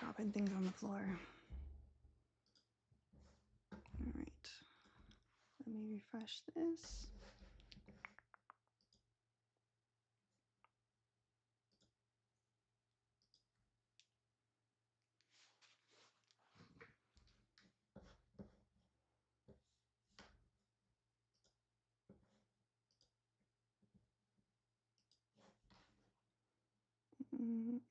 Dropping things on the floor. All right. Let me refresh this. Let me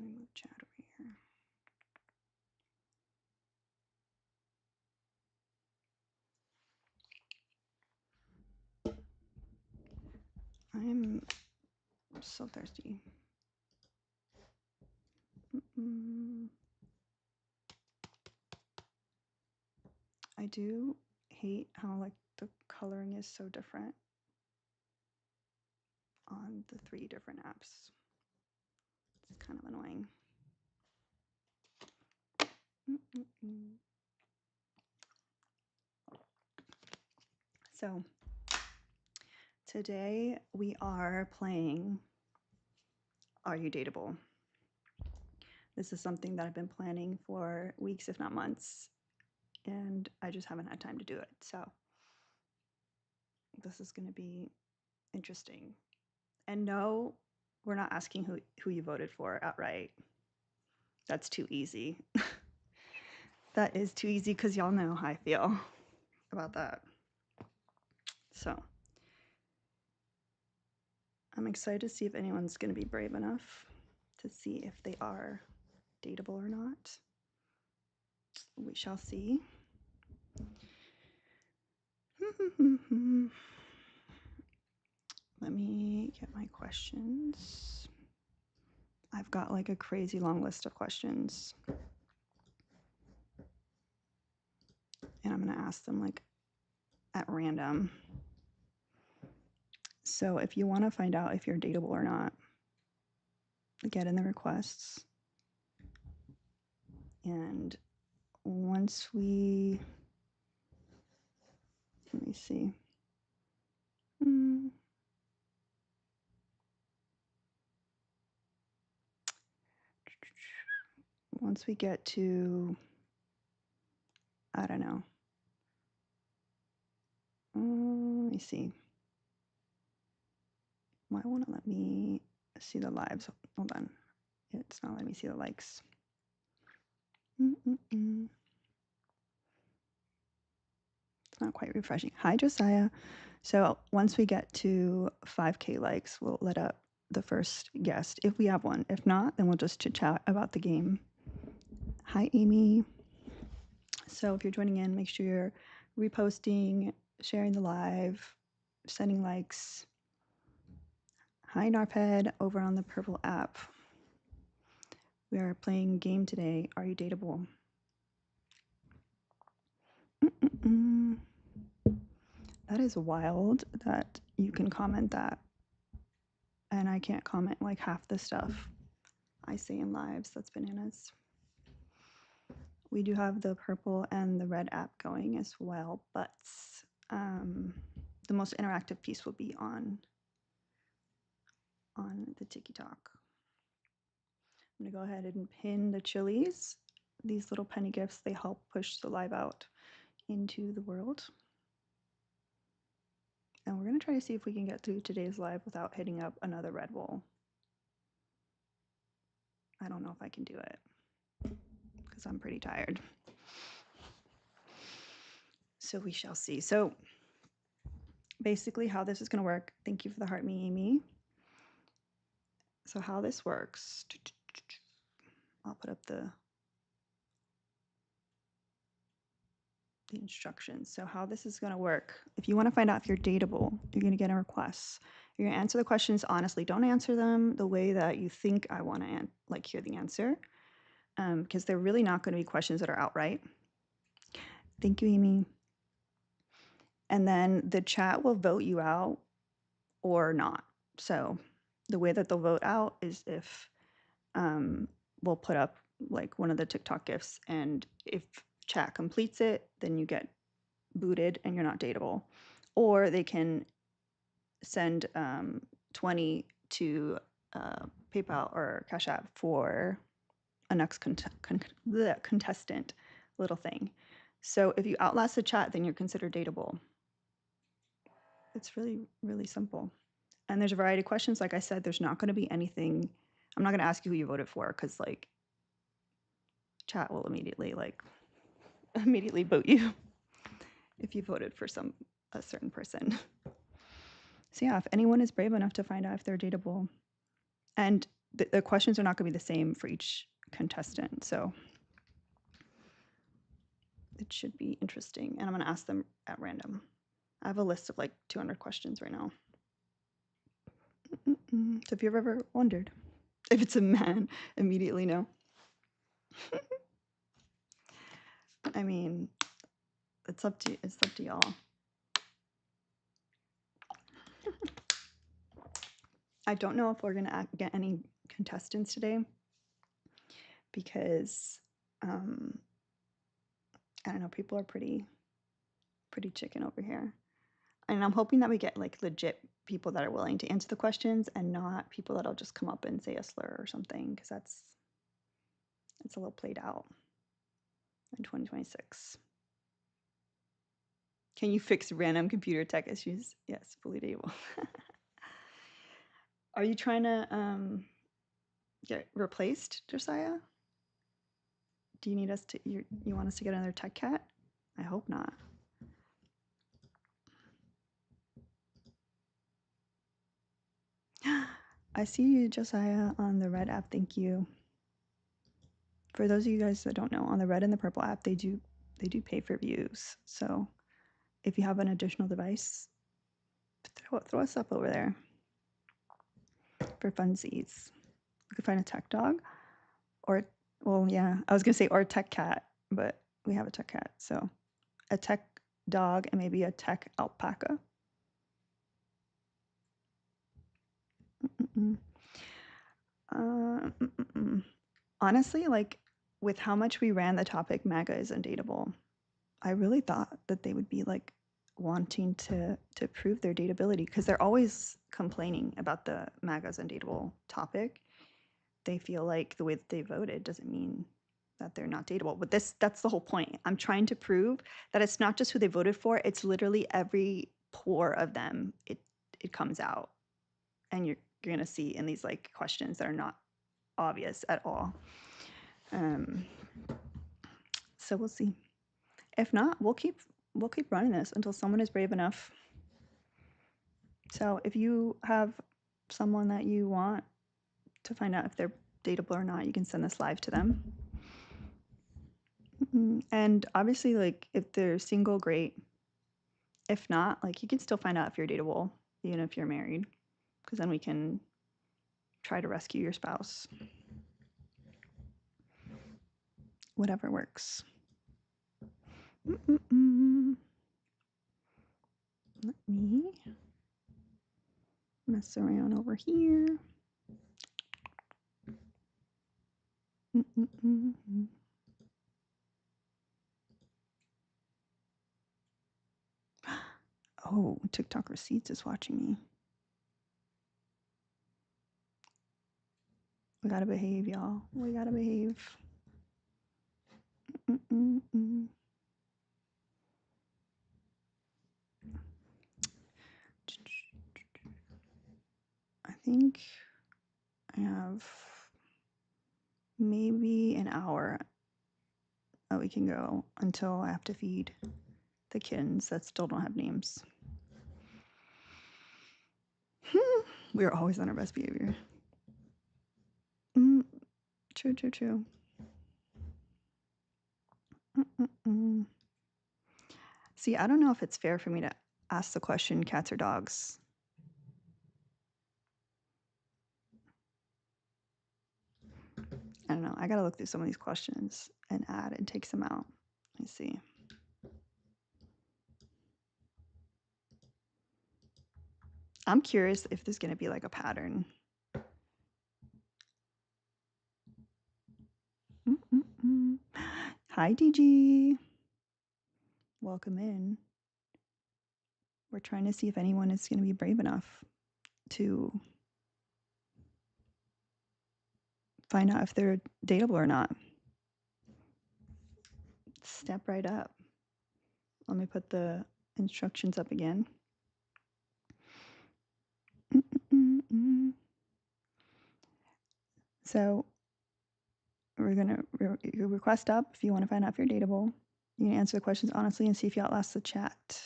move chat over here. I'm so thirsty. I do hate how like the coloring is so different on the 3 different apps. It's kind of annoying. So today we are playing Are You Dateable? This is something that I've been planning for weeks, if not months, and I just haven't had time to do it. So this is going to be interesting. And no, we're not asking who you voted for outright. That's too easy. That is too easy because y'all know how I feel about that. So I'm excited to see if anyone's going to be brave enough to see if they are dateable or not. We shall see. Let me get my questions. I've got like a crazy long list of questions. And I'm going to ask them like at random. So if you want to find out if you're dateable or not, get in the requests. And once we, let me see. Once we get to, I don't know. Let me see. Why won't it let me see the lives? Hold on. It's not letting me see the likes. It's not quite refreshing. Hi, Josiah. So once we get to 5K likes, we'll let up the first guest if we have one. If not, then we'll just chit chat about the game. Hi, Amy. So if you're joining in, make sure you're reposting, sharing the live, sending likes. Hi, Narped, over on the Purple app. We are playing a game today. Are you dateable? That is wild that you can comment that. And I can't comment like half the stuff I say in lives. That's bananas. We do have the purple and the red app going as well, but the most interactive piece will be on the TikTok. I'm gonna go ahead and pin the chilies. These little penny gifts, they help push the live out into the world. And we're gonna try to see if we can get through today's live without hitting up another Red Bull. I don't know if I can do it because I'm pretty tired. So we shall see. So basically how this is gonna work, thank you for the heart me, Amy. So how this works, I'll put up the instructions. So how this is going to work, if you want to find out if you're dateable, you're going to get a request. You're gonna answer the questions honestly. Don't answer them the way that you think I want to like hear the answer, because they're really not going to be questions that are outright. Thank you, Amy. And then the chat will vote you out or not. So the way that they'll vote out is if we'll put up like one of the TikTok gifs, and if chat completes it, then you get booted and you're not dateable. Or they can send 20 to PayPal or Cash App for a next contestant little thing. So if you outlast the chat, then you're considered dateable. It's really, really simple. And there's a variety of questions. Like I said, there's not going to be anything. I'm not going to ask you who you voted for, because like chat will immediately vote you if you voted for a certain person. So yeah, if anyone is brave enough to find out if they're dateable, and the questions are not going to be the same for each contestant, so it should be interesting. And I'm going to ask them at random. I have a list of like 200 questions right now. So if you've ever wondered if it's a man, immediately no. I mean, it's up to y'all. I don't know if we're gonna get any contestants today, because I don't know, people are pretty chicken over here, and I'm hoping that we get like legit people that are willing to answer the questions, and not people that'll just come up and say a slur or something, because it's a little played out in 2026. Can you fix random computer tech issues? Yes, fully able. Are you trying to get replaced, Josiah? Do you need us to, you want us to get another tech cat? I hope not. I see you, Josiah, on the red app. Thank you. For those of you guys that don't know, on the red and the purple app, they do pay for views. So if you have an additional device, throw us up over there for funsies. You could find a tech dog, or, well, yeah, I was gonna say or a tech cat, but we have a tech cat. So a tech dog and maybe a tech alpaca. Honestly, like with how much we ran the topic MAGA is undateable, I really thought that they would be like wanting to prove their dateability, because they're always complaining about the MAGA's undateable topic. They feel like the way that they voted doesn't mean that they're not dateable. But that's the whole point. I'm trying to prove that it's not just who they voted for, it's literally every pore of them. It comes out. And you're gonna see in these like questions that are not obvious at all. So we'll see. If not, we'll keep running this until someone is brave enough. So if you have someone that you want to find out if they're dateable or not, you can send this live to them. And obviously, like if they're single, great. If not, like you can still find out if you're dateable, even if you're married, because then we can try to rescue your spouse. Whatever works. Let me mess around over here. Oh, TikTok Receipts is watching me. We gotta behave, y'all. We gotta behave. I think I have maybe an hour that we can go until I have to feed the kittens that still don't have names. We are always on our best behavior. True. See, I don't know if it's fair for me to ask the question, cats or dogs. I don't know. I gotta look through some of these questions and add and take some out. Let me see. I'm curious if there's gonna be like a pattern. Hi, DG. Welcome in. We're trying to see if anyone is going to be brave enough to find out if they're dateable or not. Step right up. Let me put the instructions up again. So we're going to request up if you want to find out if you're dateable. You can answer the questions honestly and see if you outlast the chat.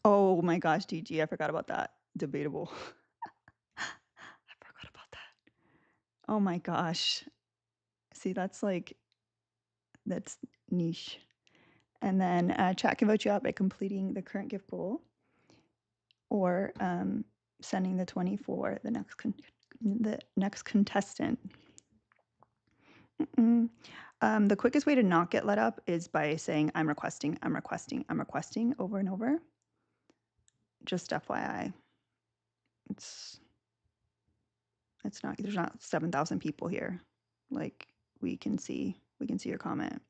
Oh my gosh, DG, I forgot about that. Debatable. I forgot about that. Oh my gosh. See, that's niche. And then chat can vote you out by completing the current gift goal or sending the 20 for the next contestant. The quickest way to not get let up is by saying I'm requesting over and over. Just FYI. It's not, there's not 7,000 people here. Like we can see your comment.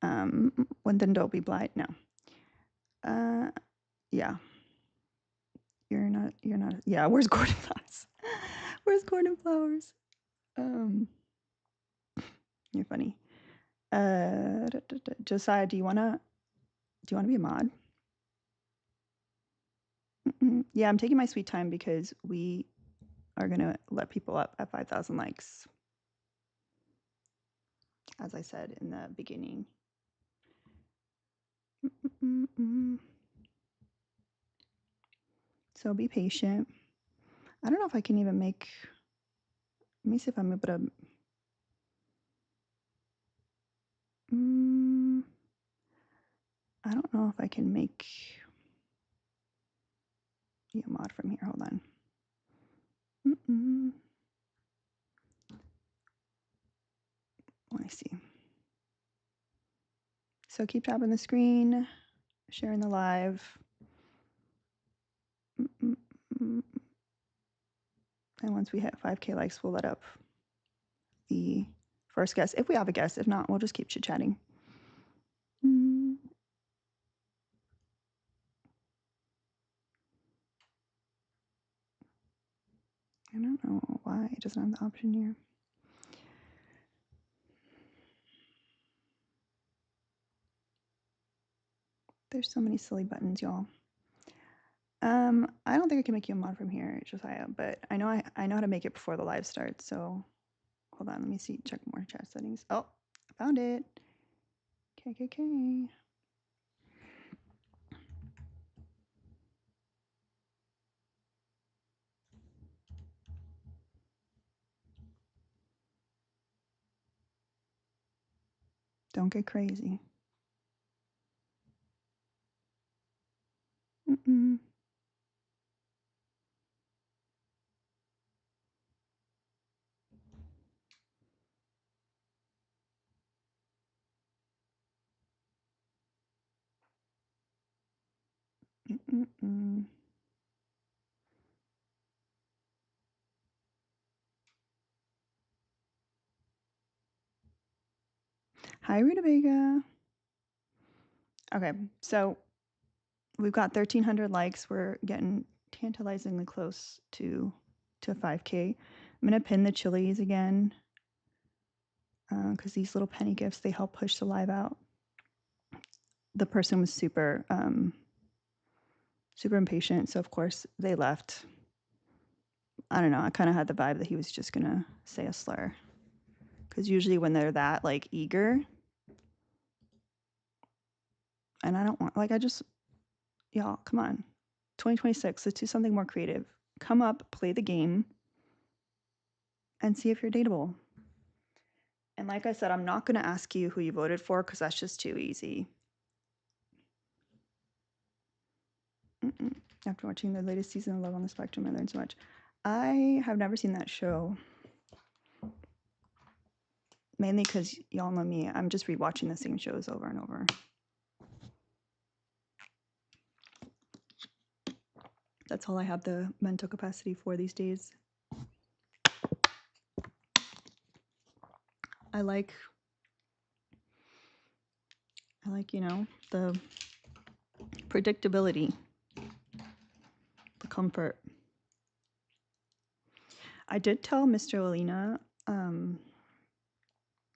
When then don't be blind. No. Yeah. You're not. Yeah. Where's Gordon Flowers? Where's Gordon Flowers? You're funny. Josiah, do you wanna be a mod? Yeah, I'm taking my sweet time because we are gonna let people up at 5,000 likes, as I said in the beginning. So be patient. I don't know if I can even make. Let me see if I'm able to. I don't know if I can make you a mod from here. Hold on. Let me see. So keep tapping the screen, sharing the live. And once we hit 5K likes, we'll let up the first guest. If we have a guest, if not, we'll just keep chit-chatting. I don't know why it doesn't have the option here. There's so many silly buttons, y'all. I don't think I can make you a mod from here, Josiah, but I know how to make it before the live starts. So hold on, let me see. Check more chat settings. Oh, I found it. KKK. Don't get crazy. Hi, Rita Vega. Okay, so we've got 1,300 likes. We're getting tantalizingly close to 5K. I'm gonna pin the chilies again because these little penny gifts, they help push the live out. The person was super impatient, so of course they left. I don't know. I kind of had the vibe that he was just gonna say a slur because usually when they're that like eager, and I don't want y'all, come on. 2026, let's do something more creative. Come up, play the game, and see if you're dateable. And like I said, I'm not going to ask you who you voted for because that's just too easy. After watching the latest season of Love on the Spectrum, I learned so much. I have never seen that show. Mainly because y'all know me. I'm just rewatching the same shows over and over. That's all I have the mental capacity for these days. I like, the predictability, the comfort. I did tell Mr. Alina,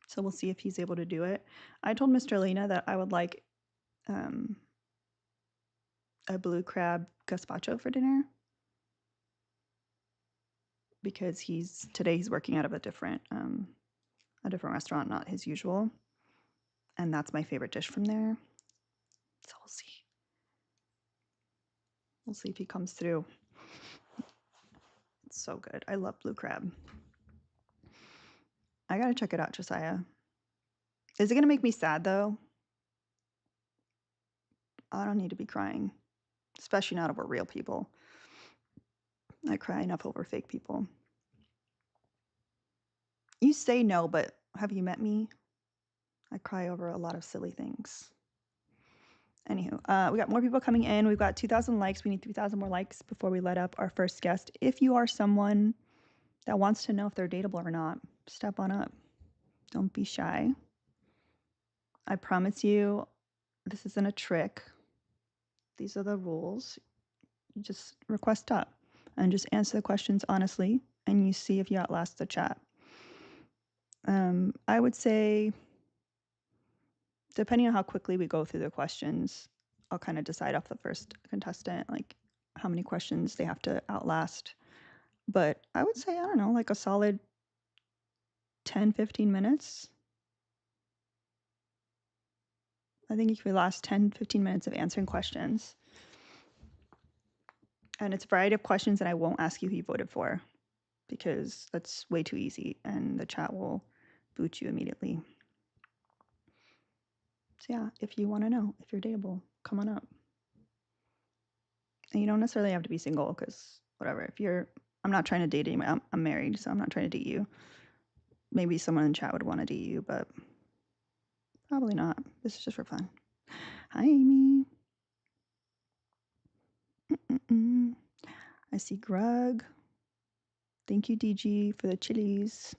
so we'll see if he's able to do it. I told Mr. Alina that I would like a blue crab gazpacho for dinner because today he's working out of a different restaurant, not his usual, and that's my favorite dish from there. So we'll see. We'll see if he comes through. It's so good. I love blue crab. I gotta check it out, Josiah. Is it gonna make me sad though? I don't need to be crying, especially not over real people. I cry enough over fake people. You say no, but have you met me? I cry over a lot of silly things. Anywho, we got more people coming in. We've got 2,000 likes. We need 3,000 more likes before we let up our first guest. If you are someone that wants to know if they're dateable or not, step on up. Don't be shy. I promise you, this isn't a trick. These are the rules. You just request up and just answer the questions honestly, and you see if you outlast the chat. I would say, depending on how quickly we go through the questions, I'll kind of decide off the first contestant, like how many questions they have to outlast. But I would say, I don't know, like a solid 10, 15 minutes. I think if we last 10, 15 minutes of answering questions, and it's a variety of questions that I won't ask you who you voted for because that's way too easy and the chat will boot you immediately. So yeah, if you want to know if you're dateable, come on up. And you don't necessarily have to be single because whatever. I'm not trying to date anyone. I'm married, so I'm not trying to date you. Maybe someone in chat would want to date you, but probably not. This is just for fun. Hi, Amy. I see Grug. Thank you, DG, for the chilies.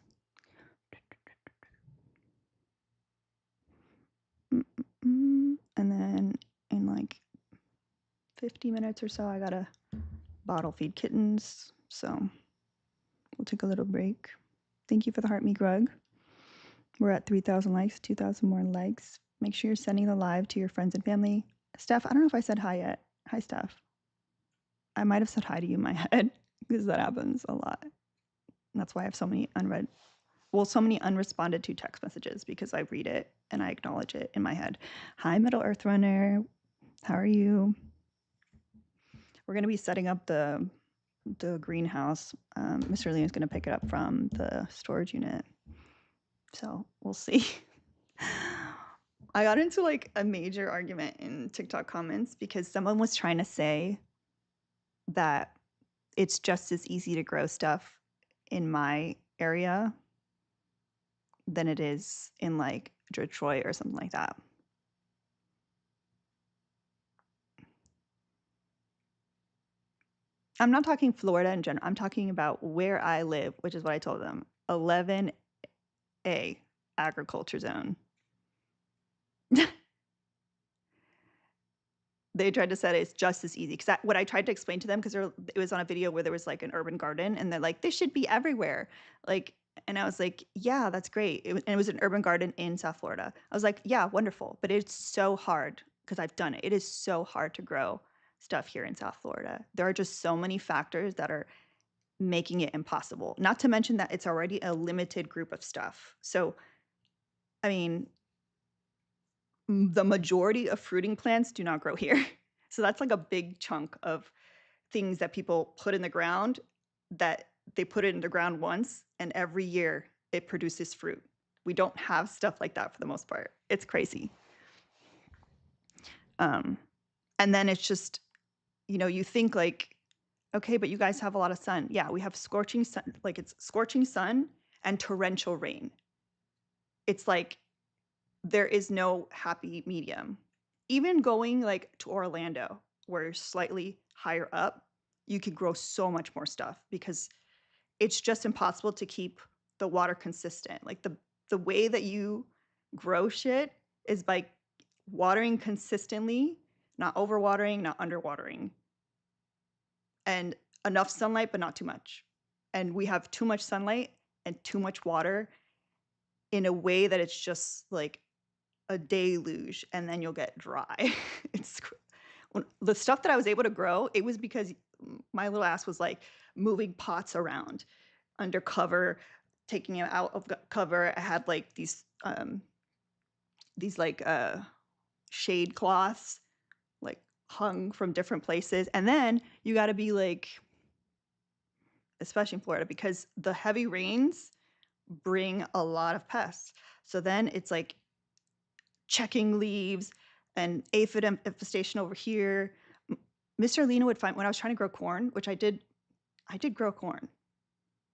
And then in like 50 minutes or so, I gotta bottle feed kittens. So we'll take a little break. Thank you for the heart me, Grug. We're at 3,000 likes, 2,000 more likes. Make sure you're sending the live to your friends and family. Steph, I don't know if I said hi yet. Hi, Steph. I might have said hi to you in my head because that happens a lot. And that's why I have so many unresponded to text messages because I read it and I acknowledge it in my head. Hi, Middle Earth Runner. How are you? We're going to be setting up the greenhouse. Mr. Lee is going to pick it up from the storage unit. So we'll see. I got into like a major argument in TikTok comments because someone was trying to say that it's just as easy to grow stuff in my area than it is in like Detroit or something like that. I'm not talking Florida in general. I'm talking about where I live, which is what I told them. 11A agriculture zone. They tried to say it's just as easy because what I tried to explain to them, because it was on a video where there was like an urban garden and they're like, this should be everywhere. Like, and I was like, yeah, that's great. And it was an urban garden in South Florida. I was like, yeah, wonderful. But it's so hard because I've done it. It is so hard to grow stuff here in South Florida. There are just so many factors that are making it impossible. Not to mention that it's already a limited group of stuff. So, I mean, the majority of fruiting plants do not grow here. So that's like a big chunk of things that people put in the ground that they put it in the ground once and every year it produces fruit. We don't have stuff like that for the most part. It's crazy. And then it's just, you think like Okay, but you guys have a lot of sun. Yeah, we have scorching sun, like it's scorching sun and torrential rain. It's like there is no happy medium. Even going like to Orlando, where you're slightly higher up, you could grow so much more stuff because it's just impossible to keep the water consistent. Like the way that you grow shit is by watering consistently, not overwatering, not underwatering, and enough sunlight, but not too much. And we have too much sunlight and too much water in a way that it's just like a deluge, and then you'll get dry. it's the stuff that I was able to grow, it was because my little ass was like moving pots around under cover, taking it out of cover. I had like these like shade cloths like hung from different places. And then you got to be like, especially in Florida, because the heavy rains bring a lot of pests. So then it's like checking leaves and aphid infestation over here. Mr. Lena would find when I was trying to grow corn, which I did grow corn,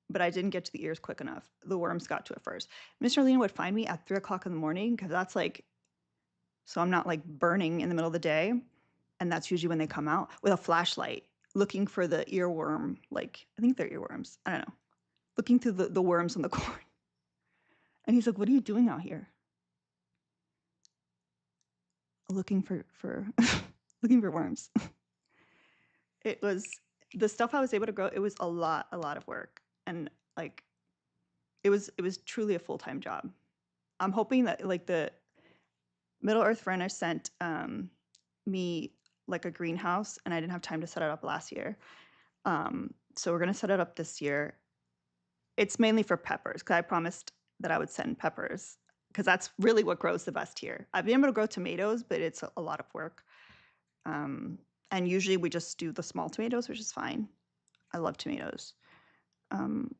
but I didn't get to the ears quick enough. The worms got to it first. Mr. Lena would find me at 3:00 in the morning because that's like, so I'm not like burning in the middle of the day. And that's usually when they come out with a flashlight looking for the earworm. Like, I think they're earworms. I don't know. Looking through the worms on the corn. And he's like, what are you doing out here? Looking for looking for worms. It was the stuff I was able to grow. It was a lot of work. And like, it was truly a full-time job. I'm hoping that like the Middle Earth Furnish sent me like a greenhouse, and I didn't have time to set it up last year. So we're gonna set it up this year. It's mainly for peppers because I promised that I would send peppers because that's really what grows the best here. I've been able to grow tomatoes, but it's a lot of work. And usually we just do the small tomatoes, which is fine. I love tomatoes. And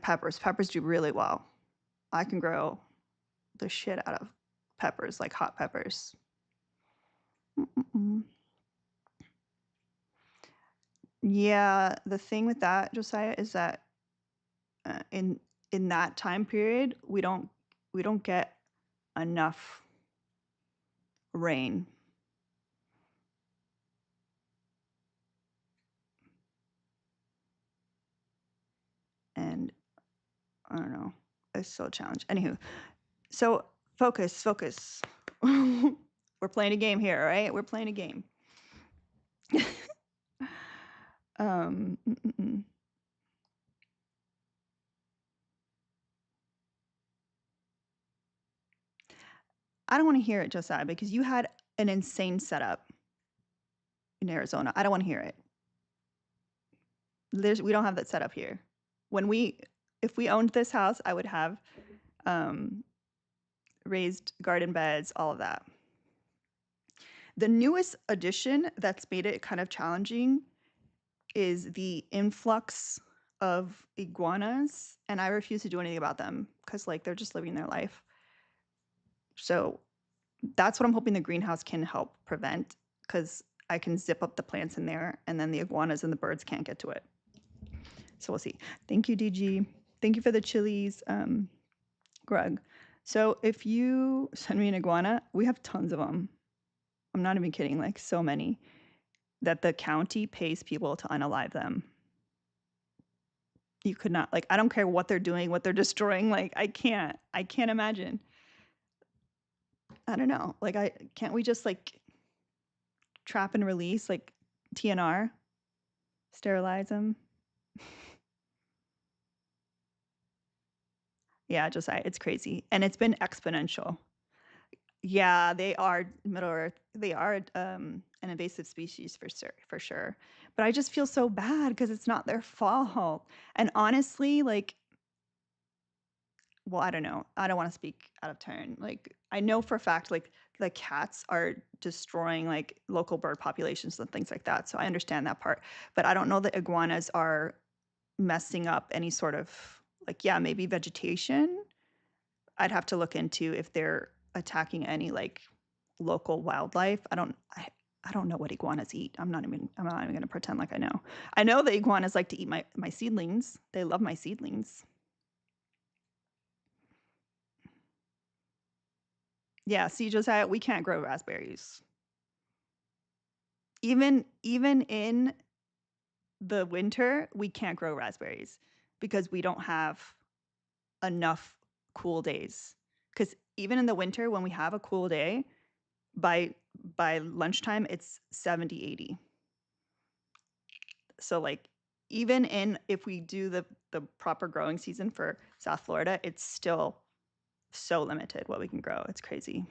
peppers. Peppers do really well. I can grow the shit out of peppers, like hot peppers. Mm-mm-mm. Yeah, the thing with that, Josiah, is that in that time period, we don't get enough rain. And I don't know. It's still a challenge. Anywho, so focus. We're playing a game here, all right? We're playing a game. Mm-mm-mm. I don't want to hear it, Josiah, because you had an insane setup in Arizona. I don't want to hear it. We don't have that setup here. If we owned this house, I would have raised garden beds, all of that. The newest addition that's made it kind of challenging is the influx of iguanas, and I refuse to do anything about them because like they're just living their life. So that's what I'm hoping the greenhouse can help prevent, because I can zip up the plants in there and then the iguanas and the birds can't get to it. So we'll see. Thank you, DG. Thank you for the chilies, Greg. So if you send me an iguana, we have tons of them. I'm not even kidding, like so many that the county pays people to unalive them. You could not, like, I don't care what they're doing, what they're destroying. Like, I can't imagine. I don't know. Like, can't we just like trap and release, like TNR, sterilize them? Yeah, it's crazy. And it's been exponential. Yeah, they are Middle Earth. They are an invasive species for sure. But I just feel so bad because it's not their fault. And honestly, like, well, I don't know. I don't want to speak out of turn. Like, I know for a fact, like, the cats are destroying like local bird populations and things like that. So I understand that part. But I don't know that iguanas are messing up any sort of, like, yeah, maybe vegetation. I'd have to look into if they're attacking any like local wildlife. I I don't know what iguanas eat. I'm not even going to pretend like I know. I know the iguanas like to eat my seedlings. They love my seedlings. Yeah, see, Josiah, we can't grow raspberries. Even in the winter, we can't grow raspberries because we don't have enough cool days. Because even in the winter, when we have a cool day, by lunchtime, it's 70, 80. So like even if we do the proper growing season for South Florida, it's still so limited what we can grow. It's crazy.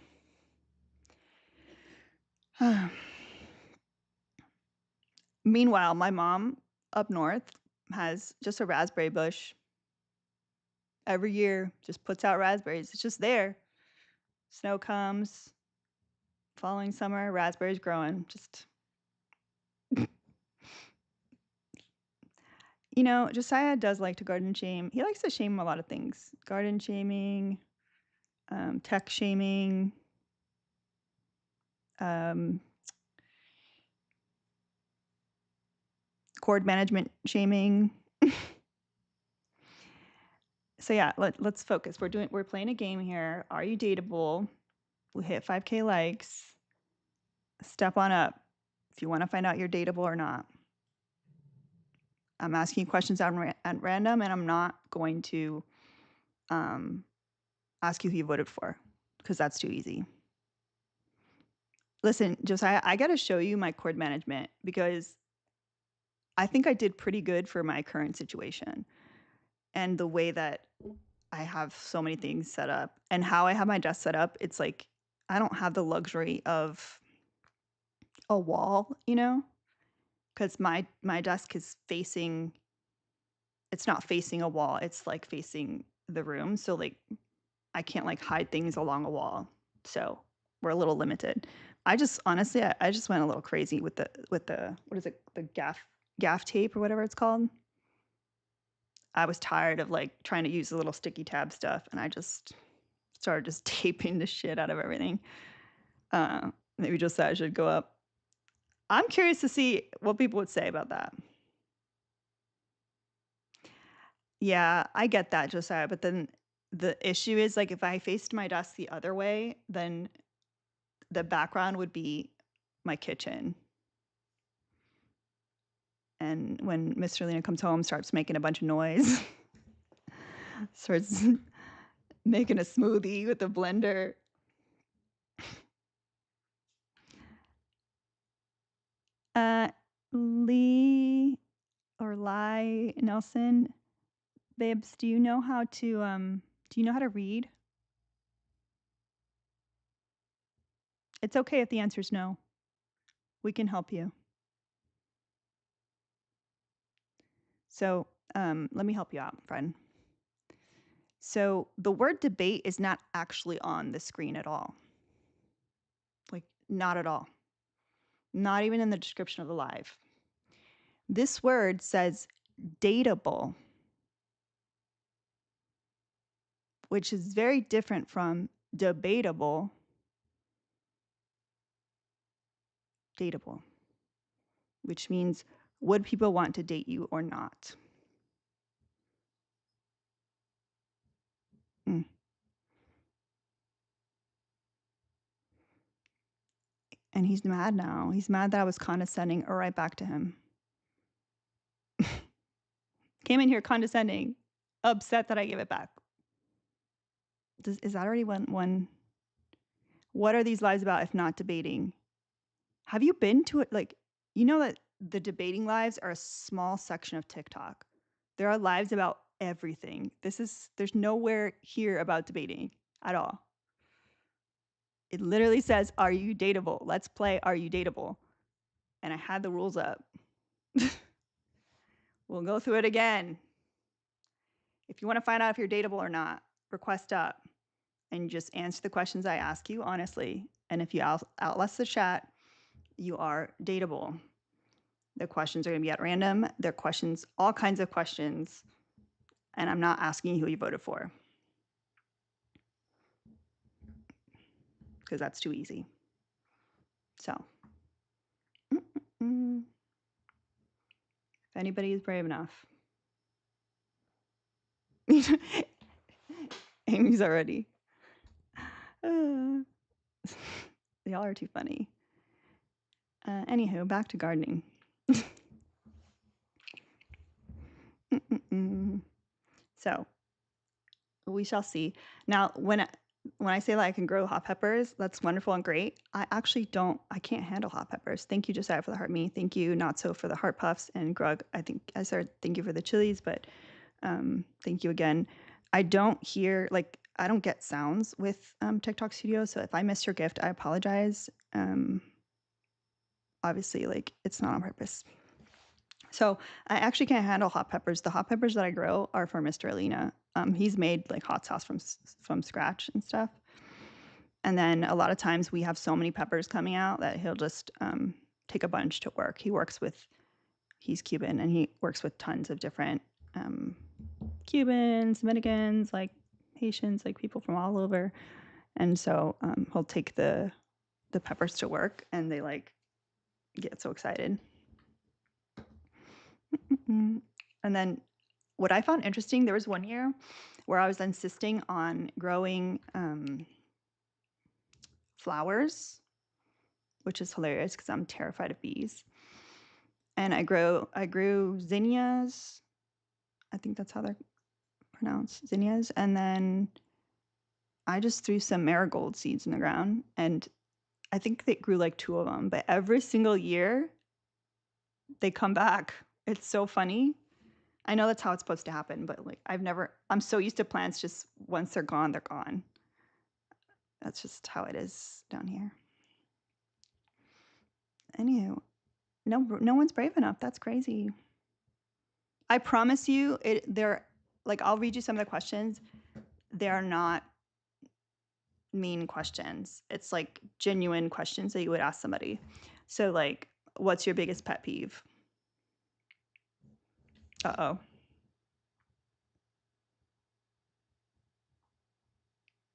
Meanwhile, my mom up north has just a raspberry bush. Every year, just puts out raspberries. It's just there. Snow comes, following summer, raspberries growing. Just, Josiah does like to garden shame. He likes to shame a lot of things. Garden shaming, tech shaming, cord management shaming. So yeah, let's focus. We're playing a game here. Are you dateable? We hit 5K likes. Step on up if you want to find out you're dateable or not. I'm asking you questions at random, and I'm not going to ask you who you voted for because that's too easy. Listen, Josiah, I got to show you my cord management because I think I did pretty good for my current situation and the way that I have so many things set up and how I have my desk set up. It's like I don't have the luxury of a wall, because my desk is facing. It's not facing a wall. It's like facing the room. So like I can't like hide things along a wall. So we're a little limited. I just honestly, I just went a little crazy with the what is it, the gaff tape or whatever it's called. I was tired of like trying to use the little sticky tab stuff, and I just started just taping the shit out of everything. Maybe Josiah should go up. I'm curious to see what people would say about that. Yeah, I get that, Josiah, but then the issue is like if I faced my desk the other way, then the background would be my kitchen. And when Mr. Lena comes home, starts making a bunch of noise, starts making a smoothie with a blender. Lee or Lai Nelson, babes, do you know how to read? It's okay if the answer is no. We can help you. So let me help you out, friend. So the word debate is not actually on the screen at all. Like, not at all. Not even in the description of the live. This word says dateable, which is very different from debatable. Dateable, which means would people want to date you or not? And he's mad now. He's mad that I was condescending right back to him. Came in here condescending, upset that I gave it back. Is that already one? What are these lives about if not debating? Have you been to it? Like, that the debating lives are a small section of TikTok. There are lives about everything. There's nowhere here about debating at all. It literally says, are you dateable? Let's play, are you dateable? And I had the rules up. We'll go through it again. If you want to find out if you're dateable or not, request up and just answer the questions I ask you honestly. And if you outlast the chat, you are dateable. The questions are going to be at random. They're questions, all kinds of questions. And I'm not asking you who you voted for, because that's too easy. So If anybody is brave enough. Amy's already. Y'all are too funny. Anywho, back to gardening. So we shall see. Now, when I say that I can grow hot peppers, that's wonderful and great. I actually don't. I can't handle hot peppers. Thank you, Josiah, for the heart me. Thank you, not so for the heart puffs, and Grug. I think I said thank you for the chilies, but thank you again. I don't hear I don't get sounds with TikTok Studio, so if I missed your gift, I apologize. Obviously, it's not on purpose. So I actually can't handle hot peppers. The hot peppers that I grow are for Mr. Alina. He's made hot sauce from scratch and stuff. And then a lot of times we have so many peppers coming out that he'll just take a bunch to work. He's Cuban and he works with tons of different Cubans, Dominicans, Haitians, people from all over. And so he'll take the peppers to work and they get so excited. And then what I found interesting, there was one year where I was insisting on growing flowers, which is hilarious because I'm terrified of bees. And I grew zinnias. I think that's how they're pronounced, zinnias. And then I just threw some marigold seeds in the ground, and I think they grew 2 of them. But every single year, they come back. It's so funny. I know that's how it's supposed to happen, but I'm so used to plants just once they're gone, they're gone. That's just how it is down here. Anywho, no one's brave enough. That's crazy. I promise you, I'll read you some of the questions. They're not mean questions. It's genuine questions that you would ask somebody. So what's your biggest pet peeve? Uh-oh.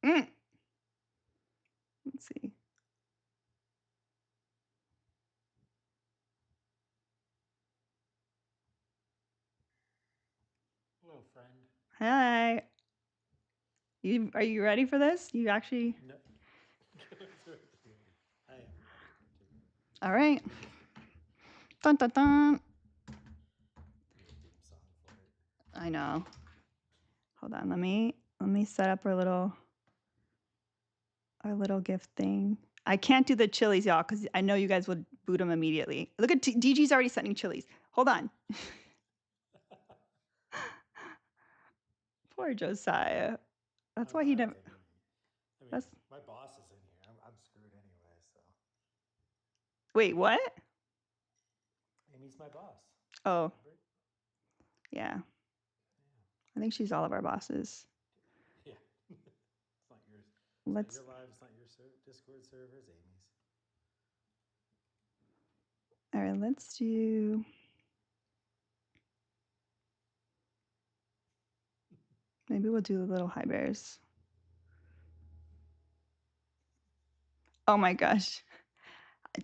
Let's see. Hello, friend. Hi. Are you ready for this? You actually? No. I am ready. All right. Dun dun dun. Need a theme song for it. I know. Hold on. Let me set up our little gift thing. I can't do the chilies, y'all, because I know you guys would boot them immediately. Look at DG's already sending chilies. Hold on. Poor Josiah. That's why he never. I mean, my boss is in here. I'm screwed anyway. So. Wait, what? Amy's my boss. Oh. Yeah. I think she's all of our bosses. Yeah. It's not yours. It's not your live. It's not your Discord server. It's Amy's. All right, let's do. Maybe we'll do the little high bears. Oh my gosh.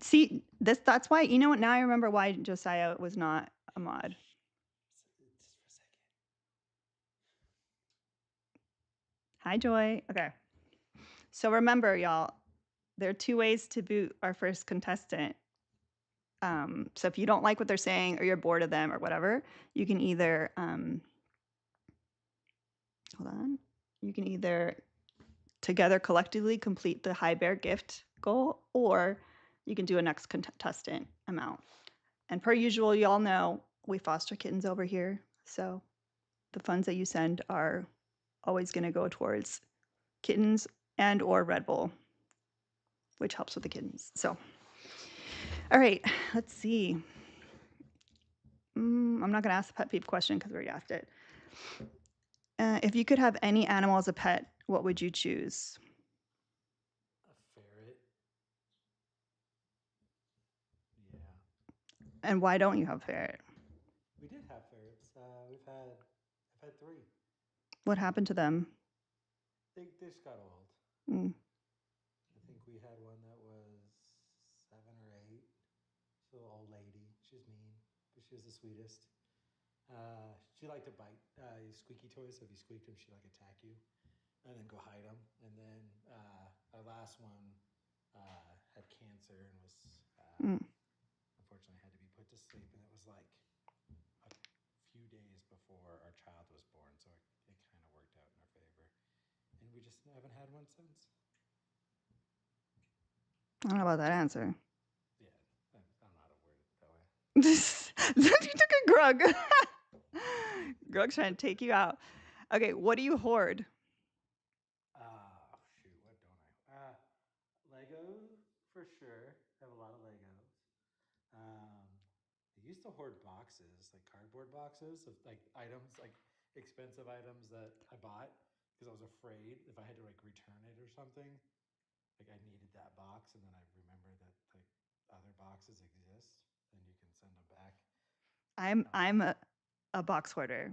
See, that's why, you know what? Now I remember why Josiah was not a mod. Just for a second. Hi, Joy. Okay. So remember, y'all, there are 2 ways to boot our first contestant. So if you don't like what they're saying or you're bored of them or whatever, you can either hold on. You can either together collectively complete the high bear gift goal, or you can do a next contestant amount. And per usual, you all know we foster kittens over here. So the funds that you send are always going to go towards kittens and or Red Bull, which helps with the kittens. So, all right, let's see. I'm not going to ask the pet peeve question because we already asked it. If you could have any animal as a pet, what would you choose? A ferret. Yeah. And why don't you have a ferret? We did have ferrets. I've had 3. What happened to them? They just got old. Mm. I think we had one that was 7 or 8. little old lady. She was mean, but she was the sweetest. She liked to bite squeaky toys. So if you squeaked them, she'd like attack you and then go hide them. And then our last one had cancer and was Mm. unfortunately had to be put to sleep. And it was like a few days before our child was born, so it kind of worked out in our favor. And we just haven't had one since. I don't know about that answer. Yeah, I don't know how to word it that way. You took a Grug. Grug's trying to take you out. Okay, what do you hoard? Shoot, what don't I? Lego for sure. I have a lot of Legos. I used to hoard boxes, like cardboard boxes of like items, like expensive items that I bought because I was afraid if I had to like return it or something, like I needed that box, and then I remember that like other boxes exist, and you can send them back. I'm a box hoarder.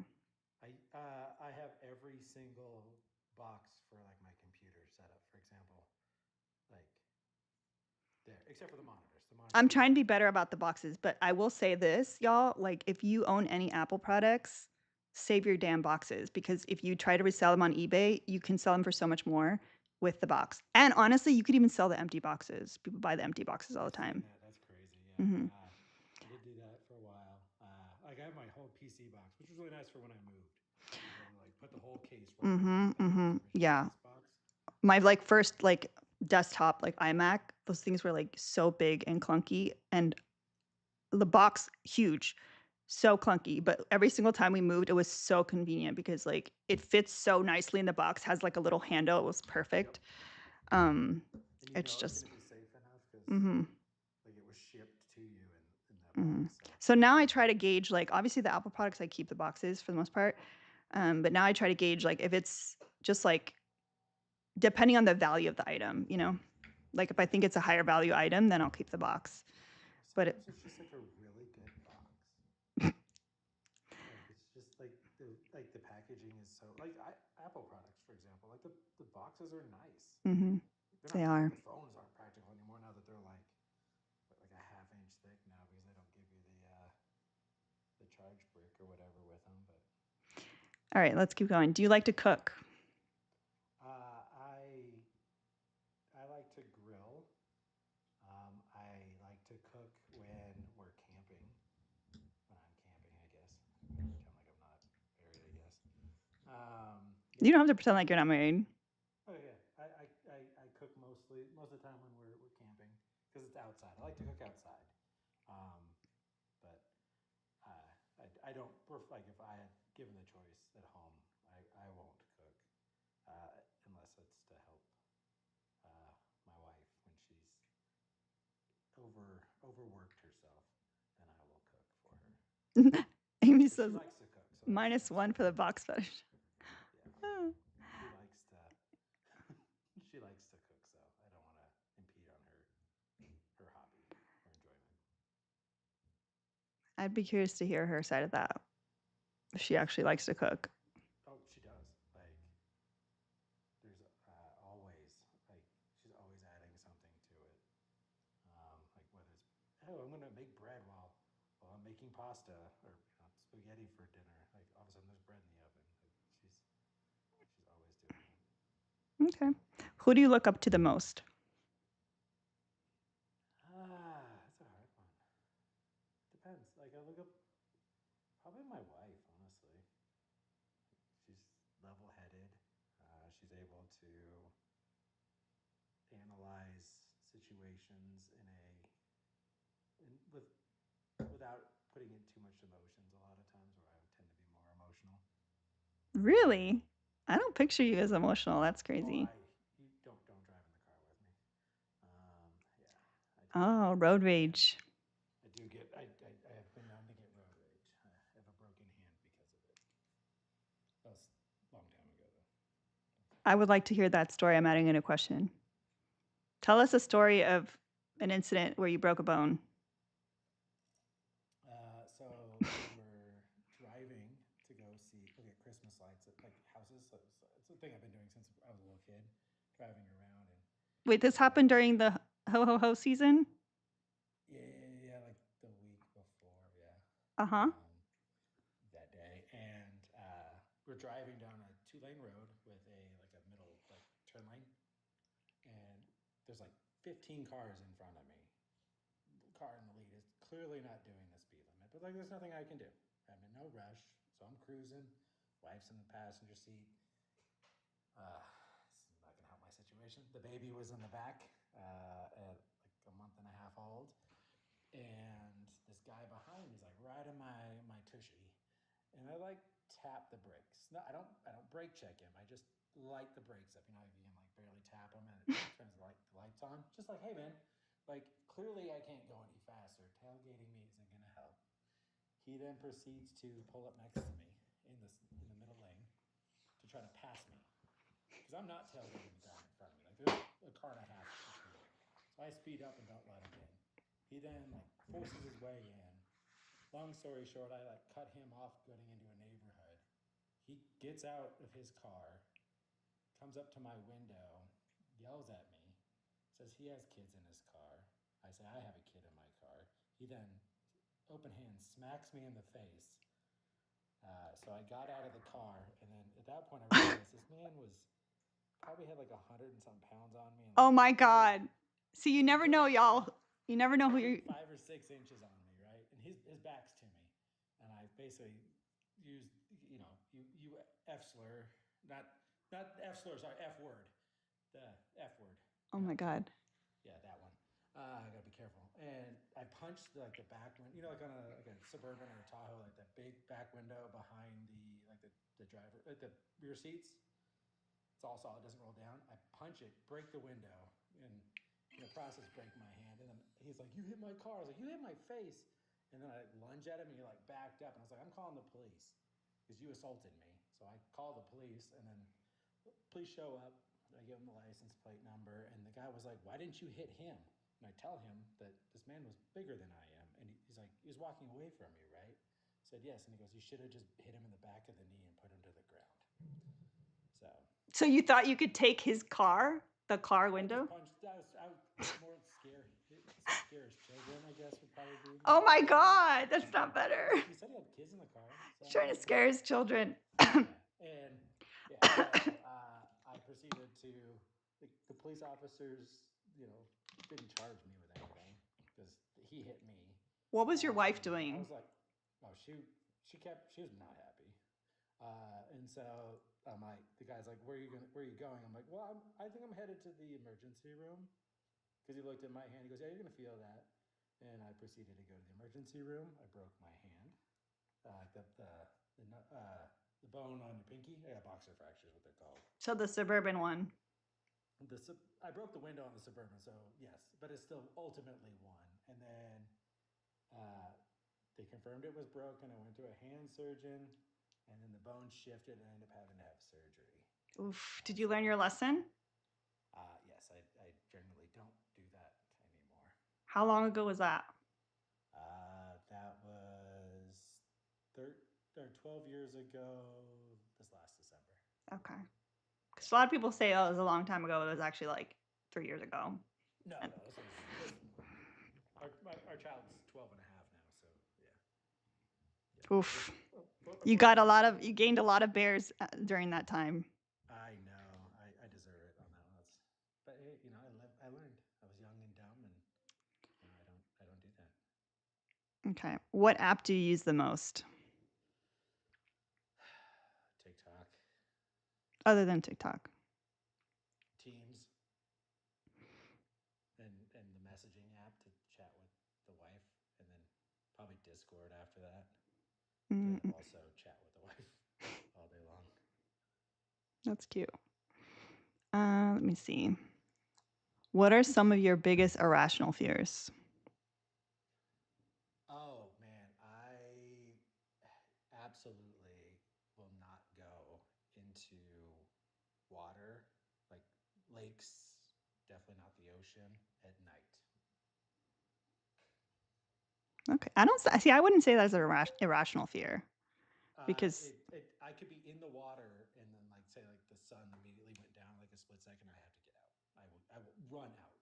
I have every single box for like my computer setup, for example, like there, except for the monitors. The monitors I'm are trying to be separate. better about the boxes, but I will say this, y'all, like if you own any Apple products, save your damn boxes because if you try to resell them on eBay, you can sell them for so much more with the box. And honestly, you could even sell the empty boxes. People buy the empty boxes all the I've seen time. that. That's crazy. Yeah. Mhm. I did do that for a while. Like I have my whole PC box, which was really nice for when I moved. I was able to like put the whole case right Mhm. underneath that Mhm. original Yeah. base box. My like first like desktop like iMac, those things were like so big and clunky and the box huge, so clunky, but every single time we moved it was so convenient because like it fits so nicely in the box, has like a little handle, it was Yep. perfect. um And you it's know it's going just to be safe enough because mhm, like it was shipped to you in that mhm. box. So So now I try to gauge like obviously the Apple products I keep the boxes for the most part, but now I try to gauge like if it's just like depending on the value of the item, you know, like if I think it's a higher value item then I'll keep the box. But it, sometimes it's just like a really good box. Like it's just like the packaging is so like Apple products, for example. Like the boxes are nice. mhm, They're they not are. like the phones aren't practical anymore now that they're like a half-inch thick now because they don't give you the charge brick or whatever with them. But All right, let's keep going. Do you like to cook? I like to grill. I like to cook when we're camping. When I'm camping, I guess. Pretend like I'm not married, I guess. You Yeah, don't have to pretend I like you're not married. oh yeah, I cook most of the time when we're camping because it's outside. I like to cook outside, um, but I don't like if I had given the choice at home, I won't cook unless it's to help my wife when she's overworked herself. Then I will cook for her. Amy But she says likes to cook, so that's -1 good. for the box fetish. Yeah, she likes to she likes to cook, so I don't want to impede on her hobby or enjoyment. I'd be curious to hear her side of that. If she actually likes to cook. Oh, she does. Like there's always like she's always adding something to it. Like whether it's I'm gonna make bread while I'm making pasta or spaghetti for dinner. Like all of a sudden there's bread in the oven. Like she's always doing that. Okay. Who do you look up to the most? That's a hard one. Depends. Like I look up probably my wife. Honestly, she's level-headed. She's able to analyze situations with without putting in too much emotions. A lot of times, where I would tend to be more emotional. Really? I don't picture you as emotional. That's Oh, crazy. you don't drive in the car with me. Yeah, I tend to Oh, get road rage. I do get I have been known to get road rage. I have a broken hand because of it. That was a long time ago though. I would like to hear that story. I'm adding in a question. Tell us a story of an incident where you broke a bone. So we were driving to go look at Christmas lights at like houses. So it's a thing I've been doing since I was a little kid, driving around and Wait, this uh, happened during the ho ho ho season? yeah, like Uh-huh. that day, and we're driving down a two-lane road with a middle like turn lane, and there's like 15 cars in front of me. The car in the lead is clearly not doing the speed limit, but like there's nothing I can do. I'm in no rush, so I'm cruising. Wife's in the passenger seat. It's not gonna help my situation. The baby was in the back at like a month and a half old, and this guy behind me is like riding my tushy, and I like tap the brakes. No, I don't brake check him. I just light the brakes up. You know, you can like barely tap them and it turns the lights on. Just like, hey man, like clearly I can't go any faster. Tailgating me isn't gonna help. He then proceeds to pull up next to me in the middle lane to try to pass me because I'm not tailgating the guy in front of me. Like there's a car and a half between. So I speed up and don't let him in. He then like forces his way in. Long story short, I like cut him off getting into a neighborhood. He gets out of his car, comes up to my window, yells at me, says he has kids in his car. I say I have a kid in my car. He then open hand smacks me in the face. So I got out of the car, and then at that point I realized this man was probably had like 100 and some pounds on me, and like Oh my good, god. See, you never good know, y'all. You never know who good you're. 5 or 6 inches on me, right? And his back's to me, and I basically used you F slur, not F slur, sorry, F word, the F word, Oh my not the god. yeah that one. I gotta be careful. And I punched like the back window, like on a suburban or a Tahoe, like that big back window behind the driver, like the rear seats. It's all solid, doesn't roll down. I punch it, break the window, and in the process break my hand. And then he's like, "You hit my car." I was like, "You hit my face." And then I lunge at him, and he like backed up, and I was like, "I'm calling the police because you assaulted me." So I call the police, and then police show up. I give him the license plate number, and the guy was like, "Why didn't you hit him?" And I tell him that this man was bigger than I am, and he's like, "He was walking away from me, right?" I said, "Yes," and he goes, "You should have just hit him in the back of the knee and put him to the ground." So So you thought you could take his car, the car I just window? punched. I was more scared. Scares children, I guess, would probably be Oh what my you're saying. god, that's not better. He said he had kids in the car, so He's trying to scare his children. yeah, and yeah, so I proceeded to the police officers, didn't charge me with anything because he hit me. What was your wife I doing? was like, oh, she was not happy. And so I'm like, the guy's like, where are you going? I'm like, well, I think I'm headed to the emergency room because he looked at my hand. He goes, yeah, you're gonna feel that. And I proceeded to go to the emergency room. I broke my hand, the bone on your pinky. Yeah, boxer fractures, what they're called. So the suburban one. I broke the window on the Suburban, so yes, but it still ultimately won. And then uh, they confirmed it was broken. I went to a hand surgeon, and then the bone shifted, and I ended up having to have surgery. Oof. Did you So learn your lesson? yes, I generally don't do that anymore. How long ago was that? That was 12 years ago. This last December. Okay. Yeah. Because a lot of people say, oh, it was a long time ago. It was actually like 3 years ago. No, And, no. This our child's 12 and a half now. So yeah, yeah. oof. You got a Unfortunately, lot of, you gained a lot of bears during that time. I know I deserve it on that one. But hey, I learned. I was young and dumb, and I don't do that. Okay. What app do you use the most TikTok, other than TikTok? Teams, and the messaging app to chat with the wife, and then probably Discord after that to Mm, also chat with the wife all day long. that's cute. Let me see. What are some of your biggest irrational fears? Oh man, I absolutely will not go into water, like lakes, definitely not the ocean at night. Okay. I don't see. I wouldn't say that's an irrational fear because I could be in the water and then like say like the sun immediately went down like a split second. I have to get out. I will run out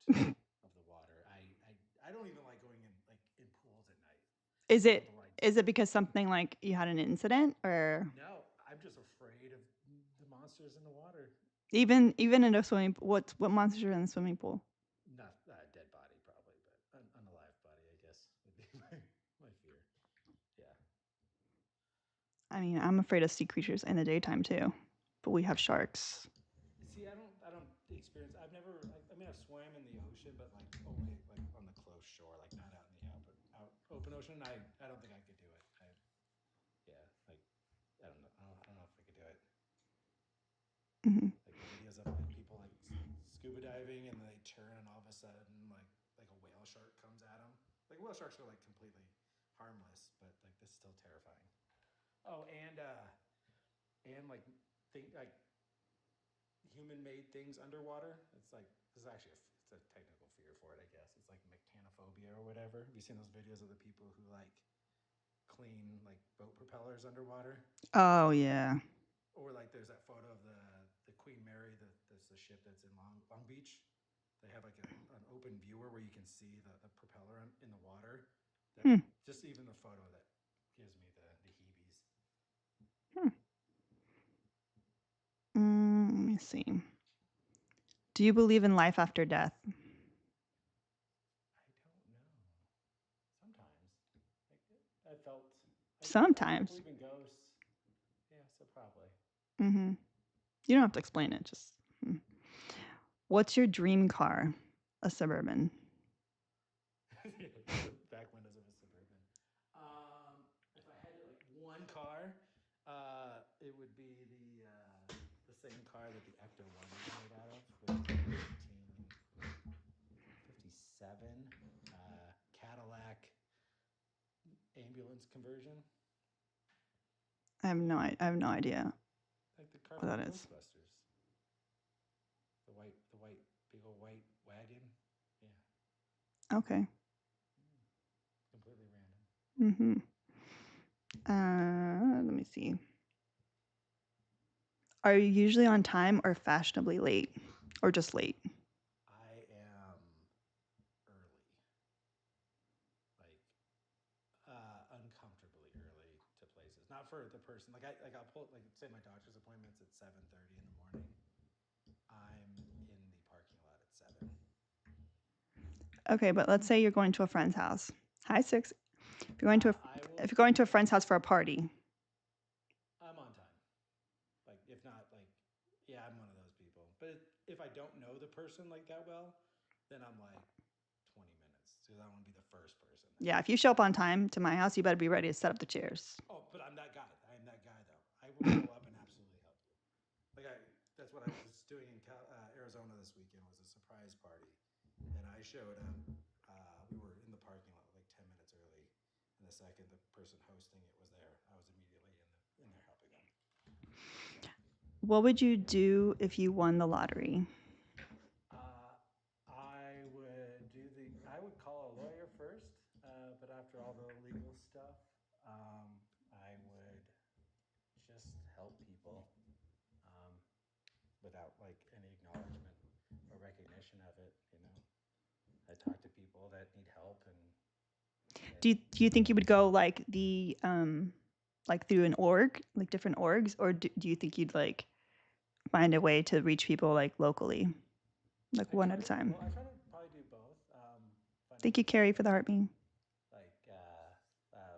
of the water. I don't even like going in like in pools at night. is I don't know it why. Is it because something like you had an incident or No, I'm just afraid of the monsters in the water. even in a swimming pool? What monsters are in the swimming pool? Not a dead body, probably, but an unalive body, I guess, would be my fear. Yeah. I mean, I'm afraid of sea creatures in the daytime too, but we have sharks. See, I don't experience. I've never. I mean, I've swam in the ocean, but like only like on the close shore, like not out in the open ocean. I don't think I could do it. Yeah, like I don't know if I could do it. Hmm. Like the videos of like people like scuba diving and they turn and all of a sudden like a whale shark comes at them. Like whale sharks are like completely harmless, but like this is still terrifying. Oh, and like think like human made things underwater. It's like this is actually it's a technical fear for it, I guess. It's like mechanophobia or whatever. Have you seen those videos of the people who like clean like boat propellers underwater? Oh yeah. Or like there's that photo of the Queen Mary, that's the ship that's in Long Beach. They have like an open viewer where you can see the propeller in the water. That Hmm. just even the photo that gives me the heebies. Hmm. Let me see. Do you believe in life after death? I don't know. Sometimes, like I felt, I Sometimes. believe in ghosts. Yeah, so probably. Hmm. You don't have to explain it. Just what's your dream car? A Suburban. The back windows of a Suburban. If I had to like one car, it would be the same car that the Ecto One was made out of, which is a 1957 Cadillac ambulance conversion. Yeah, I have no idea like the car what from that is. Ghostbusters. The white, big old white wagon. Yeah, Okay. completely random. Hmm. Let me see. Are you usually on time or fashionably late, or just late? I am early, like uncomfortably early to places. Not for the person. I'll pull like say my doctor's appointment's at 7:30 in the morning. I'm in the parking lot at 7. Okay, but let's say you're going to a friend's house. Hi, six. If you're going to I will. if you're going to a friend's house for a party, I'm on time. Like if not, like yeah, I'm one of those people. But if I don't know the person like that well, then I'm like 20 minutes because I want to be the first person there. yeah, if you show up on time to my house, you better be ready to set up the chairs. Oh, but I'm that guy. I am that guy though. I will show up and absolutely help you. Like that's what I was doing in Arizona this weekend was a surprise party, and I showed up. We were in the parking lot like 10 minutes early, and the second the person hosting it was there, I was immediately in there helping them. So What would you do if you won the lottery? I would call a lawyer first, but after all the legal stuff, I would just help people um, without like any acknowledgement or recognition of it. You know, I talk to people that need help, and Do you think you would go like through an org, like different orgs, or do you think you'd like find a way to reach people like locally, like one at a time? I try to probably do both. Thank you, Financially, Carrie, for the heart beam. like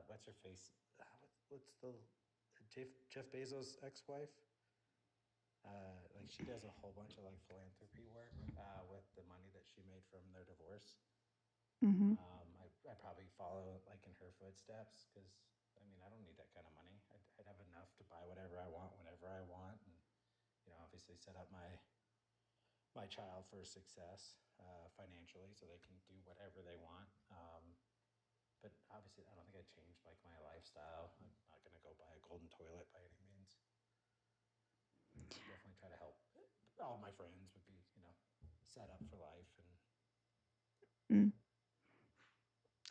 what's her face? What's the Jeff Bezos' ex-wife? Like she does a whole bunch of like philanthropy work with the money that she made from their divorce. Hmm. I probably follow like in her footsteps because I mean I don't need that kind of money. I'd have enough to buy whatever I want whenever I want, and obviously set up my child for success financially so they can do whatever they want. But obviously, I don't think I changed like my lifestyle. I'm not gonna go buy a golden toilet by any means. Definitely try to help all my friends would be set up for life and Mm.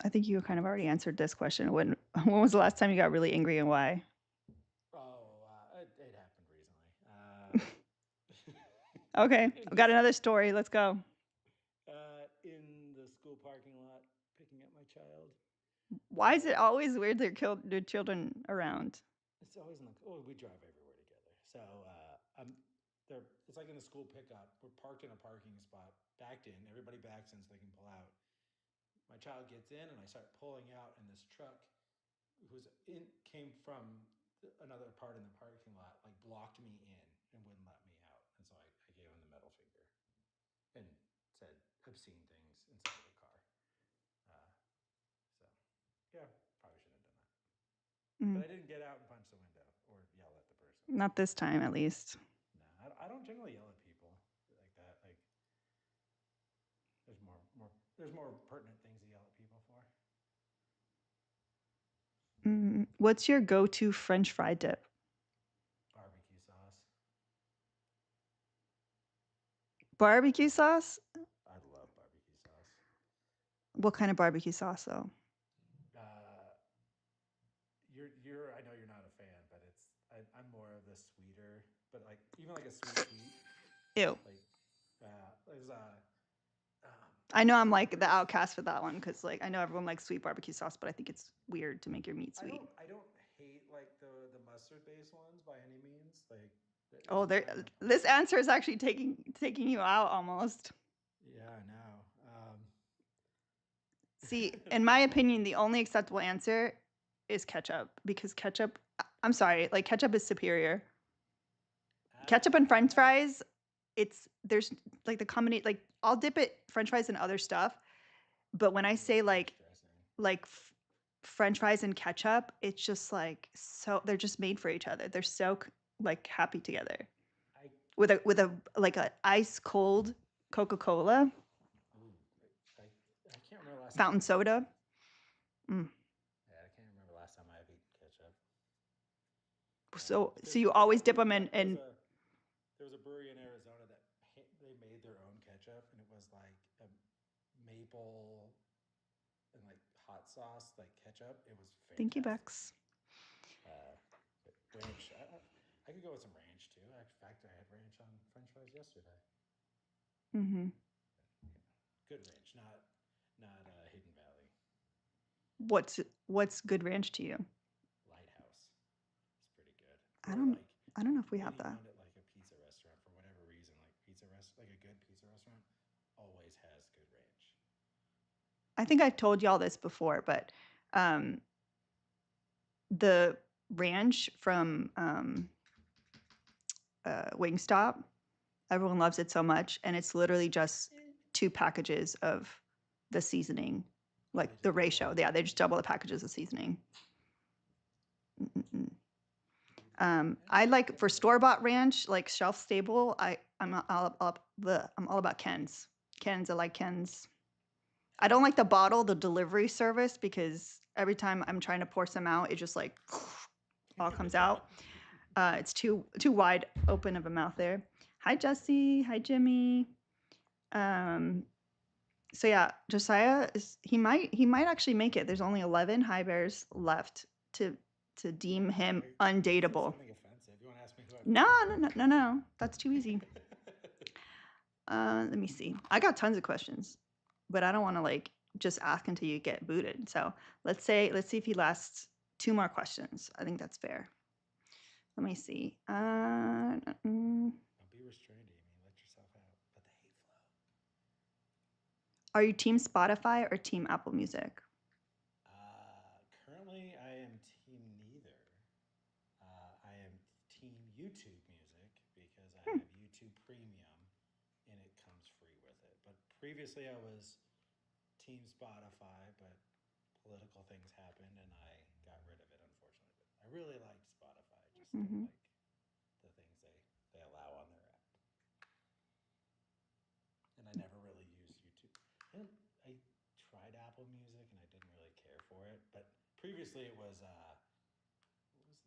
I think you kind of already answered this question. When was the last time you got really angry and why? it happened recently. Okay, In I've got this another story. Let's go. in the school parking lot picking up my child. Why is it always weird their children around? It's always in the. Oh, we drive everywhere together. So I'm. They're. It's like in the school pickup. We're parked in a parking spot, backed in. Everybody backs in so they can pull out. My child gets in, and I start pulling out, and this truck, who's in, came from another part in the parking lot, like blocked me in and wouldn't let me out. And so I gave him the middle finger and said obscene things inside of the car. Uh, so yeah, probably shouldn't have done that. But Mm. I didn't get out and punch the window or yell at the person. So Not this time, at least. no, I don't generally yell at people like that. Like there's more pertinent things to yell at people for. What's your go-to French fry dip? Barbecue sauce. Barbecue sauce? I love barbecue sauce. What kind of barbecue sauce, though? Uh, you're I know you're not a fan, but I'm more of the sweeter, but like even like a sweet, Ew. like there's um, I know I'm there's like the outcast for that one because like I know everyone likes sweet barbecue sauce, but I think it's weird to make your meat sweet. I don't hate like the mustard based ones by any means. Like there's Oh, a there. time and a This place. answer is actually taking you out almost. Yeah, I know. See, in my There's opinion, multiple. the only acceptable answer is ketchup because ketchup. I'm sorry, like ketchup is superior. Ketchup and French Uh, fries. There's like the combination. Like I'll dip it French fries and other stuff, but when I yeah, say ranch dressing. like French fries and ketchup, it's just like so they're just made for each other. They're so like happy together. I With a like a ice cold Coca Cola, ooh, I I can't remember the last time fountain I've eaten soda. it. Mm. Yeah, I can't remember the last time I've eaten ketchup. So Because you I always got dip really them in, bad. and There was a brewery in Arizona that they made their own ketchup, and it was like a maple and like hot sauce, like ketchup. It was thank you, fantastic. Bex. Uh, but ranch, I could go with some ranch too. In fact, I had ranch on French fries yesterday. Hmm. Yeah, good ranch, not Hidden Valley. What's good ranch to you? Lighthouse. It's pretty good. I Or don't like I don't know if we have that. anyone at like a pizza restaurant for whatever reason, like a good pizza restaurant always has good ranch. I think I've told y'all this before, but um, the ranch from Wingstop, everyone loves it so much, and it's literally just Eh. two packages of the seasoning, Oh, they like the just double ratio. it. Yeah, they just double the packages of seasoning. Mm-mm. I like Never for heard of store that. bought ranch, like shelf stable. I'm all about Ken's. Ken's. I like Ken's. I don't like the bottle, the delivery service, because every time I'm trying to pour some out, it just like all comes out. It's too wide open of a mouth there. Hi Jesse. Hi Jimmy. Um, so yeah, Josiah is he might actually make it. There's only 11 high bears left to deem him You said undateable. something offensive. You want to ask me who I've No, kissed no, lately? no, no, no. That's too easy. Let me see. I got tons of questions, but I don't want to like just ask until you get booted. So let's see if he lasts two more questions. I think that's fair. Let me see. Don't be restrained, Amy. Let yourself out. Let the hate flow. Are you team Spotify or team Apple Music? Currently, I am team neither. I am team YouTube Music because I Hmm. have YouTube Premium and it comes free with it. But previously, I was team Spotify, but political things happened and I got rid of it, unfortunately. But I really liked Spotify. I just don't Mm-hmm. like the things they allow on their app. And I never really used YouTube. And I tried Apple Music and I didn't really care for it. But previously, it was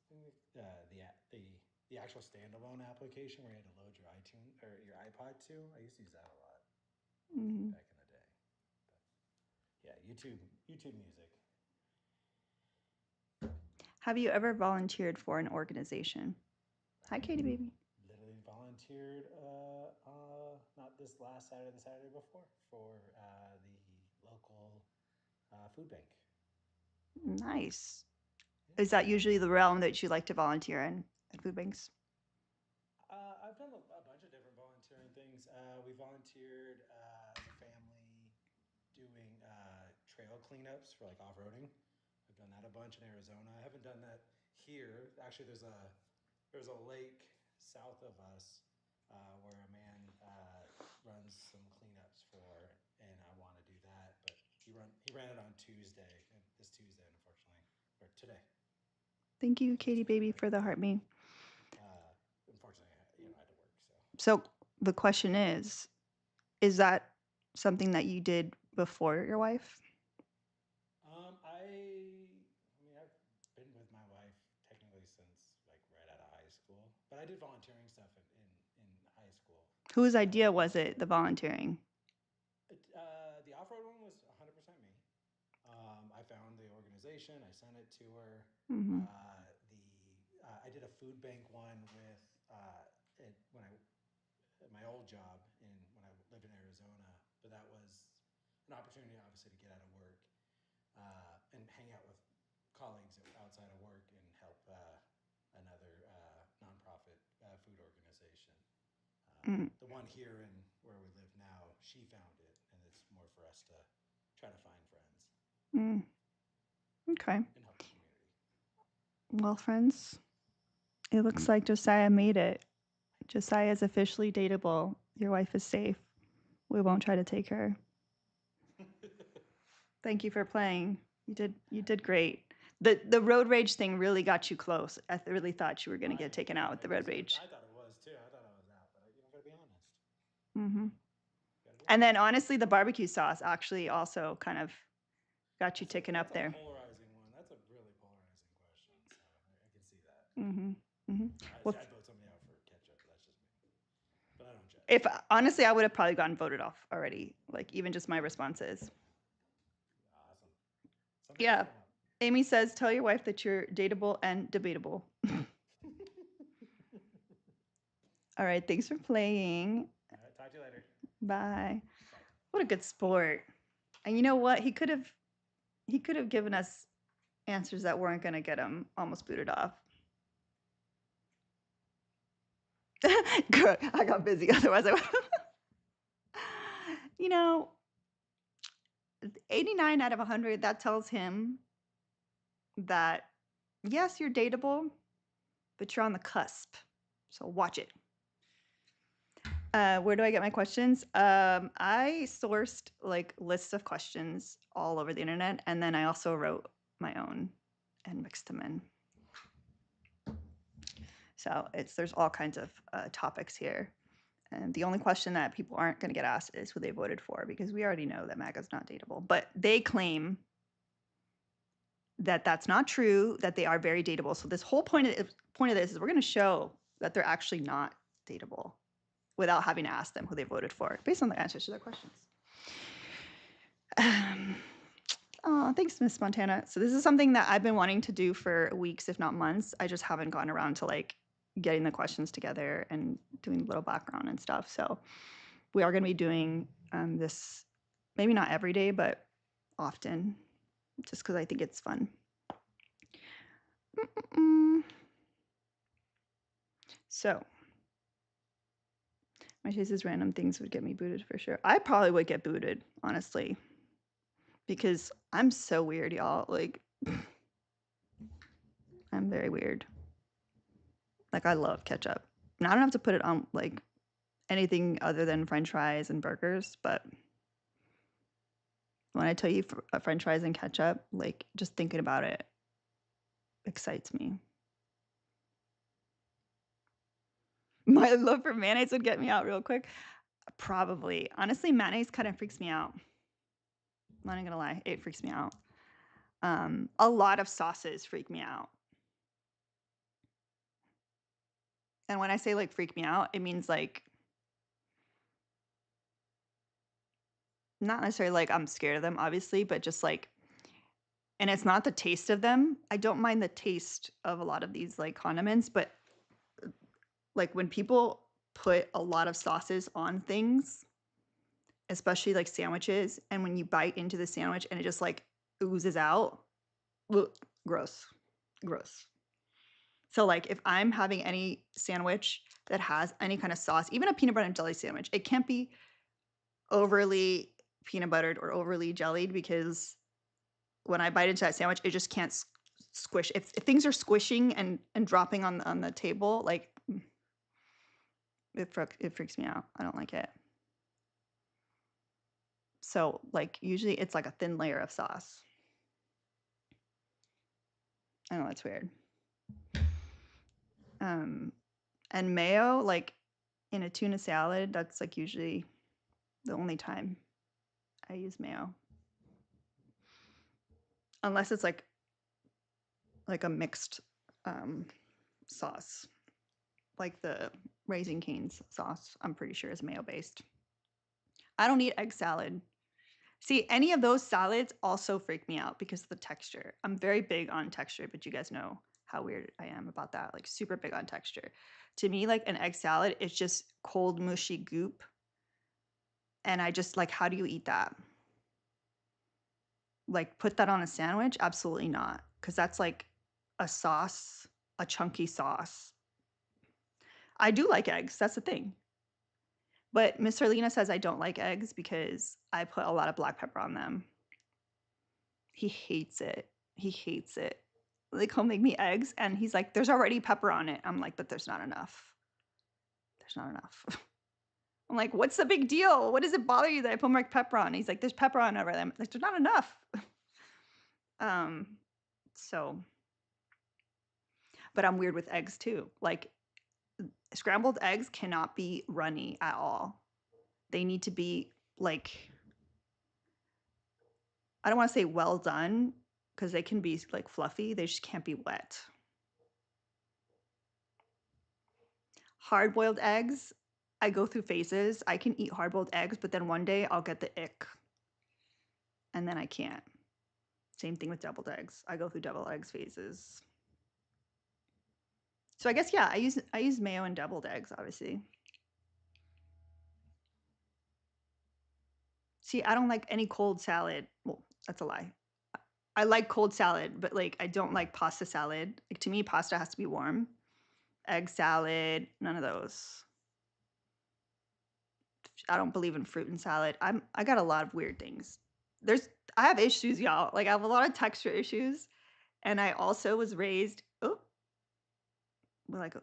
what was the thing? The actual standalone application where you had to load your iTunes or your iPod to. I used to use that a lot Mm-hmm. back in the day. But yeah, YouTube Music. Have you ever volunteered for an organization? Hi, I Katie, baby. literally volunteered not this last Saturday, the Saturday before for the local food bank. Nice. Yeah. Is that usually the realm that you like to volunteer in at food banks? I've done a bunch of different volunteering things. We volunteered as a family doing trail cleanups for like off roading. I've done that a bunch in Arizona. I haven't done that here. Actually, there's a lake south of us where a man runs some cleanups for, and I want to do that. But he ran it on Tuesday, this Tuesday, unfortunately, or today. Thank you, So it's Katie been Baby, like for the heart me. unfortunately, I had to work. So So the question is that something that you did before your wife? I mean, I've been with my wife technically since like right out of high school, but I did volunteering stuff in high school. Whose That was idea was mostly it, the volunteering? the off road one was 100% me. I found the organization, I sent it to her. Mm-hmm. I did a food bank one with when I at my old job in when I lived in Arizona, but that was an opportunity obviously to get out of work and hang out with colleagues outside of work and help another nonprofit food organization. Mm, The one here in where we live now, she found it, and it's more for us to try to find friends mm. Okay. and help the community. Well, friends, it looks like Josiah made it. Josiah is officially dateable. Your wife is safe. We won't try to take her. Thank you for playing. You did great. The road rage thing really got you close. I really thought you were going to get taken out with the road rage. I thought it was too. I thought I was out, but gotta be honest. Hmm. Gotta be And then honest. honestly, the barbecue sauce actually also kind of got you That's a ticking that's up a there. polarizing one. That's a really polarizing question. So I can see that. Hmm. Hmm. I Well, see. I'd vote somebody out for ketchup, but that's just me. But I don't judge. if honestly, I would have probably gotten voted off already. Like even just my responses. Awesome. Something else Yeah. came up. Amy says, tell your wife that you're dateable and debatable. All right. Thanks for playing. All right. Talk to you later. Bye. Bye. What a good sport. And you know what? He could have given us answers that weren't going to get him almost booted off. Good. I got busy. Otherwise, I would. You know, 89 out of 100, that tells him that, yes, you're dateable, but you're on the cusp. So watch it. Where do I get my questions? I sourced like lists of questions all over the internet, and then I also wrote my own and mixed them in. So there's all kinds of topics here. And the only question that people aren't going to get asked is who they voted for, because we already know that MAGA's not dateable. But they claim that that's not true, that they are very dateable. So this whole point of this is we're going to show that they're actually not dateable without having to ask them who they voted for based on the answers to their questions. Oh, thanks, Miss Montana. So this is something that I've been wanting to do for weeks, if not months. I just haven't gotten around to like getting the questions together and doing a little background and stuff. So we are going to be doing this, maybe not every day, but often, just because I think it's fun. So my taste is random things would get me booted for sure. I probably would get booted, honestly, because I'm so weird, y'all. Like, I'm very weird. Like, I love ketchup. And I don't have to put it on like anything other than French fries and burgers, but when I tell you French fries and ketchup, like just thinking about it excites me. My love for mayonnaise would get me out real quick. Probably. Honestly, mayonnaise kind of freaks me out. I'm not gonna lie, it freaks me out. A lot of sauces freak me out. And when I say like freak me out, it means like not necessarily like I'm scared of them, obviously, but just like, and it's not the taste of them. I don't mind the taste of a lot of these like condiments, but like when people put a lot of sauces on things, especially like sandwiches, and when you bite into the sandwich and it just like oozes out, Ugh, gross. Gross. So, like, if I'm having any sandwich that has any kind of sauce, even a peanut butter and jelly sandwich, it can't be overly peanut buttered or overly jellied because when I bite into that sandwich, it just can't squish. If things are squishing and dropping on the table, like, it freaks me out. I don't like it. So, like, usually it's like a thin layer of sauce. I know that's weird. And mayo, like, in a tuna salad, that's, like, usually the only time I use mayo. Unless it's, like a mixed, sauce. Like the Raising Cane's sauce, I'm pretty sure is mayo-based. I don't eat egg salad. See, any of those salads also freak me out because of the texture. I'm very big on texture, but you guys know how weird I am about that, like, super big on texture. To me, like, an egg salad is just cold, mushy goop, and I just like, how do you eat that? Like, put that on a sandwich? Absolutely not, because that's like a sauce, a chunky sauce. I do like eggs, that's the thing. But Miss Serlina says I don't like eggs because I put a lot of black pepper on them. He hates it. He hates it. Like, he'll make me eggs, and he's like, "There's already pepper on it." I'm like, "But there's not enough. There's not enough." I'm like, "What's the big deal? What does it bother you that I put more pepper on?" He's like, "There's pepper on over them." Like, "There's not enough." Um, so, but I'm weird with eggs too. Like, scrambled eggs cannot be runny at all. They need to be like, I don't want to say well done because they can be like fluffy. They just can't be wet. Hard boiled eggs, I go through phases. I can eat hard boiled eggs, but then one day I'll get the ick and then I can't. Same thing with deviled eggs. I go through deviled eggs phases. So I guess, yeah, I use mayo and deviled eggs, obviously. See, I don't like any cold salad. Well, that's a lie. I like cold salad, but like I don't like pasta salad. Like, to me, pasta has to be warm. Egg salad, none of those. I don't believe in fruit and salad. I got a lot of weird things. There's I have issues, y'all. Like, I have a lot of texture issues, and I also was raised. Oh,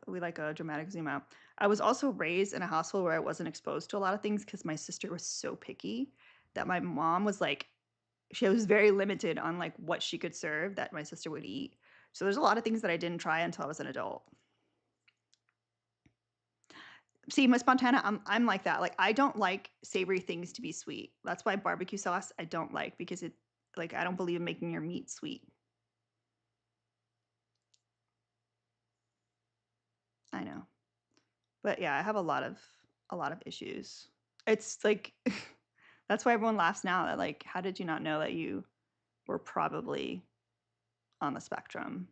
we like a dramatic zoom out. I was also raised in a household where I wasn't exposed to a lot of things because my sister was so picky that my mom was like, she was very limited on like what she could serve that my sister would eat. So there's a lot of things that I didn't try until I was an adult. See, Miss Montana, I'm like that. Like, I don't like savory things to be sweet. That's why barbecue sauce I don't like because it, like, I don't believe in making your meat sweet. I know. But yeah, I have a lot of issues. It's like that's why everyone laughs now that, like, how did you not know that you were probably on the spectrum?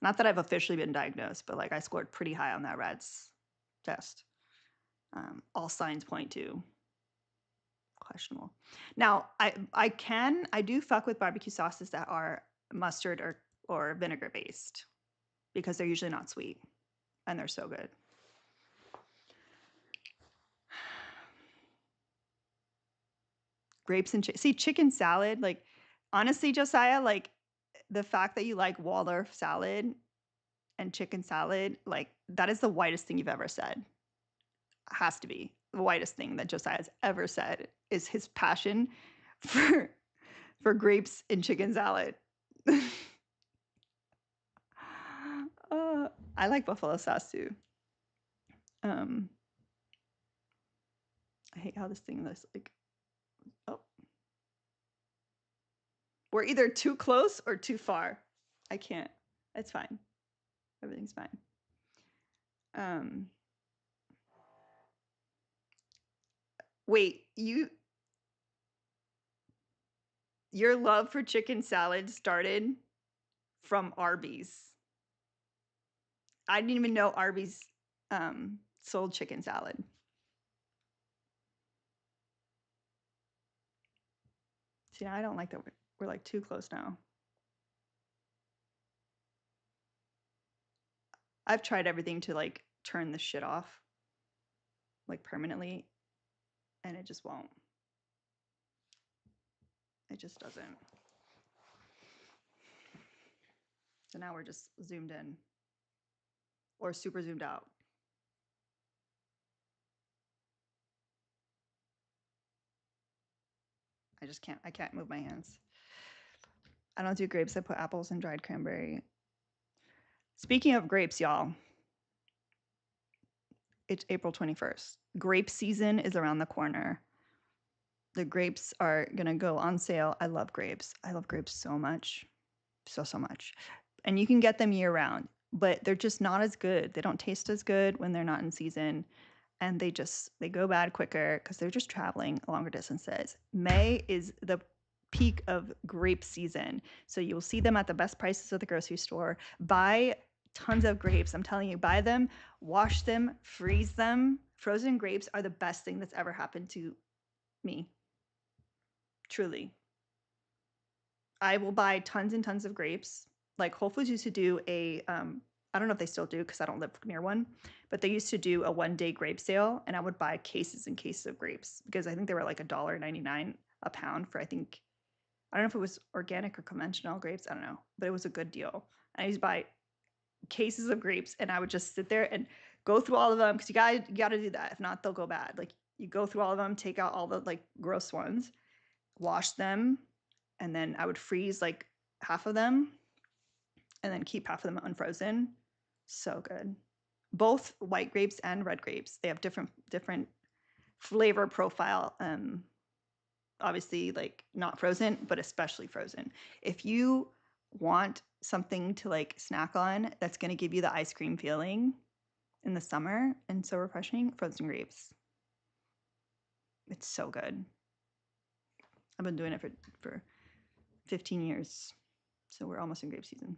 Not that I've officially been diagnosed, but like I scored pretty high on that RADS test. All signs point to questionable. Now, I do fuck with barbecue sauces that are mustard or vinegar based because they're usually not sweet and they're so good. Grapes and see, chicken salad, like, honestly, Josiah, like, the fact that you like Waldorf salad and chicken salad, like, that is the whitest thing you've ever said. Has to be the whitest thing that Josiah has ever said is his passion for grapes and chicken salad. I like buffalo sauce too. Um, I hate how this thing looks like. Oh, we're either too close or too far. I can't. It's fine. Everything's fine. Um, wait, your love for chicken salad started from Arby's. I didn't even know Arby's sold chicken salad. See, I don't like that we're like too close now. I've tried everything to like turn the shit off like permanently, and it just won't. It just doesn't. So now we're just zoomed in or super zoomed out. I can't move my hands. I don't do grapes. I put apples and dried cranberry. Speaking of grapes, y'all, it's April 21st. Grape season is around the corner. The grapes are going to go on sale. I love grapes. I love grapes so much. So much. And you can get them year round, but they're just not as good. They don't taste as good when they're not in season. And they go bad quicker because they're just traveling longer distances. May is the peak of grape season. So you will see them at the best prices at the grocery store. Buy tons of grapes. I'm telling you, buy them, wash them, freeze them. Frozen grapes are the best thing that's ever happened to me. Truly. I will buy tons and tons of grapes. Like Whole Foods used to do I don't know if they still do because I don't live near one, but they used to do a 1-day grape sale, and I would buy cases and cases of grapes because I think they were like $1.99 a pound for, I don't know if it was organic or conventional grapes. I don't know, but it was a good deal. And I used to buy cases of grapes, and I would just sit there and go through all of them because you got to do that. If not, they'll go bad. Like you go through all of them, take out all the like gross ones, wash them, and then I would freeze like half of them and then keep half of them unfrozen. So good. Both white grapes and red grapes, they have different flavor profile. Obviously, like not frozen, but especially frozen. If you want something to like snack on that's going to give you the ice cream feeling in the summer and so refreshing, frozen grapes. It's so good. I've been doing it for 15 years. So we're almost in grape season.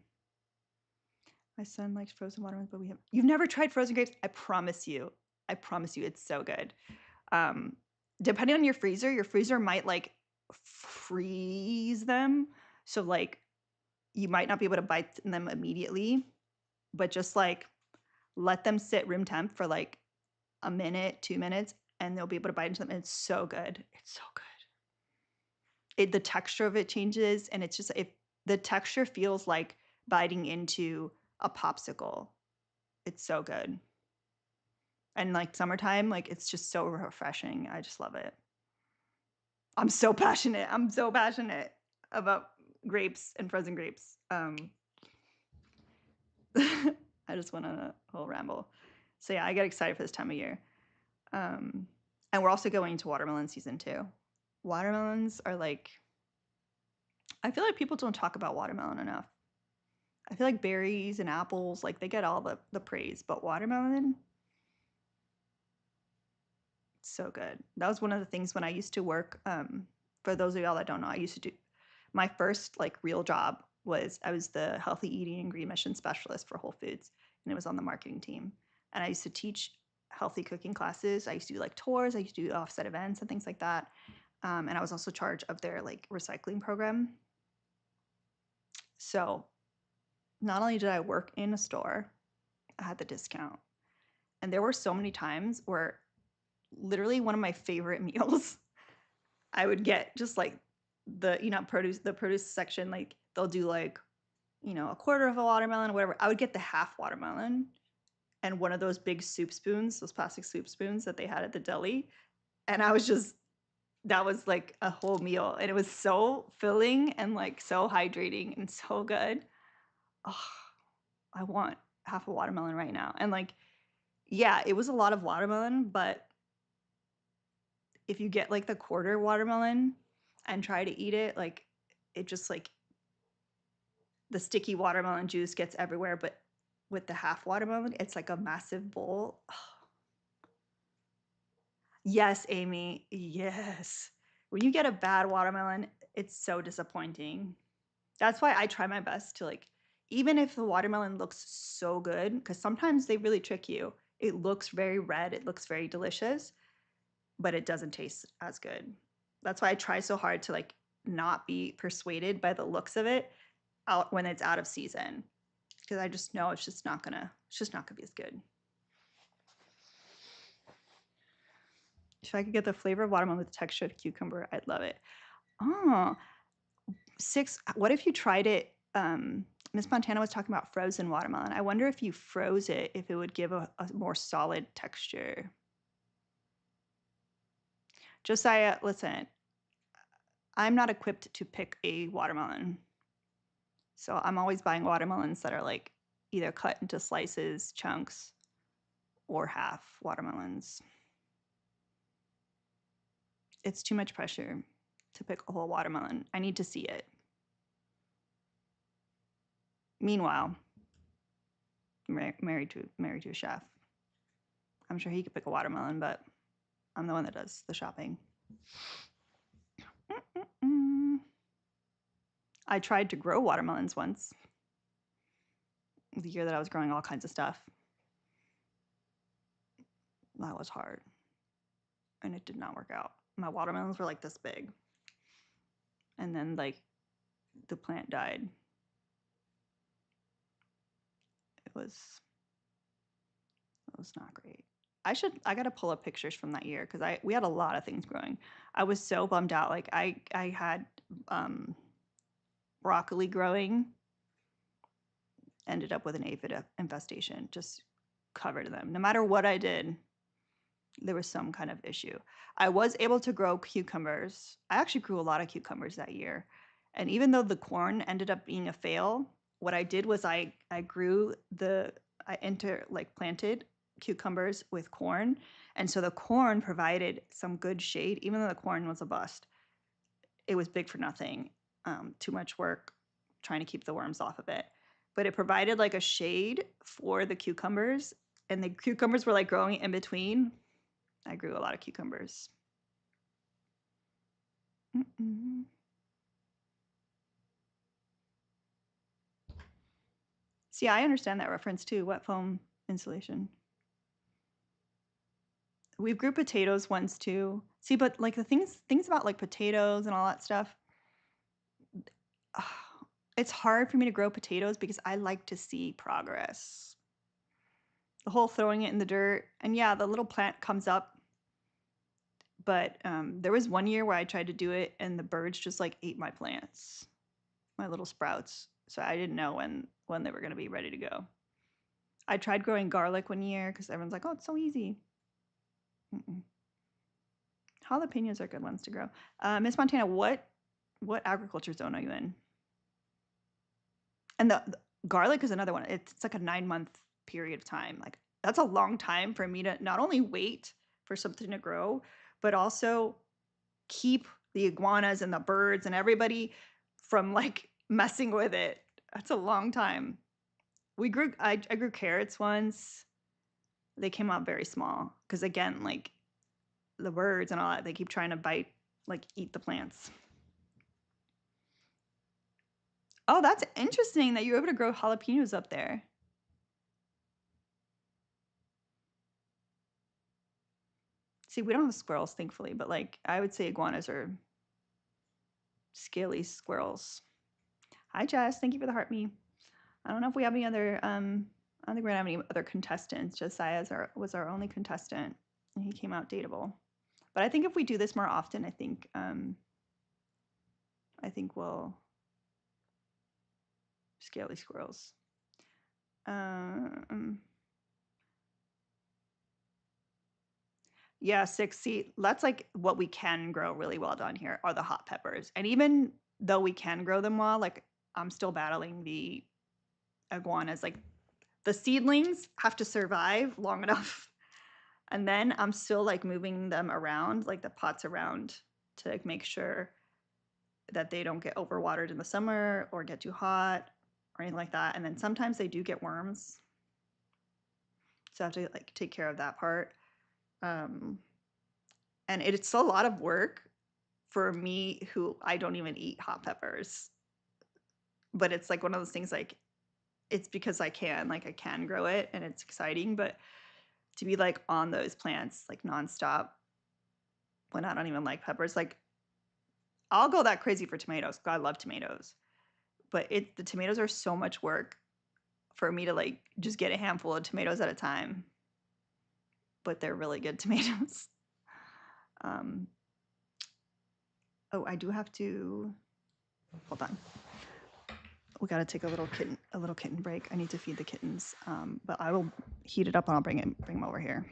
My son likes frozen watermelons, but you've never tried frozen grapes? I promise you. I promise you it's so good. Depending on your freezer might like freeze them. So like you might not be able to bite them immediately, but just like let them sit room temp for like a minute, 2 minutes, and they'll be able to bite into them. And it's so good. It's so good. The texture of it changes, and it's just the texture feels like biting into a popsicle. It's so good. And like summertime, like it's just so refreshing. I just love it. I'm so passionate. I'm so passionate about grapes and frozen grapes. I just went on a whole ramble. So yeah, I get excited for this time of year. And we're also going into watermelon season too. Watermelons are like, I feel like people don't talk about watermelon enough. I feel like berries and apples, like they get all the praise, but watermelon, so good. That was one of the things when I used to work. For those of y'all that don't know, I used to do my first like real job was I was the healthy eating and green mission specialist for Whole Foods, and it was on the marketing team. And I used to teach healthy cooking classes. I used to do like tours. I used to do offset events and things like that. And I was also in charge of their like recycling program. So not only did I work in a store, I had the discount. And there were so many times where literally one of my favorite meals I would get just like the produce section, like they'll do like a quarter of a watermelon or whatever. I would get the half watermelon and one of those big soup spoons, those plastic soup spoons that they had at the deli, and that was like a whole meal, and it was so filling and like so hydrating and so good. Oh, I want half a watermelon right now. And like, yeah, it was a lot of watermelon, but if you get like the quarter watermelon and try to eat it, like it just like the sticky watermelon juice gets everywhere, but with the half watermelon, it's like a massive bowl. Oh. Yes, Amy. Yes. When you get a bad watermelon, it's so disappointing. That's why I try my best to like, even if the watermelon looks so good, because sometimes they really trick you. It looks very red, it looks very delicious, but it doesn't taste as good. That's why I try so hard to like not be persuaded by the looks of it out when it's out of season. because I just know it's just not gonna be as good. If I could get the flavor of watermelon with the texture of cucumber, I'd love it. Oh, 6. What if you tried it? Miss Montana was talking about frozen watermelon. I wonder if you froze it, if it would give a more solid texture. Josiah, listen, I'm not equipped to pick a watermelon. So I'm always buying watermelons that are like either cut into slices, chunks, or half watermelons. It's too much pressure to pick a whole watermelon. I need to see it. Meanwhile, married to a chef. I'm sure he could pick a watermelon, but I'm the one that does the shopping. I tried to grow watermelons once. The year that I was growing all kinds of stuff. That was hard. And it did not work out. My watermelons were like this big. And then like the plant died. It was not great. I gotta pull up pictures from that year because we had a lot of things growing. I was so bummed out. Like I had broccoli growing, ended up with an aphid infestation, just covered them. No matter what I did, there was some kind of issue. I was able to grow cucumbers. I actually grew a lot of cucumbers that year. And even though the corn ended up being a fail, what I did was I planted cucumbers with corn. And so the corn provided some good shade, even though the corn was a bust. It was big for nothing. Too much work trying to keep the worms off of it. But it provided like a shade for the cucumbers. And the cucumbers were like growing in between. I grew a lot of cucumbers. See, I understand that reference too. Wet foam insulation. We've grew potatoes once too. See, but like the things about like potatoes and all that stuff, it's hard for me to grow potatoes because I like to see progress. The whole throwing it in the dirt, and yeah, the little plant comes up. But there was one year where I tried to do it, and the birds just like ate my plants, my little sprouts. So I didn't know when they were going to be ready to go. I tried growing garlic one year because everyone's like, "Oh, it's so easy." Jalapenos are good ones to grow. Miss Montana, what agriculture zone are you in? And the garlic is another one. It's like a 9-month period of time. Like that's a long time for me to not only wait for something to grow, but also keep the iguanas and the birds and everybody from like messing with it. That's a long time. I grew carrots once. They came out very small because again, like the birds and all that, they keep trying to eat the plants. Oh, that's interesting that you were able to grow jalapenos up there. See, we don't have squirrels, thankfully, but like I would say iguanas are scaly squirrels. Hi, Jess. Thank you for the heart me. I don't know if we have any other. I don't think we're gonna have any other contestants. Josiah was our only contestant, and he came out dateable. But I think if we do this more often, I think we'll scaly squirrels. Yeah, 6. See, that's like what we can grow really well down here are the hot peppers. And even though we can grow them well, like I'm still battling the iguanas. Like the seedlings have to survive long enough. And then I'm still like moving them around, like the pots around to like, make sure that they don't get overwatered in the summer or get too hot or anything like that. And then sometimes they do get worms. So I have to like take care of that part. And it's a lot of work for me who I don't even eat hot peppers. But it's like one of those things like it's because I can grow it and it's exciting, but to be like on those plants like nonstop when I don't even like peppers, like I'll go that crazy for tomatoes. God, I love tomatoes. But the tomatoes are so much work for me to like just get a handful of tomatoes at a time. But they're really good tomatoes. Oh, I do have to hold on. We got to take a little kitten break. I need to feed the kittens, but I will heat it up and I'll bring them over here.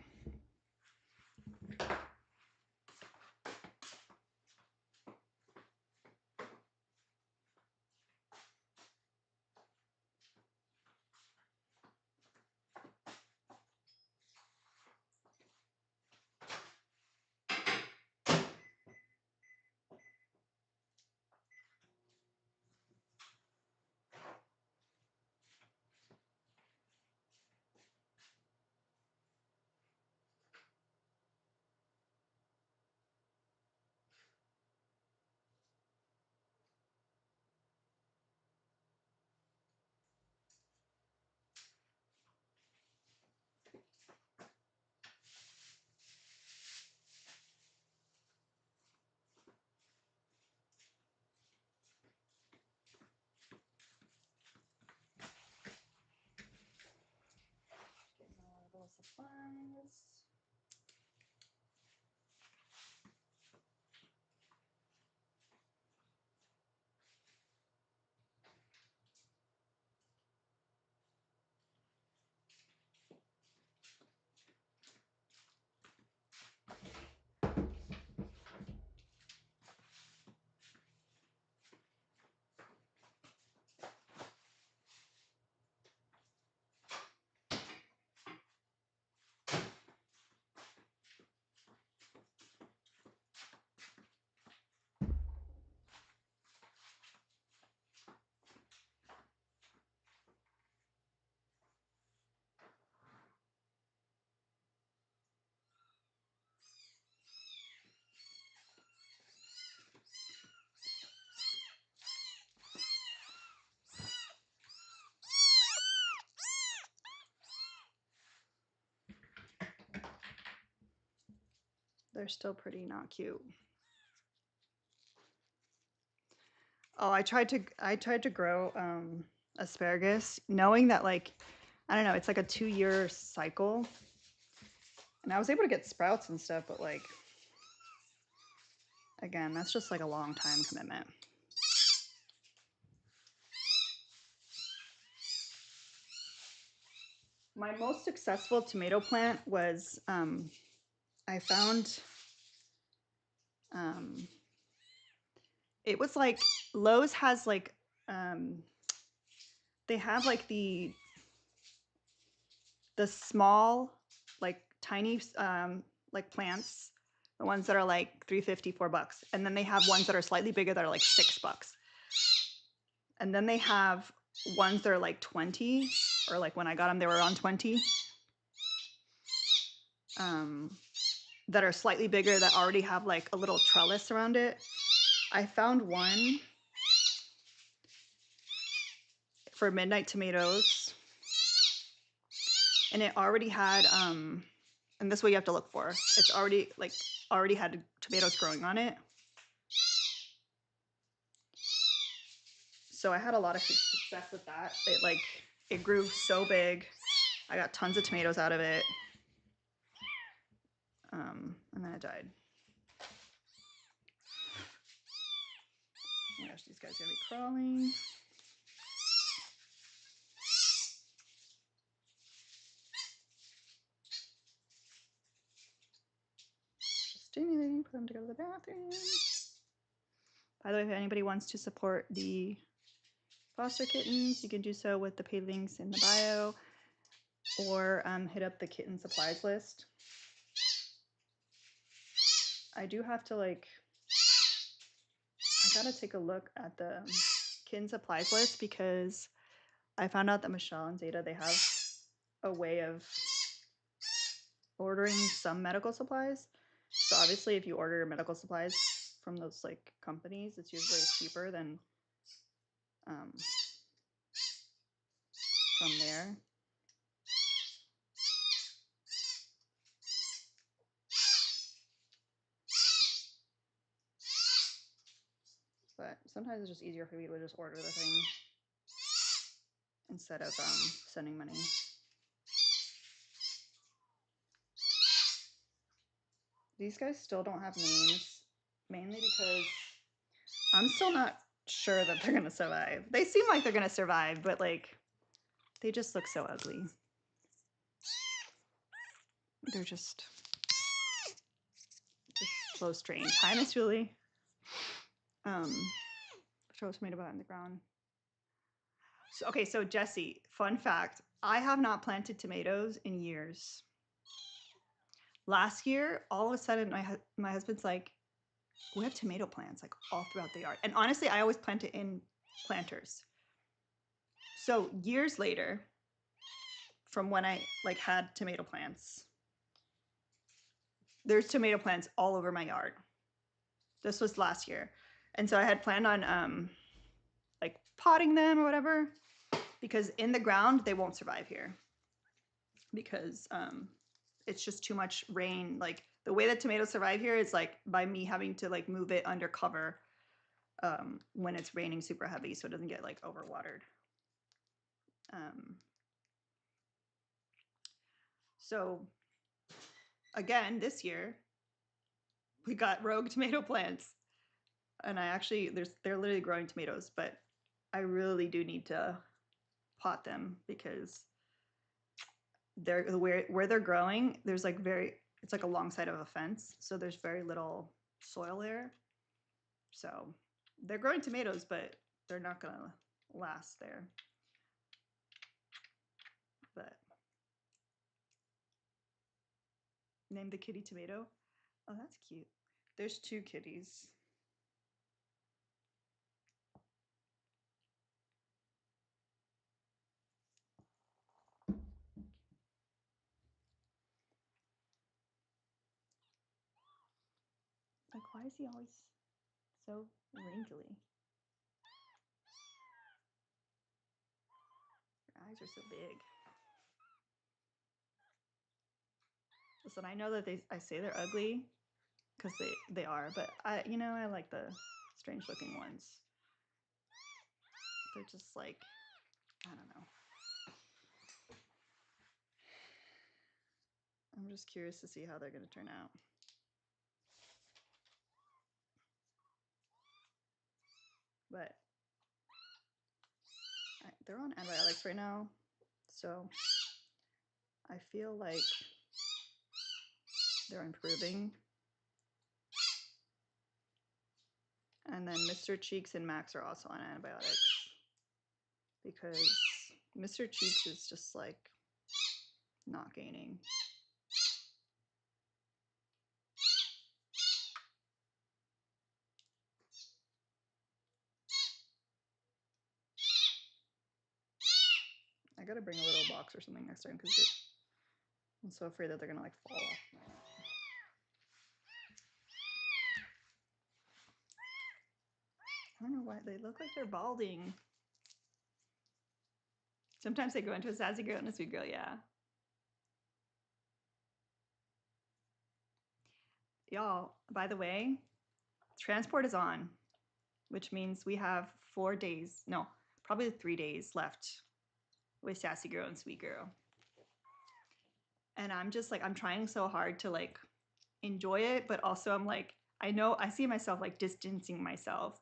Little supplies. They're still pretty not cute. Oh, I tried to grow asparagus, knowing that like I don't know, it's like a 2-year cycle, and I was able to get sprouts and stuff, but like again, that's just like a long time commitment. My most successful tomato plant was I found it was like Lowe's has like they have like the small like tiny like plants, the ones that are like $3.50, $4, and then they have ones that are slightly bigger that are like $6, and then they have ones that are like 20, or like when I got them they were on 20, that are slightly bigger that already have like a little trellis around it. I found one for midnight tomatoes, and it already had and this is what you have to look for. It's already had tomatoes growing on it. So I had a lot of success with that. It grew so big. I got tons of tomatoes out of it. And then it died. Oh my gosh, these guys are gonna be crawling. Stimulating, put them to go to the bathroom. By the way, if anybody wants to support the foster kittens, you can do so with the paid links in the bio, or hit up the kitten supplies list. I do have to I gotta take a look at the kitten supplies list, because I found out that Michelle and Zeta, they have a way of ordering some medical supplies. So obviously if you order medical supplies from those like companies, it's usually cheaper than from there. But sometimes it's just easier for me to just order the thing instead of sending money. These guys still don't have names, mainly because I'm still not sure that they're gonna survive. They seem like they're gonna survive, but like they just look so ugly. They're just so strange. Hi, Miss Julie. Throw tomato butt on the ground. So, okay, so Jesse, fun fact: I have not planted tomatoes in years. Last year, all of a sudden, my husband's like, "We have tomato plants like all throughout the yard." And honestly, I always plant it in planters. So years later, from when I like had tomato plants, there's tomato plants all over my yard. This was last year, and so I had planned on like potting them or whatever, because in the ground they won't survive here because it's just too much rain. Like the way that tomatoes survive here is like by me having to like move it under cover when it's raining super heavy, so it doesn't get like overwatered. So again, this year we got rogue tomato plants, and they're literally growing tomatoes, but I really do need to pot them because they're where they're growing. There's like it's like alongside of a fence, so there's very little soil there. So they're growing tomatoes, but they're not gonna last there. But name the kitty Tomato. Oh, that's cute. There's 2 kitties. Like, why is he always so wrinkly? Your eyes are so big. Listen, I know that I say they're ugly because they are, but I like the strange looking ones. They're just like, I don't know. I'm just curious to see how they're going to turn out. But they're on antibiotics right now, so I feel like they're improving. And then Mr. Cheeks and Max are also on antibiotics because Mr. Cheeks is just like not gaining. I gotta bring a little box or something next time because I'm so afraid that they're gonna like fall off. I don't know why they look like they're balding. Sometimes they go into a sassy girl and a sweet girl, yeah. Y'all, by the way, transport is on, which means we have 4 days, no, probably 3 days left with sassy girl and sweet girl. And I'm just like, I'm trying so hard to like enjoy it, but also I'm like, I see myself like distancing myself.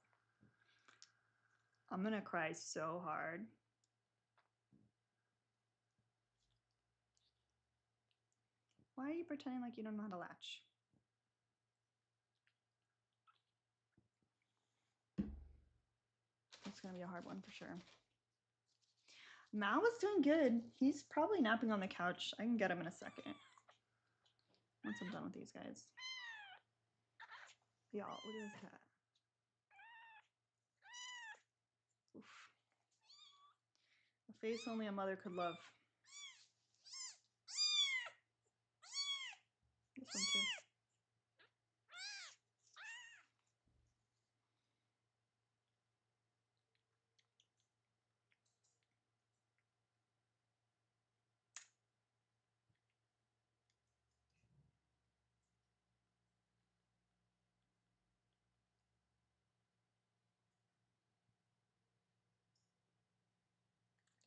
I'm gonna cry so hard. Why are you pretending like you don't know how to latch? It's gonna be a hard one for sure. Mal is doing good. He's probably napping on the couch. I can get him in a second. Once I'm done with these guys. Y'all, look at this cat. Oof. A face only a mother could love. This one too.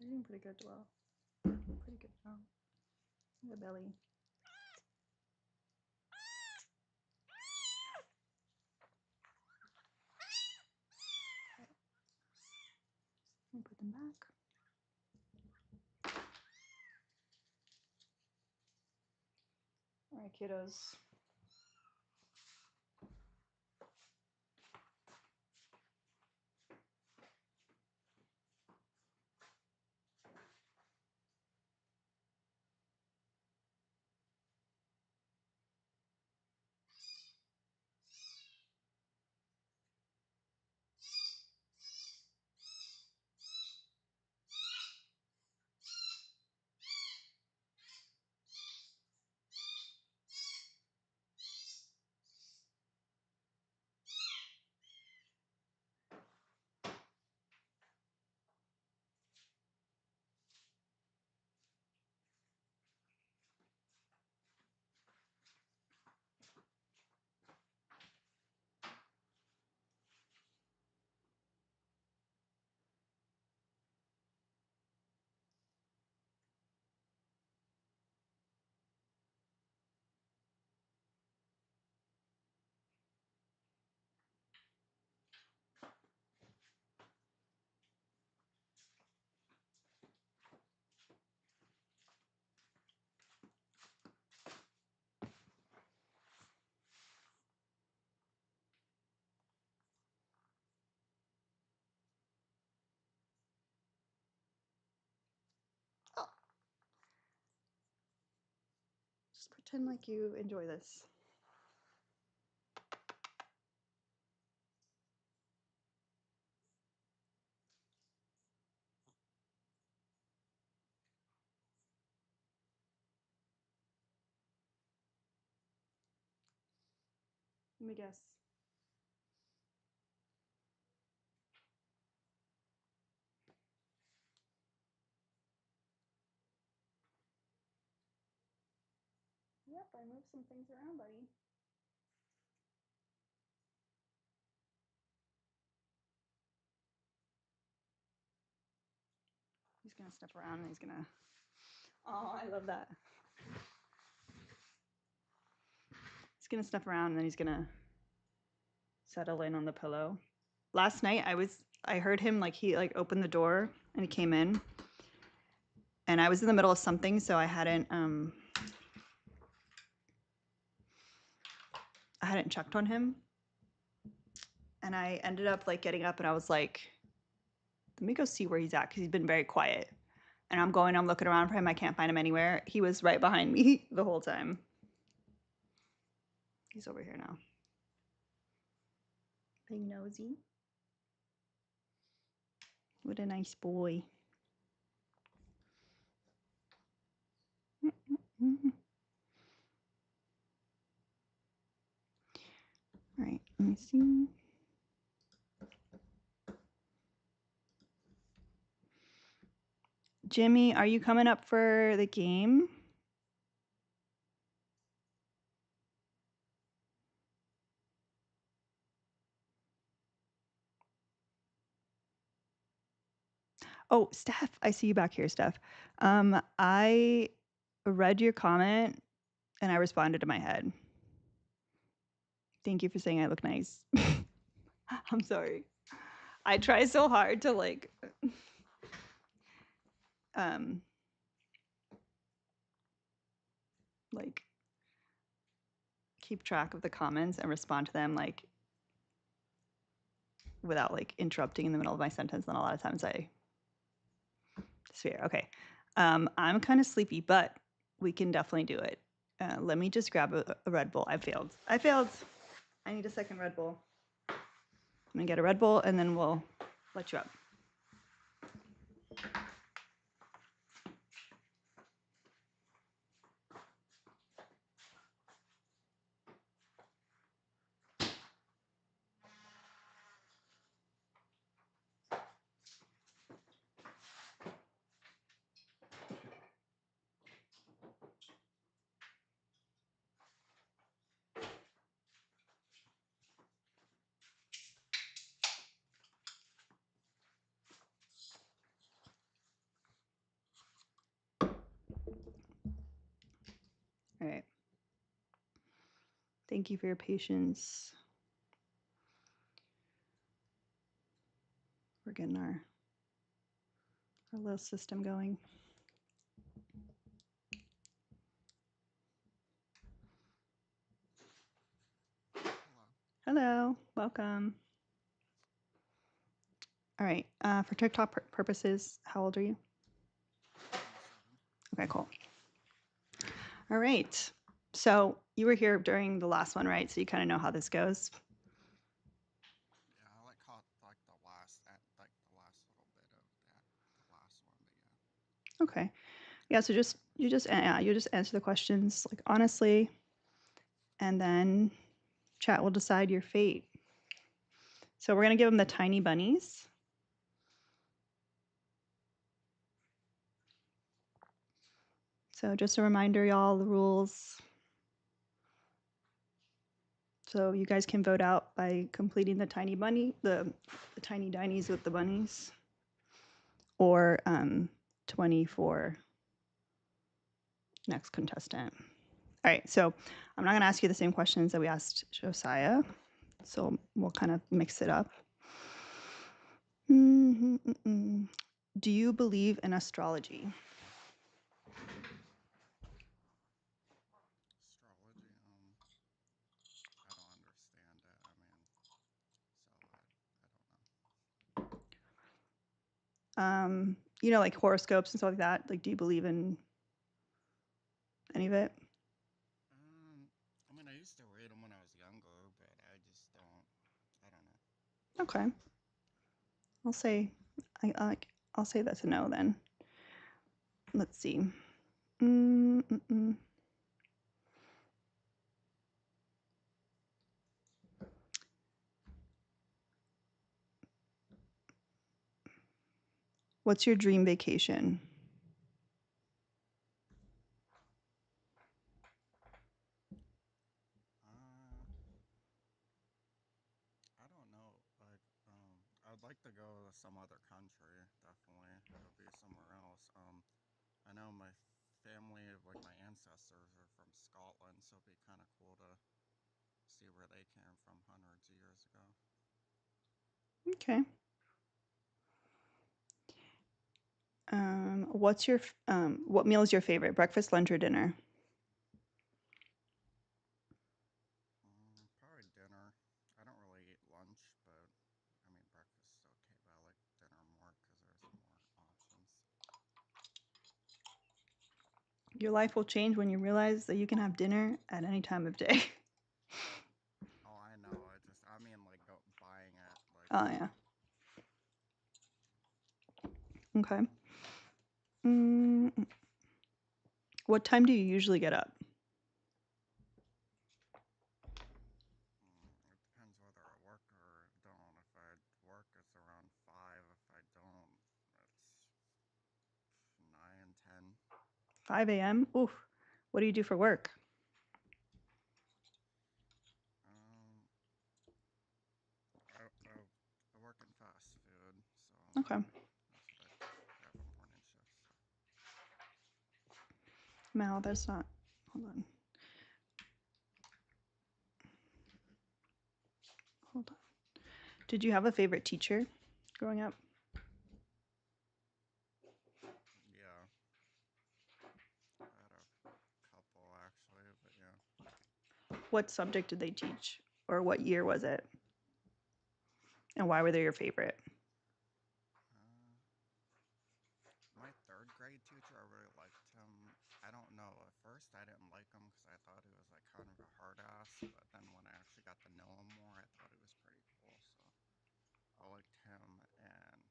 They're doing pretty good, well. Pretty good job. The belly. And put them back. All right, kiddos. Oh. Just pretend like you enjoy this. Let me guess. Yep, I moved some things around, buddy. He's gonna step around and he's gonna. Oh, I love that. He's gonna step around and then he's gonna settle in on the pillow. Last night I heard him like he like opened the door and he came in. And I was in the middle of something, so I hadn't checked on him. And I ended up like getting up and I was like, let me go see where he's at because he's been very quiet. And I'm looking around for him. I can't find him anywhere. He was right behind me the whole time. He's over here now. Being nosy. What a nice boy. All right, let me see. Jimmy, are you coming up for the game? Oh, Steph, I see you back here, Steph. I read your comment and I responded in my head. Thank you for saying I look nice. I'm sorry. I try so hard to um like keep track of the comments and respond to them like without like interrupting in the middle of my sentence. And a lot of times I sphere. Okay. I'm kind of sleepy, but we can definitely do it. Let me just grab a Red Bull. I failed. I need a second Red Bull. I'm gonna get a Red Bull and then we'll let you up. All right. Thank you for your patience. We're getting our little system going. Hello. Hello, welcome. All right. For TikTok purposes, how old are you? 27. Okay, cool. All right. So you were here during the last one, right? So you kind of know how this goes. Yeah, I like caught like the last little bit of that, the last one, but yeah. Okay. Yeah. So you just answer the questions like honestly, and then chat will decide your fate. So we're gonna give them the tiny bunnies. So just a reminder, y'all, the rules. So you guys can vote out by completing the tiny bunny, the tiny dinies with the bunnies, or 20 for next contestant. All right, so I'm not going to ask you the same questions that we asked Josiah. So we'll kind of mix it up. Mm-hmm. Do you believe in astrology? Astrology, I don't understand it. I mean, so I don't know. Like horoscopes and stuff like that. Like, do you believe in any of it? I mean, I used to read them when I was younger, but I just don't. I don't know. Okay, I'll say, I'll say that's a no then. Let's see. Mm-mm-mm. What's your dream vacation? Uh, I don't know. Like, I'd like to go to some other country. Definitely, it would be somewhere else. I know my family, like my ancestors, are from Scotland, so it'd be kind of cool to see where they came from hundreds of years ago. Okay. What meal is your favorite? Breakfast, lunch, or dinner? Probably dinner. I don't really eat lunch, but I mean breakfast is okay. But I like dinner more because there's more options. Your life will change when you realize that you can have dinner at any time of day. Oh, I know. I mean, like buying it. Like, Oh yeah. Okay. Mm, what time do you usually get up? it depends whether I work or don't. If I work, it's around 5. If I don't, it's 9, 10. 5 a.m. Oof. What do you do for work? Um, I work in fast food, so Okay. that's what I have a morning shift. So. No, that's not. Hold on. Hold on. Did you have a favorite teacher growing up? Yeah, I had a couple actually, but yeah. What subject did they teach? Or what year was it? And why were they your favorite? Uh, my third grade teacher, I really liked him. I don't know. At first, I didn't like him because I thought he was like kind of a hard ass. But then when I actually got to know him more, I thought he was pretty cool. So I liked him. And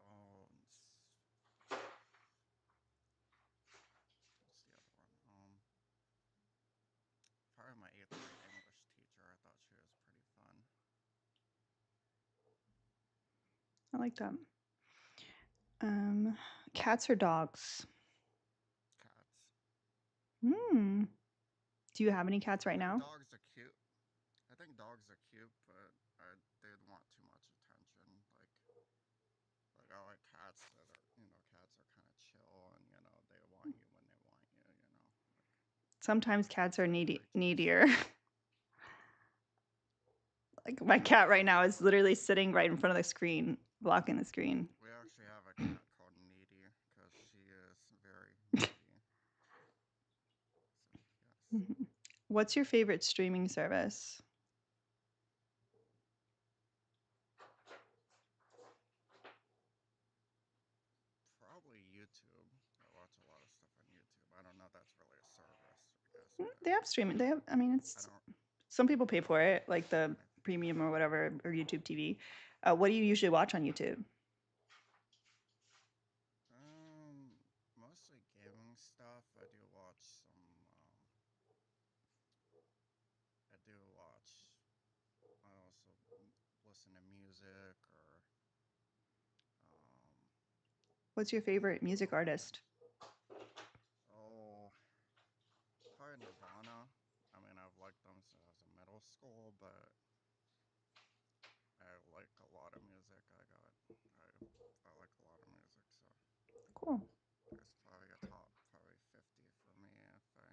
oh, what's the other one? Probably my eighth grade English teacher. I thought she was pretty fun. I like that. Um, cats or dogs? Cats. Hmm. Do you have any cats I right think now? dogs are cute. I think dogs are cute, but they'd want too much attention. Like I like cats that are, cats are kind of chill and they want you when they want you. Sometimes cats are Very tasty. needier. Like my cat right now is literally sitting right in front of the screen, blocking the screen. We actually have a cat called Needy because she is very needy. So, yes. Mhm. What's your favorite streaming service? Probably YouTube. I watch a lot of stuff on YouTube. I don't know if that's really a service, I guess, but They have streaming. They have. I mean, I it's don't. some people pay for it, like the I, premium or whatever, or YouTube TV. What do you usually watch on YouTube? mostly gaming stuff. I do watch some. I do watch. I also listen to music or um, What's your favorite music artist? oh, probably Nirvana. I mean, I've liked them since I was in middle school, but I like a lot of music. I like a lot of music, so Cool. there's probably a top probably 50 for me if I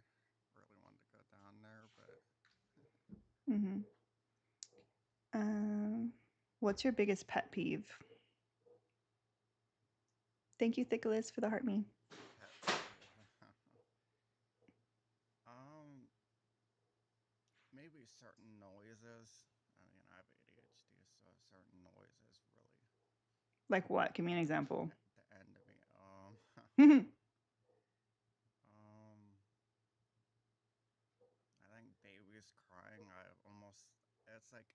really wanted to go down there. But Mm-hmm. Um, what's your biggest pet peeve? Thank you, Thickles, for the heart me. pet peeve, um, maybe certain noises. I mean, I have ADHD, so certain noises really Like what? Give me an example. the end of me. Um, I think babies crying. I almost it's like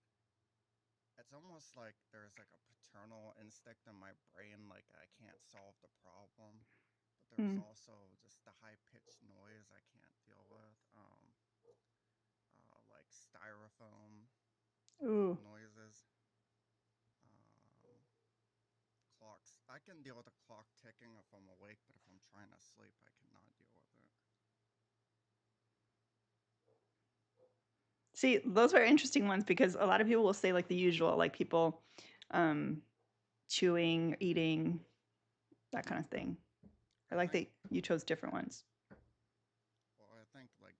it's almost like there's like a paternal instinct in my brain, like I can't solve the problem. But there's Mm. also just the high pitched noise I can't deal with. Like styrofoam Ooh. noises. Um, clocks. I can deal with a clock ticking if I'm awake, but if I'm trying to sleep, I cannot deal with it. See, those are interesting ones because a lot of people will say like the usual, like people um, chewing, eating, that kind of thing. I I like think, that you chose different ones. well, I think like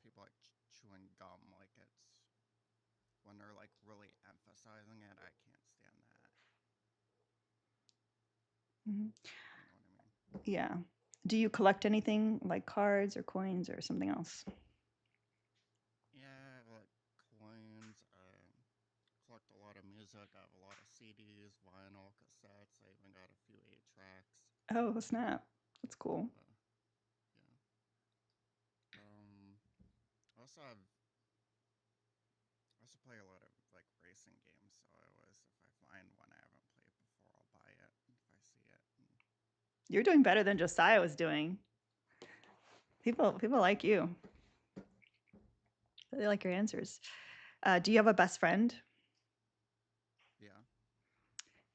people like chewing gum, like it's when they're like really emphasizing it, I can't stand that. Hmm. You know what I mean? Yeah. Do you collect anything like cards or coins or something else? Yeah, I like coins. I collect a lot of music. I have a lot of CDs, vinyl, cassettes. I even got a few 8 tracks. Oh, snap. That's cool. Uh, yeah. Um. Also, I also play a lot of like racing games. So I always, if I find one I haven't played before, I'll buy it if I see it. And You're doing better than Josiah was doing. People like you. They like your answers. Do you have a best friend? yeah,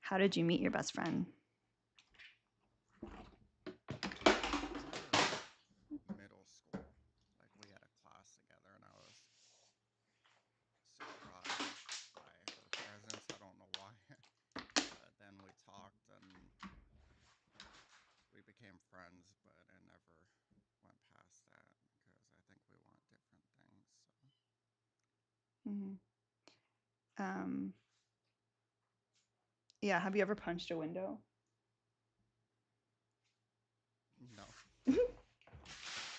How did you meet your best friend? probably like middle school. Like we had a class together, and I was surprised by her presence. I don't know why. But then we talked and we became friends, but it never went past that because I think we want different things. So Mm-hmm. Um, yeah. Have you ever punched a window? no,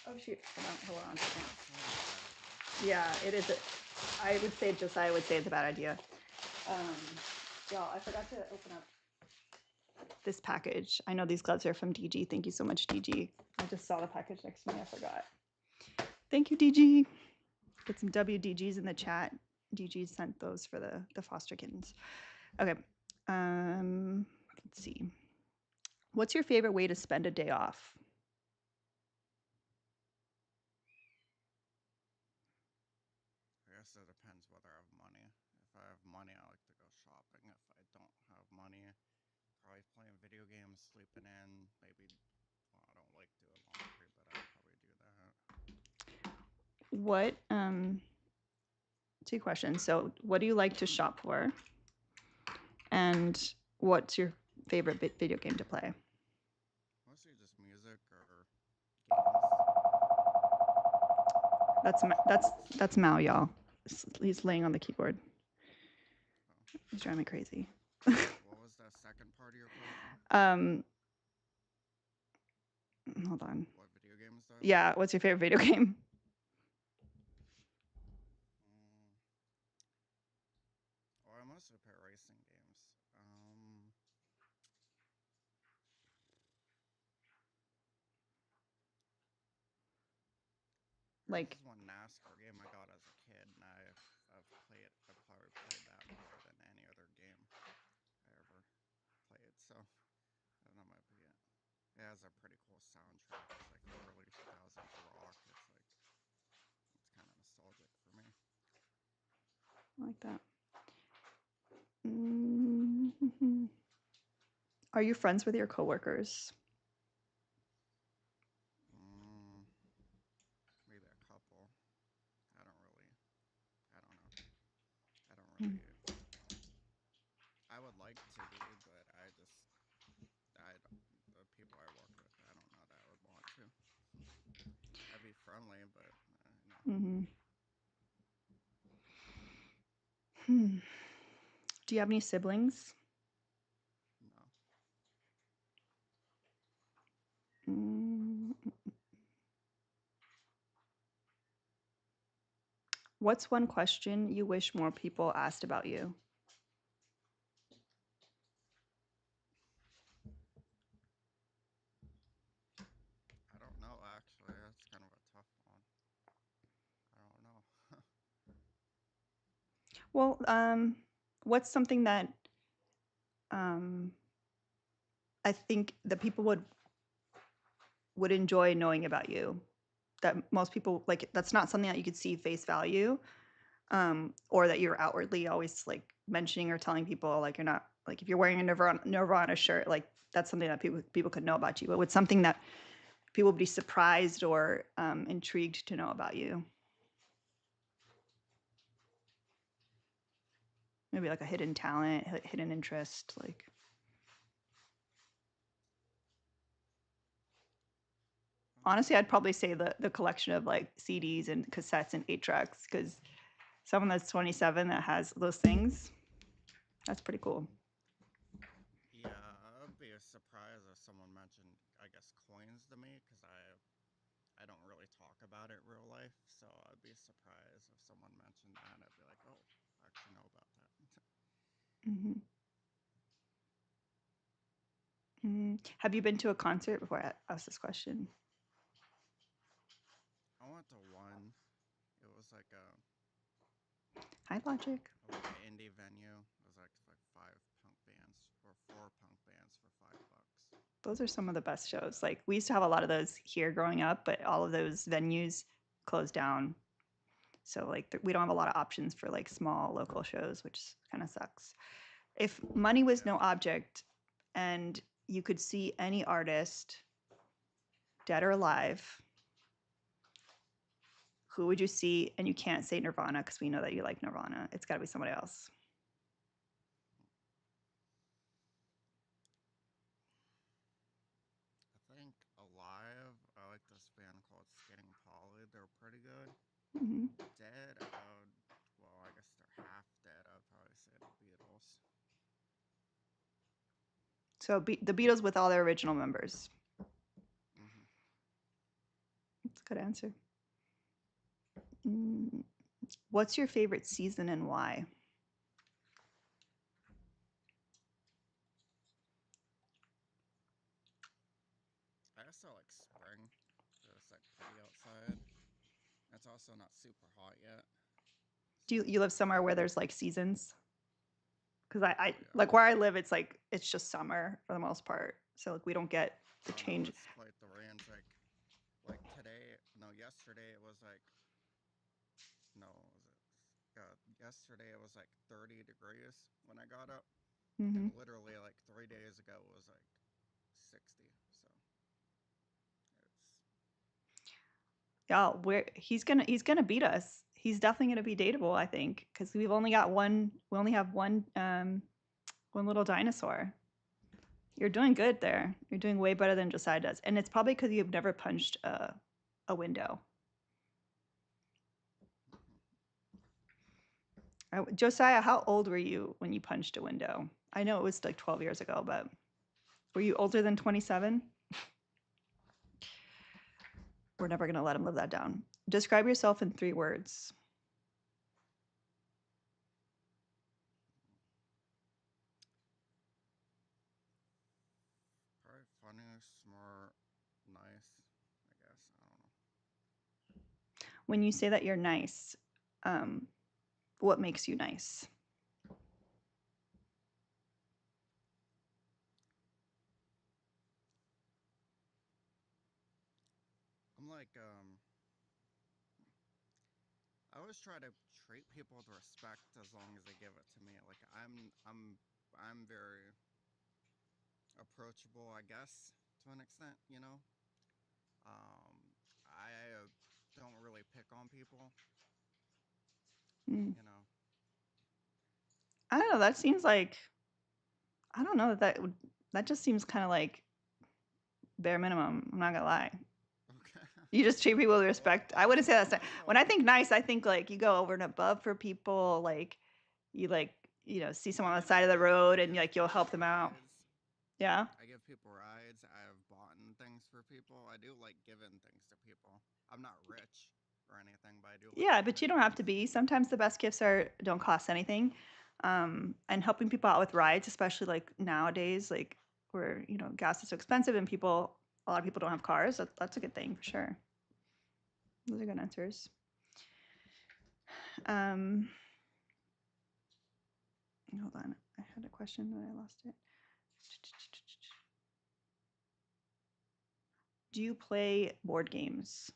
Oh shoot! Hold on a second. that sounds like a bad idea. Yeah, it is. I would say Josiah would say it's a bad idea. Um, y'all, I forgot to open up this package. I know these gloves are from DG. Thank you so much, DG. I just saw the package next to me. I forgot. Thank you, DG. Get some WDGs in the chat. DG sent those for the foster kittens. Okay. Let's see. What's your favorite way to spend a day off? I guess it depends whether I have money. If I have money, I like to go shopping. If I don't have money, probably playing video games, sleeping in, maybe. Well, I don't like doing laundry, but I'd probably do that. What? Two questions. So, what do you like to shop for? And what's your favorite video game to play? Mostly just music or games. That's Mao, y'all. He's laying on the keyboard. Oh. He's driving me crazy. What was the second part of your question? um, hold on. What video games do I like? Yeah, what's your favorite video game? Mm, well, I mostly play racing games. There Like, was one NASCAR game I got as a kid, and I've played. I probably played that more than any other game I ever played. So that might be it. It has a pretty cool soundtrack. It's like early 2000s rock. It's kind of nostalgic for me. I like that. Mm-hmm. Are you friends with your coworkers? Mm, maybe a couple. I don't really. I don't know. I don't Mm. really. I would like to be, but the people I work with, I don't know that I would want to. I'd be friendly, but no, Mm-hmm. Hmm. Do you have any siblings? no. Mm. What's one question you wish more people asked about you? I don't know. Actually, that's kind of a tough one. I don't know. Well, what's something that um, I think that people would enjoy knowing about you? That most people like. That's not something that you could see face value, or that you're outwardly always like mentioning or telling people. Like you're not like if you're wearing a Nirvana shirt, like that's something that people could know about you. But what's something that people would be surprised or intrigued to know about you? Maybe like a hidden talent, hidden interest. Like honestly, I'd um, probably say the collection of like CDs and cassettes and 8 tracks because someone that's 27 that has those things, that's pretty cool. yeah, I'd be surprised if someone mentioned, I guess, coins to me because I don't really talk about it real life. So I'd be surprised if someone mentioned that. I'd be like, oh, I actually know about that. Hmm. Have you been to a concert before I ask this question? I went to one. It was Hi, Logic. like an indie venue. It was like five punk bands or four punk bands for $5. Those are some of the best shows. Like we used to have a lot of those here growing up, but all of those venues closed down. So like we don't have a lot of options for like small local shows, which kind of sucks. If money was Yeah. no object and you could see any artist, dead or alive, who would you see? And you can't say Nirvana because we know that you like Nirvana. It's got to be somebody else. I think Alive, I like this band called Skinning Polly. They're pretty good. Hmm. Dead, well, I guess they're half dead. I'd probably say the Beatles. So the Beatles with all their original members. Hmm. That's a good answer. Mm. What's your favorite season and why? I also like spring. It's like pretty outside. It's also not super hot yet. Do So, you live somewhere where there's like seasons? Because I oh yeah. like where I live, it's like it's just summer for the most part. So like we don't get the Oh no, change. it's quite the range. Like today, no, yesterday it was like no, was it? Yesterday it was like 30 degrees when I got up, Hmm. and literally like 3 days ago it was like 60. So it's Yeah, where he's gonna beat us. He's definitely gonna be dateable, I think, because we've only got one. We only have one little dinosaur. You're doing good there. You're doing way better than Josiah does, and it's probably because you've never punched a window. Josiah, how old were you when you punched a window? I know it was like 12 years ago, but were you older than 27? We're never going to let him live that down. Describe yourself in 3 words. Probably funny, smart, nice. I guess I don't know. When you say that you're nice, um, what makes you nice? I'm like I always try to treat people with respect as long as they give it to me. Like I'm very approachable, I guess, to an extent. I don't really pick on people. Mm. You know. I don't know. That seems like I don't know that just seems kind of like bare minimum. I'm not gonna lie. Okay. You just treat people with Well, respect. I I wouldn't say still that's I still when I have think nice. I think like you go over and above for people. Like you see well, someone on the side of the road and like you'll help them out. Yeah. I give people rides. I've bought things for people. I do like giving things to people. I'm not rich or anything, but I do like Yeah, but giving you don't have to things. be. Sometimes the best gifts don't cost anything. And helping people out with rides, especially like nowadays, like where gas is so expensive and a lot of people don't have cars. That's a good thing for sure. Those are good answers. Um, Hold on, I had a question and I lost it. Do you play board games?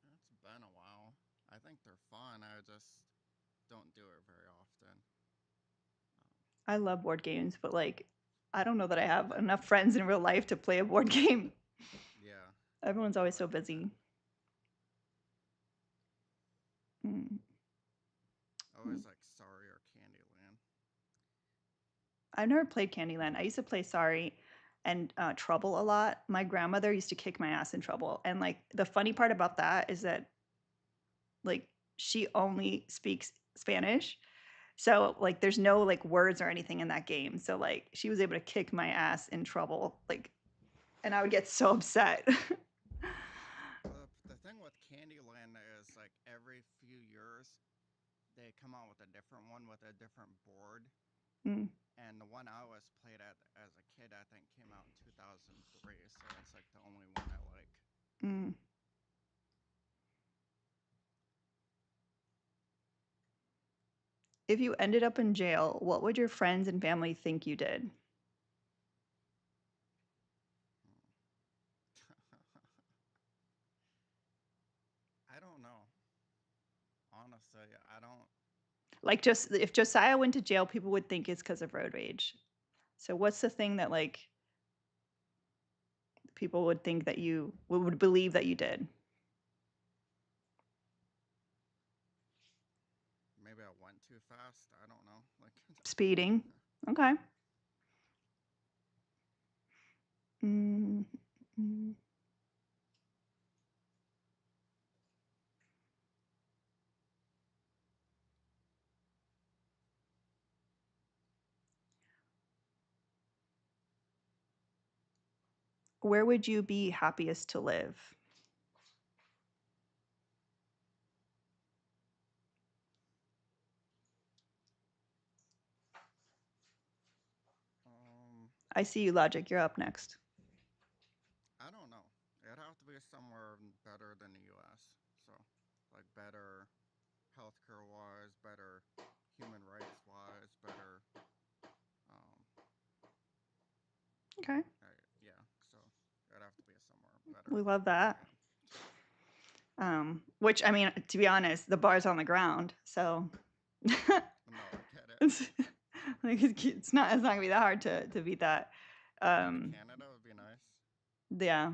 It's been a while. I think they're fun. I just don't do it very often. Um, I love board games, but like I don't know that I have enough friends in real life to play a board game. yeah, Everyone's always so I get that. busy. Mm. I always like Sorry or Candyland. I've never played Candyland. I used to play Sorry and Trouble a lot. My grandmother used to kick my ass in Trouble, and like the funny part about that is that like she only speaks Spanish, so like there's no like words or anything in that game. So like she was able to kick my ass in Trouble, like, and I would get so upset. Well, the thing with Candyland is like every few years they come out with a different one with a different board. Mm, And the one I was played at as a kid, I think, came out in 2003. So that's like the only one I like. mm. If you ended up in jail, what would your friends and family think you did? I don't know. Honestly, I don't. Like, just if Josiah went to jail, people would think it's because of road rage. So, what's the thing that like people would think that you would believe that you did? Maybe I went too fast. I don't know. Like, Speeding. Okay. Mm, mm. Where would you be happiest to live? um, I see you, Logic. You're up next. I don't know. It'd have to be somewhere better than the U.S. So, like, better healthcare wise, better human rights wise, better. Um, Okay. yeah. So it'd have to be somewhere We better love than where that. I am. Which I mean, to be honest, the bar's on the ground, so No, I get it. it's, like it's not gonna be that hard to beat that. Maybe Um, Canada would be nice. yeah.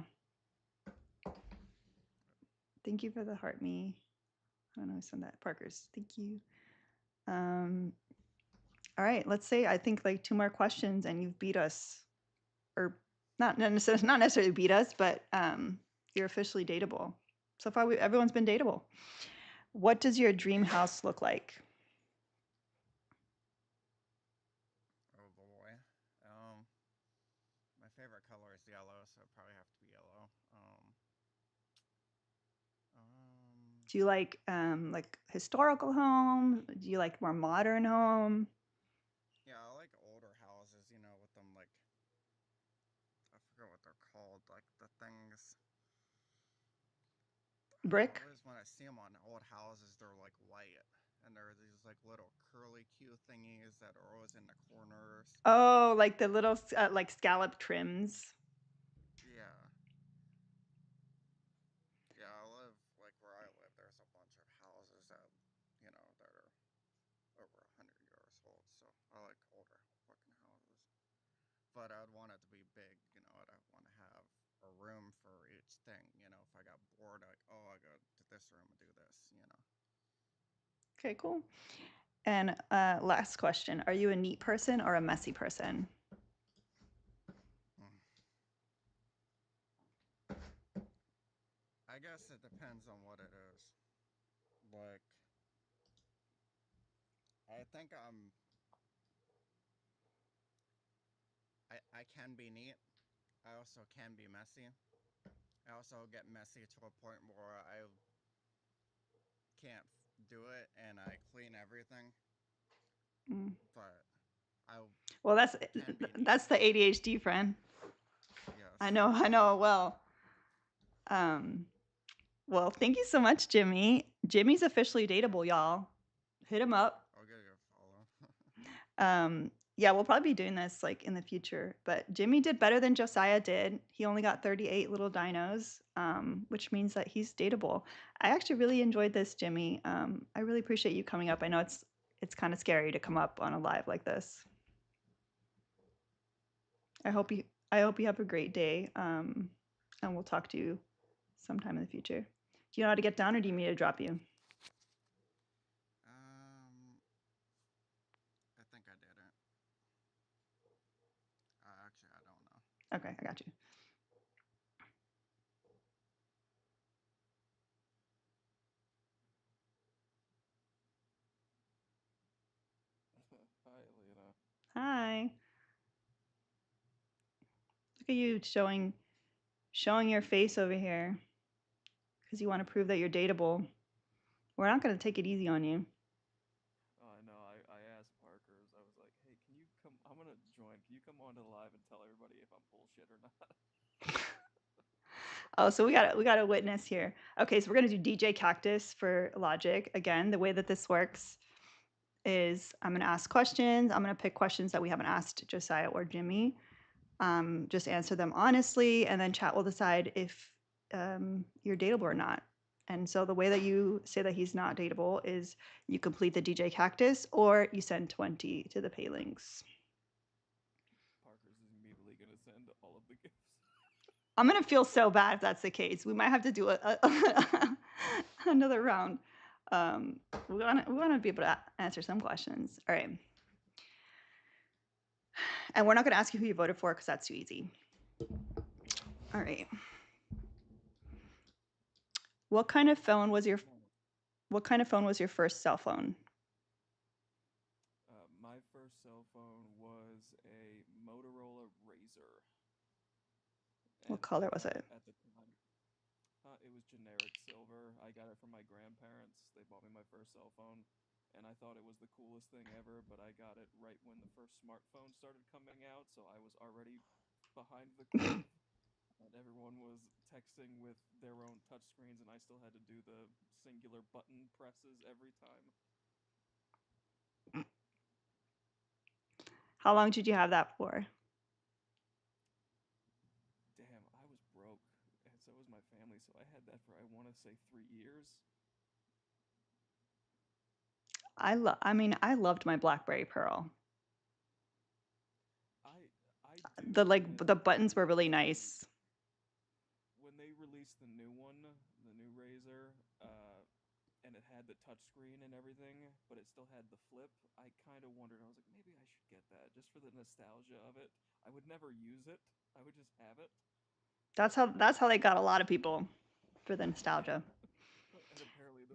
Thank you for the heart me. I don't know who sent that. Parker's. Thank you. Um, all right. Let's say I think like 2 more questions and you've beat us, or not necessarily beat us, but you're officially dateable. So far, everyone's been dateable. What does your dream house look like? Oh boy. Um, my favorite color is yellow, so it'd probably have to be yellow. Um, Do you like historical home? Do you like more modern home? yeah, I like older houses, you know, with them like I forget what they're called, like the things. Brick? Always when I see them on old houses, they're like white, and there are these like little curly Q thingies that are always in the corners. Oh, like the little like scallop trims. Yeah, yeah. I live like where I live. There's a bunch of houses that, you know, that are over 100 years old. So I like older looking houses. But I'd want it to be big. You know, I'd want to have a room for each thing. You know, if I got bored, like, oh, I go to this room and do this. You know. Okay, cool. And last question: are you a neat person or a messy person? Hmm. I guess it depends on what it is. Like, I think I can be neat. I also can be messy. I also get messy to a point where I can't do it and I clean everything. Mm. But I Well, can be neat. that's the ADHD friend. Yes. I know it well. Um, well, thank you so much, Jimmy. Jimmy's officially dateable, y'all. Hit him up. I'll give you a follow. Yeah, we'll probably be doing this like in the future. But Jimmy did better than Josiah did. He only got 38 little dinos, which means that he's dateable. I actually really enjoyed this, Jimmy. I really appreciate you coming up. I know it's kind of scary to come up on a live like this. I Yeah. hope you I hope you have a great day. And we'll talk to you sometime in the future. Do you know how to get down, or do you need me to drop you? Um, I think I did it. Actually, I don't know. Okay, I got you. Hi, Lena. Hi. Look at you showing your face over here because you want to prove that you're dateable. We're not going to take it easy on you. Oh, I know. I asked Parker's. I was like, "Hey, can you come? I'm gonna join. Can you come on to live and tell everybody if I'm bullshit or not?" Oh, so we got a witness here. Okay, so we're gonna do DJ Cactus for logic. Again, the way that this works is I'm gonna ask questions. I'm gonna pick questions that we haven't asked Josiah or Jimmy. Just answer them honestly, and then chat will decide if you're dateable or not. And so the way that you say that he's not dateable is you complete the DJ Cactus or you send 20 to the pay links. Parker's is immediately gonna send all of the gifts. I'm gonna feel so bad if that's the case. We might have to do another round. We want to be able to answer some questions. All right, and we're not gonna ask you who you voted for because that's too easy. All right. What kind of phone was your What kind of phone was your first cell phone? My first cell phone was a Motorola Razor, What and color was it? at the time, it was generic silver. I got it from my grandparents. They bought me my first cell phone, and I thought it was the coolest thing ever. But I got it right when the first smartphone started coming out, so I was already behind the curve. And everyone was texting with their own touchscreens, and I still had to do the singular button presses every time. How long did you have that for? Damn, I was broke, and so was my family, so I had that for, I want to say, 3 years. I mean, I loved my BlackBerry Pearl. I I do, and The buttons were really nice. when they released the new one, the new Razor, and it had the touchscreen and everything, but it still had the flip, I kind of wondered. I was like, maybe I should get that just for the nostalgia of it. I would never use it. I would just have it. That's how they got a lot of people for the nostalgia.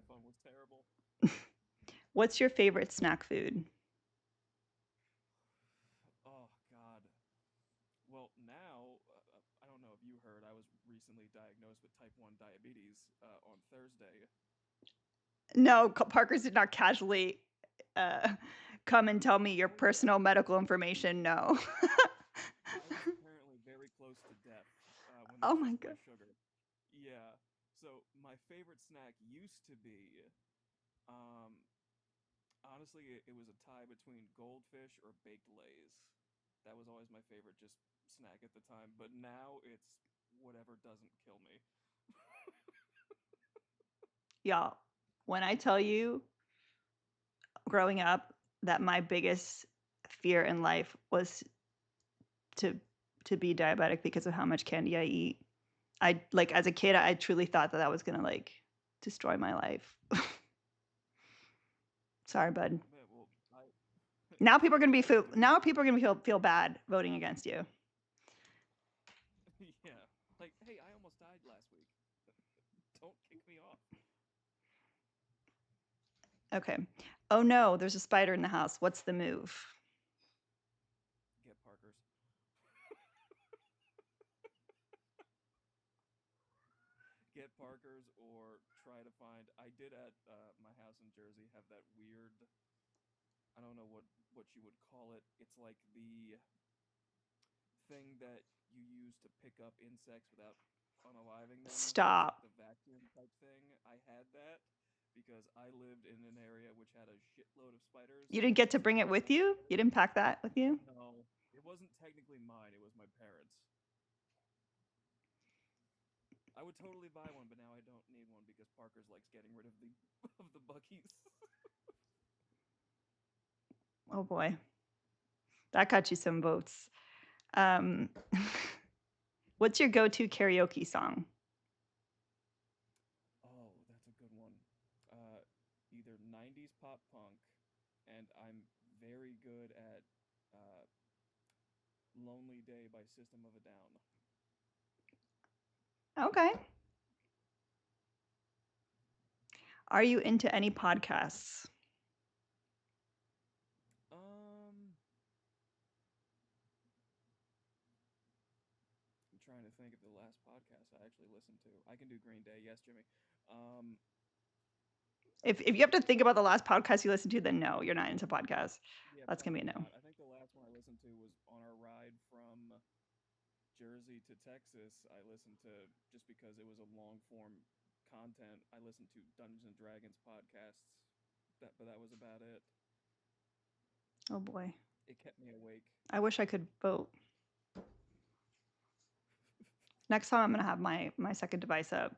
phone was terrible. What's your favorite snack food? Oh God. Well, now I don't know if you heard. I was recently diagnosed with type 1 diabetes on Thursday. No, Parker's did not casually uh, come and tell me your Oh yeah, personal medical information. No. I was apparently very close to death when they Oh my checked my god. sugar. Yeah. So my favorite snack used to be, um, honestly, it was a tie between goldfish or baked lays. That was always my favorite, just snack at the time. But now it's whatever doesn't kill me. Y'all, when I tell you growing up that my biggest fear in life was to be diabetic because of how much candy I eat. I like as a kid I truly thought that was going to like destroy my life. Sorry, bud. Man, well, Now people are going to be I do. now people are going to feel bad voting against you. Yeah. Like, hey, I almost died last week. Don't kick me off. Okay. Oh no, there's a spider in the house. What's the move? Get Parker's. Get Parker's or try to find. I did at my house in Jersey have that weird. I don't know what you would call it. It's like the thing that you use to pick up insects without unaliving them. It's like Stop. the vacuum type thing. I had that because I lived in an area which had a shitload of spiders, You didn't and get I to bring spent it the with summer you? there. You didn't pack that with you? No, it wasn't technically mine. It was my parents'. I would totally buy one, but now I don't need one because Parker's likes getting rid of the of the buggies. Oh boy. That got you some votes. Um, what's your go-to karaoke song? Oh, that's a good one. Uh, Either 90s pop punk, and I'm very good at uh, Lonely Day by System of a Down. Okay. Are you into any podcasts? Um, I'm trying to think of the last podcast I actually listened to. I can do Green Day, yes, Jimmy. Um, If you have to think about the last podcast you listened to, then no, you're not into podcasts. yeah, That's gonna be probably a no. not. I think the last one I listened to was on our ride from Jersey to Texas. I listened to just because it was a long form content. I listened to Dungeons and Dragons podcasts. But that was about it. Oh boy. It kept me awake. I wish I could vote. Next time I'm gonna have my second device up.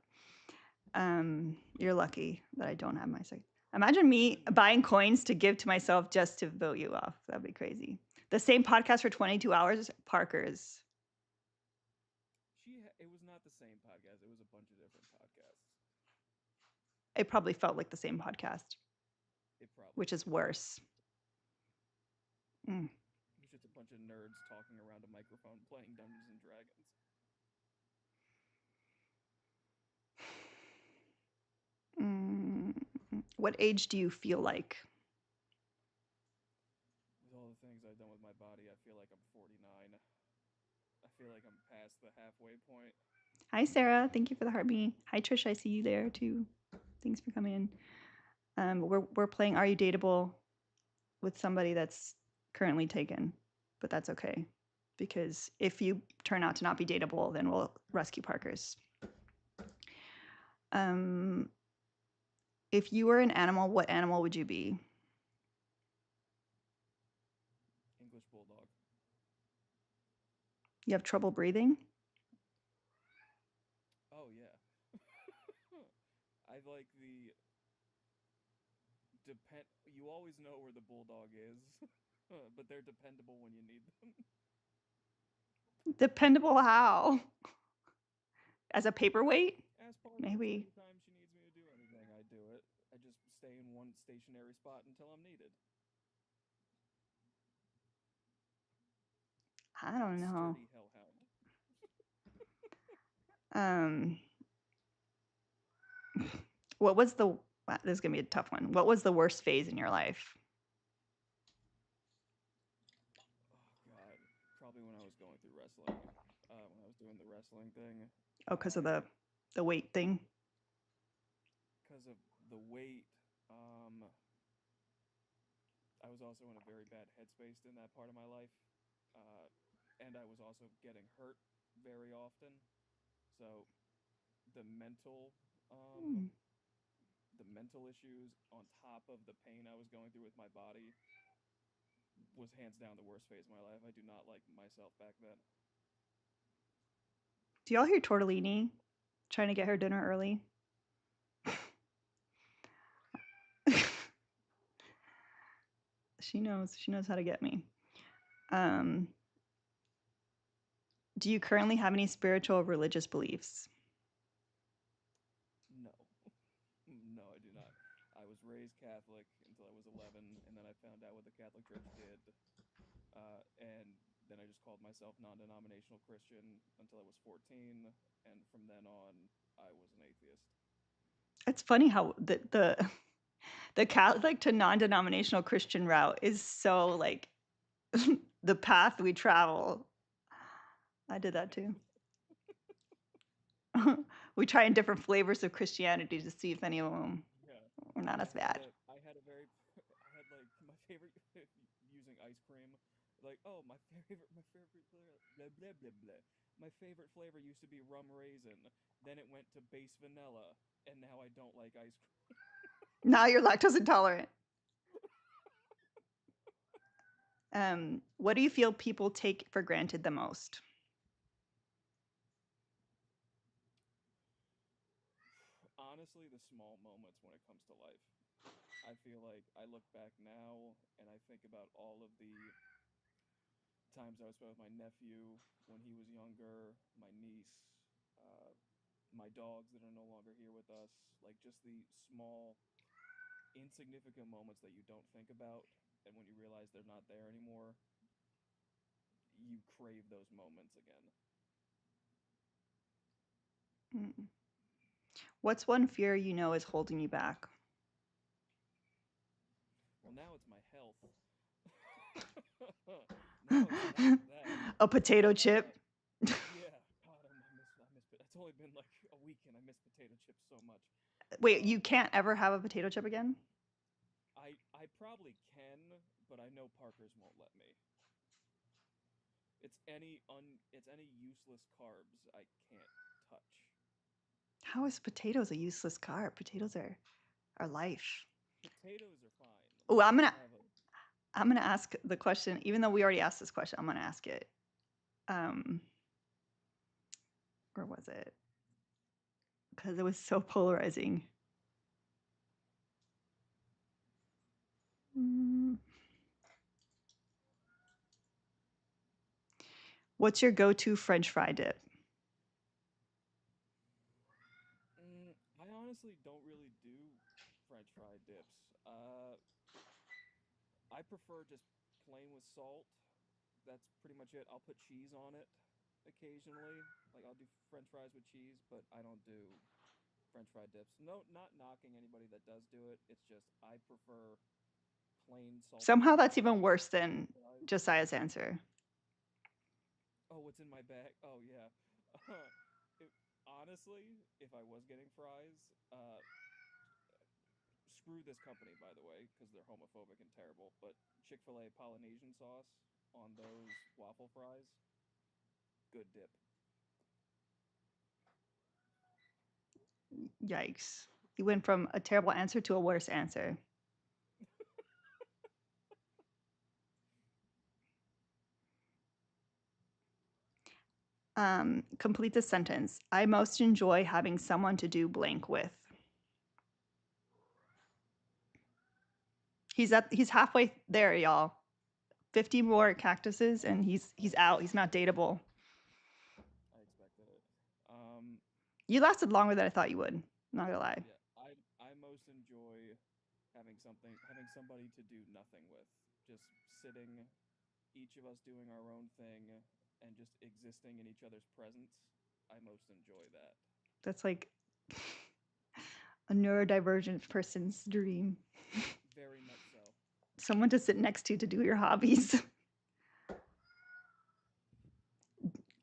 You're lucky that I don't have my second. Imagine me buying coins to give to myself just to vote you off. That'd be crazy. The same podcast for 22 hours, Parker's. It was not the same podcast. It was a bunch of different podcasts. It probably felt like the same podcast, It probably which is did. worse. Mm. It was just a bunch of nerds talking around a microphone playing Dungeons and Dragons. Mm. What age do you feel like? With all the things I've done with my body, I feel like I'm 49. I feel like I'm past the halfway point. Hi, Sarah. Thank you for the heartbeat. Hi, Trish. I see you there too. Thanks for coming in. We're playing Are You Dateable with somebody that's currently taken, but that's okay because if you turn out to not be dateable, then we'll rescue Parker's. Um, if you were an animal, what animal would you be? English Bulldog. You have trouble breathing? Oh, yeah. I like the depend. You always know where the Bulldog is, but they're dependable when you need them. Dependable how? As a paperweight? Ask Parkers Maybe. anytime she needs me to do anything, I do it. I just stay in one stationary spot until I'm needed. I don't know. Sturdy hellhound. Um, what was the Wow, this is going to be a tough one. What was the worst phase in your life? Oh God, probably when I was going through wrestling. When I was doing the wrestling thing. Oh, because of I the weight thing. Because of the weight. Um, I was also in a very bad headspace in that part of my life, uh, and I was also getting hurt very often. So the mental, um, Hmm. the mental issues on top of the pain I was going through with my body was hands down the worst phase of my life. I do not like myself back then. Do y'all hear Tortellini trying to get her dinner early? She knows. She knows how to get me. Um, do you currently have any spiritual or religious beliefs? No, no, I do not. I was raised Catholic until I was 11, and then I found out what the Catholic Church did, and then I just called myself non-denominational Christian until I was 14, and from then on, I was an atheist. It's funny how the Catholic to non-denominational Christian route is so like the path we travel. I did that too. We try in different flavors of Christianity to see if any of them Yeah, were not as bad. I had a very, I had like my favorite using ice cream. Like, oh, my favorite flavor, blah blah blah blah. My favorite flavor used to be rum raisin. Then it went to base vanilla, and now I don't like ice cream. Now you're lactose intolerant. What do you feel people take for granted the most? Honestly, the small moments when it comes to life. I feel like I look back now and I think about all of the times I was spent with my nephew when he was younger, my niece, uh, my dogs that are no longer here with us. Like just the small, insignificant moments that you don't think about, and when you realize they're not there anymore, you crave those moments again. Mm. What's one fear you know is holding you back? Well, now it's my health. Now it's not that. A potato Uh, chip. yeah, God, I miss it. It's only been like a week, and I miss potato chips so much. Wait, you Um, can't ever have a potato chip again? I probably can, but I know Parker's won't let me. It's any useless carbs I can't touch. How is potatoes a useless carb? Potatoes are life. Potatoes are fine. Oh, Like I can have a I'm gonna ask the question, even though we already asked this question, I'm gonna ask it. Um, where was it? Because it was so polarizing. Mm. What's your go-to French fry dip? I honestly don't really do French fry dips. I prefer just plain with salt. That's pretty much it. I'll put cheese on it occasionally. Like I'll do French fries with cheese, but I don't do French fry dips. No, not knocking anybody that does do it. It's just I prefer plain salted Somehow that's even French worse than fries. Josiah's answer. Oh, what's in my bag? Oh yeah. it, honestly, if I was getting fries, screw this company by the way because they're homophobic and terrible. But Chick-fil-A Polynesian sauce on those waffle fries, good dip. Yikes. You went from a terrible answer to a worse answer. Complete the sentence. I most enjoy having someone to do blank with. He's halfway there, y'all. 50 more cactuses and he's out. He's not dateable. I expected it. Um, You lasted longer than I thought you would. Not gonna lie. yeah, I most enjoy having somebody to do nothing with, just sitting, each of us doing our own thing, and just existing in each other's presence. I most enjoy that. That's like A neurodivergent person's dream. Very much so. Someone to sit next to do your hobbies.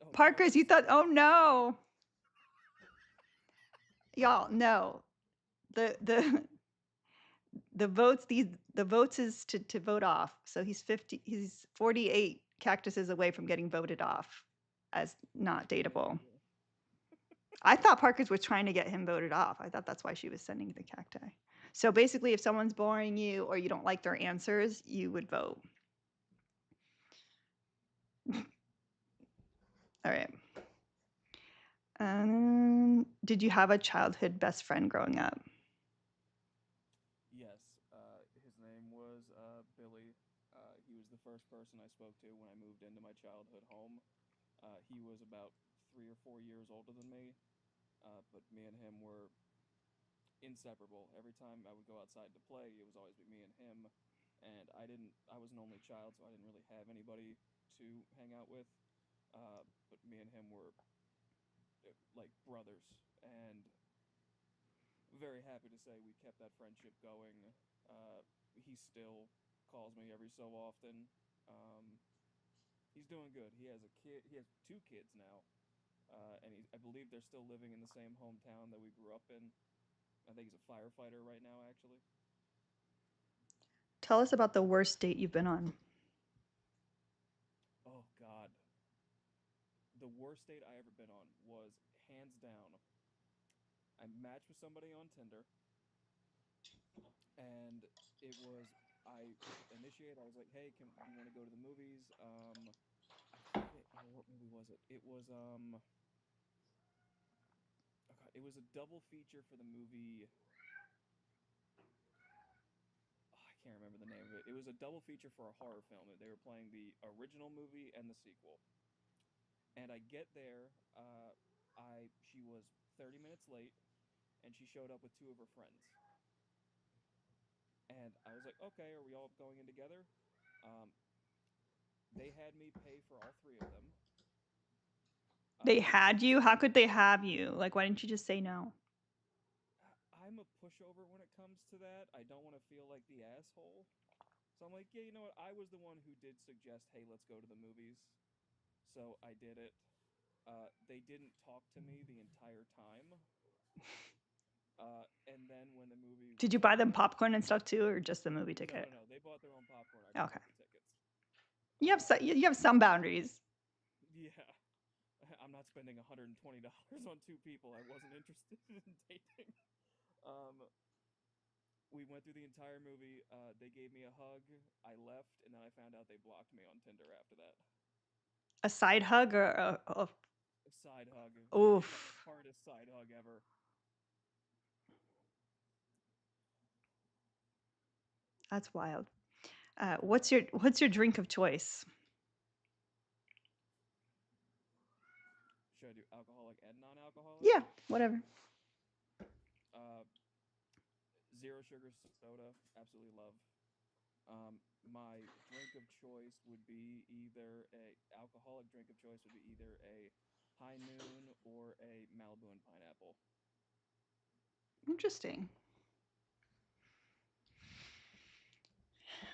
Oh, Parker's, you thought, oh no. Y'all, no. The the votes the votes is to vote off. So he's 48 cactuses away from getting voted off as not dateable. I thought Parker's was trying to get him voted off. I thought that's why she was sending the cacti. So basically, if someone's boring you or you don't like their answers, you would vote. All right. Did you have a childhood best friend growing up? Yes, his name was Billy. He was the first person I spoke to when I moved into my childhood home. He was about 3 or 4 years older than me, but me and him were inseparable. Every time I would go outside to play, it was always be me and him. And I was an only child, so I didn't really have anybody to hang out with. But me and him were like brothers, and very happy to say we kept that friendship going. He still calls me every so often. Um, he's doing good. He has a kid. He has two kids now, and I believe they're still living in the same hometown that we grew up in. I think he's a firefighter right now, actually. Tell us about the worst date you've been on. Oh God, the worst date I ever been on was hands down. I matched with somebody on Tinder, and it was I initiated. I was like, "Hey, do you want to go to the movies?" What movie was it? It was oh God, it was a double feature for the movie. Oh, I can't remember the name of it. It was a double feature for a horror film. They were playing the original movie and the sequel. And I get there, I she was 30 minutes late, and she showed up with two of her friends. And I was like, okay, are we all going in together? Um, they had me pay for all three of them. They They had took you? us. How could they have you? Like, why didn't you just say no? I'm a pushover when it comes to that. I don't want to feel like the asshole. So I'm like, yeah, you know what? I was the one who did suggest, hey, let's go to the movies. So I did it. They didn't talk to me the entire time. And then when the movie Did you buy them started, popcorn and stuff too, or just the movie no, ticket? no, no. They bought their own popcorn. I just Okay. bought the tickets. You have some boundaries. Yeah, I'm not spending $120 on two people I wasn't interested in dating. Um, we went through the entire movie. They gave me a hug. I left, and then I found out they blocked me on Tinder after that. A side hug or A side hug, the oof. hardest side hug ever. That's wild. What's your drink of choice? Should I do alcoholic and non-alcoholic? Yeah, whatever. Uh, Zero sugar soda, absolutely love. My drink of choice would be either a alcoholic drink of choice would be either a High Noon or a Malibu and pineapple. Interesting.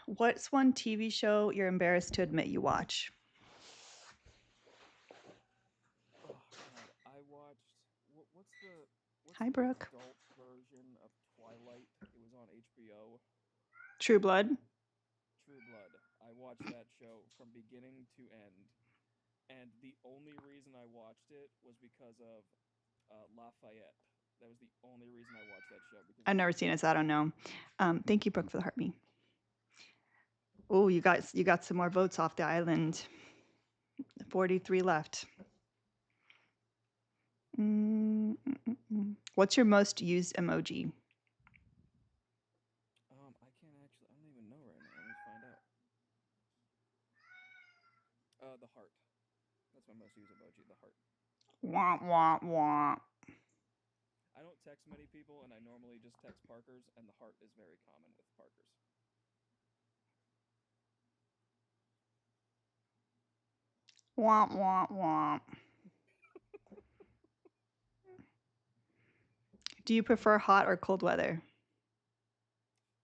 What's one TV show you're embarrassed to admit you watch? Oh God, I watched what's Hi, the Brooke. adult version of Twilight? It was on HBO. True Blood. True Blood. I watched that show from beginning to end, and the only reason I watched it was because of Lafayette. That was the only reason I watched that show because I've of never seen it, so I don't know. Thank you, Brooke, for the heartbeat. Oh, you got some more votes off the island. 43 left. What's your most used emoji? I can't actually. I don't even know right now. Let me find out. The heart. That's my most used emoji. The heart. Wah, wah, wah. I don't text many people, and I normally just text Parkers, and the heart is very common with Parkers. Wah, wah, wah. Do you prefer hot or cold weather?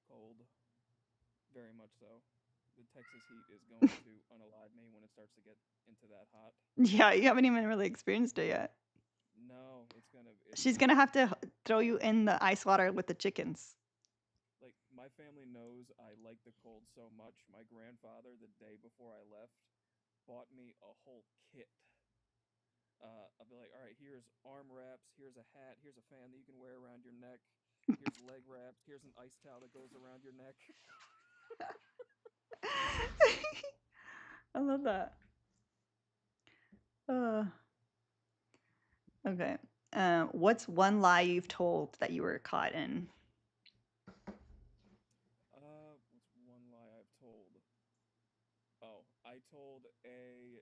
Cold, very much so. The Texas heat is going to unalive me when it starts to get into that hot. Yeah, you haven't even really experienced it yet. No, it's She's gonna have to throw you in the ice water with the chickens. like my family knows I like the cold so much. My grandfather, the day before I left, bought me a whole kit. I'll be like, all right, here's arm wraps, here's a hat, here's a fan that you can wear around your neck, here's leg wraps, here's an ice towel that goes around your neck. I love that. Uh, okay. What's one lie you've told that you were caught in? What's one lie I've told? Oh, I told a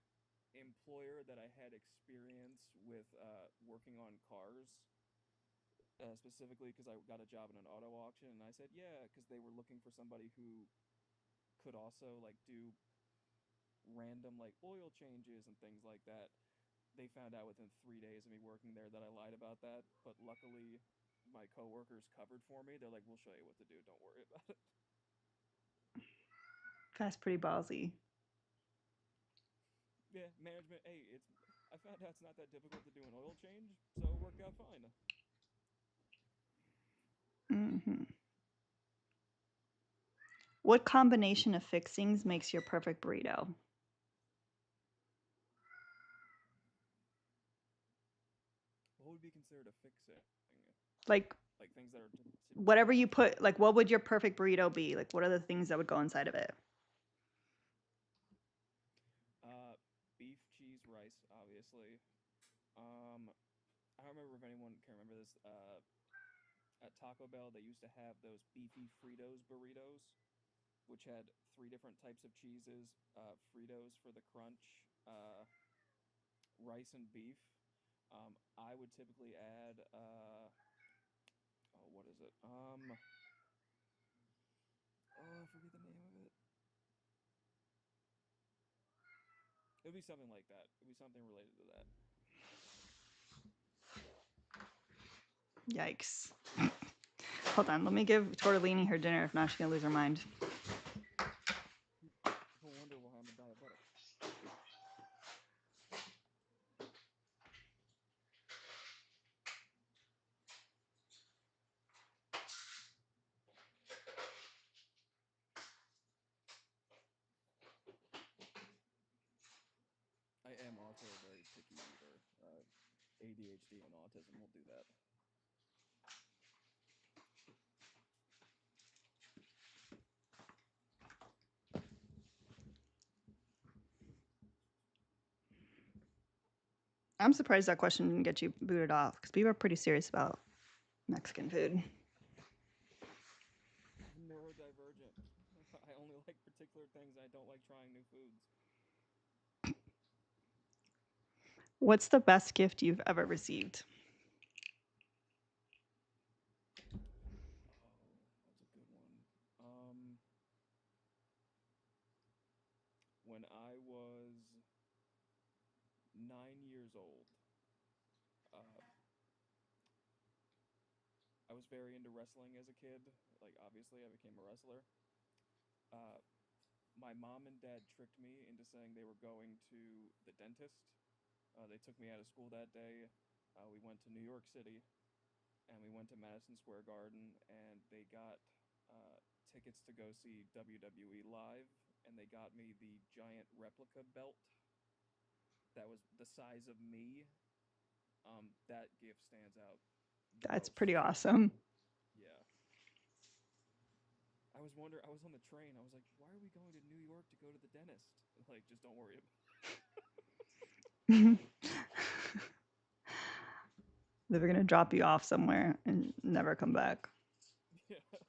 employer that I had experience with working on cars, specifically because I got a job in an auto auction, and I said yeah, because they were looking for somebody who could also like do random like oil changes and things like that. They found out within 3 days of me working there that I lied about that, but luckily my coworkers covered for me. They're like, "We'll show you what to do. Don't worry about it." That's pretty ballsy. Yeah, management. Hey, it's. I found out it's not that difficult to do an oil change, so it worked out fine. Hmm. What combination of fixings makes your perfect burrito? What would be considered a fixing? Like Like things that are whatever you typical. put, like what would your perfect burrito be? Like what are the things that would go inside of it? Uh, Beef, cheese, rice, obviously. Um, I don't remember if anyone can remember this. At Taco Bell, they used to have those beefy Fritos burritos, which had three different types of cheeses: Fritos for the crunch, rice and beef. I would typically add, oh, what is it? Oh, I forget the name of it. It would be something like that. It would be something related to that. Yikes. Hold on, let me give Tortellini her dinner. If not, she's gonna lose her mind. No wonder why I'm a diabetic. I am also a very picky eater. ADHD and autism will do that. I'm surprised that question didn't get you booted off because people are pretty serious about Mexican food. I'm neurodivergent. I only like particular things. I don't like trying new foods. What's the best gift you've ever received? Oh, that's a good one. Um, when I was 9 years old, uh, I was very into wrestling as a kid. Like, obviously, I became a wrestler. Uh, my mom and dad tricked me into saying they were going to the dentist. They took me out of school that day. We went to New York City and we went to Madison Square Garden and they got tickets to go see WWE live and they got me the giant replica belt that was the size of me. That gift stands out the That's pretty most. awesome. Yeah. I was on the train. I was like, why are we going to New York to go to the dentist? Like, just don't worry about They were gonna drop you off somewhere and never come back. it. Yeah.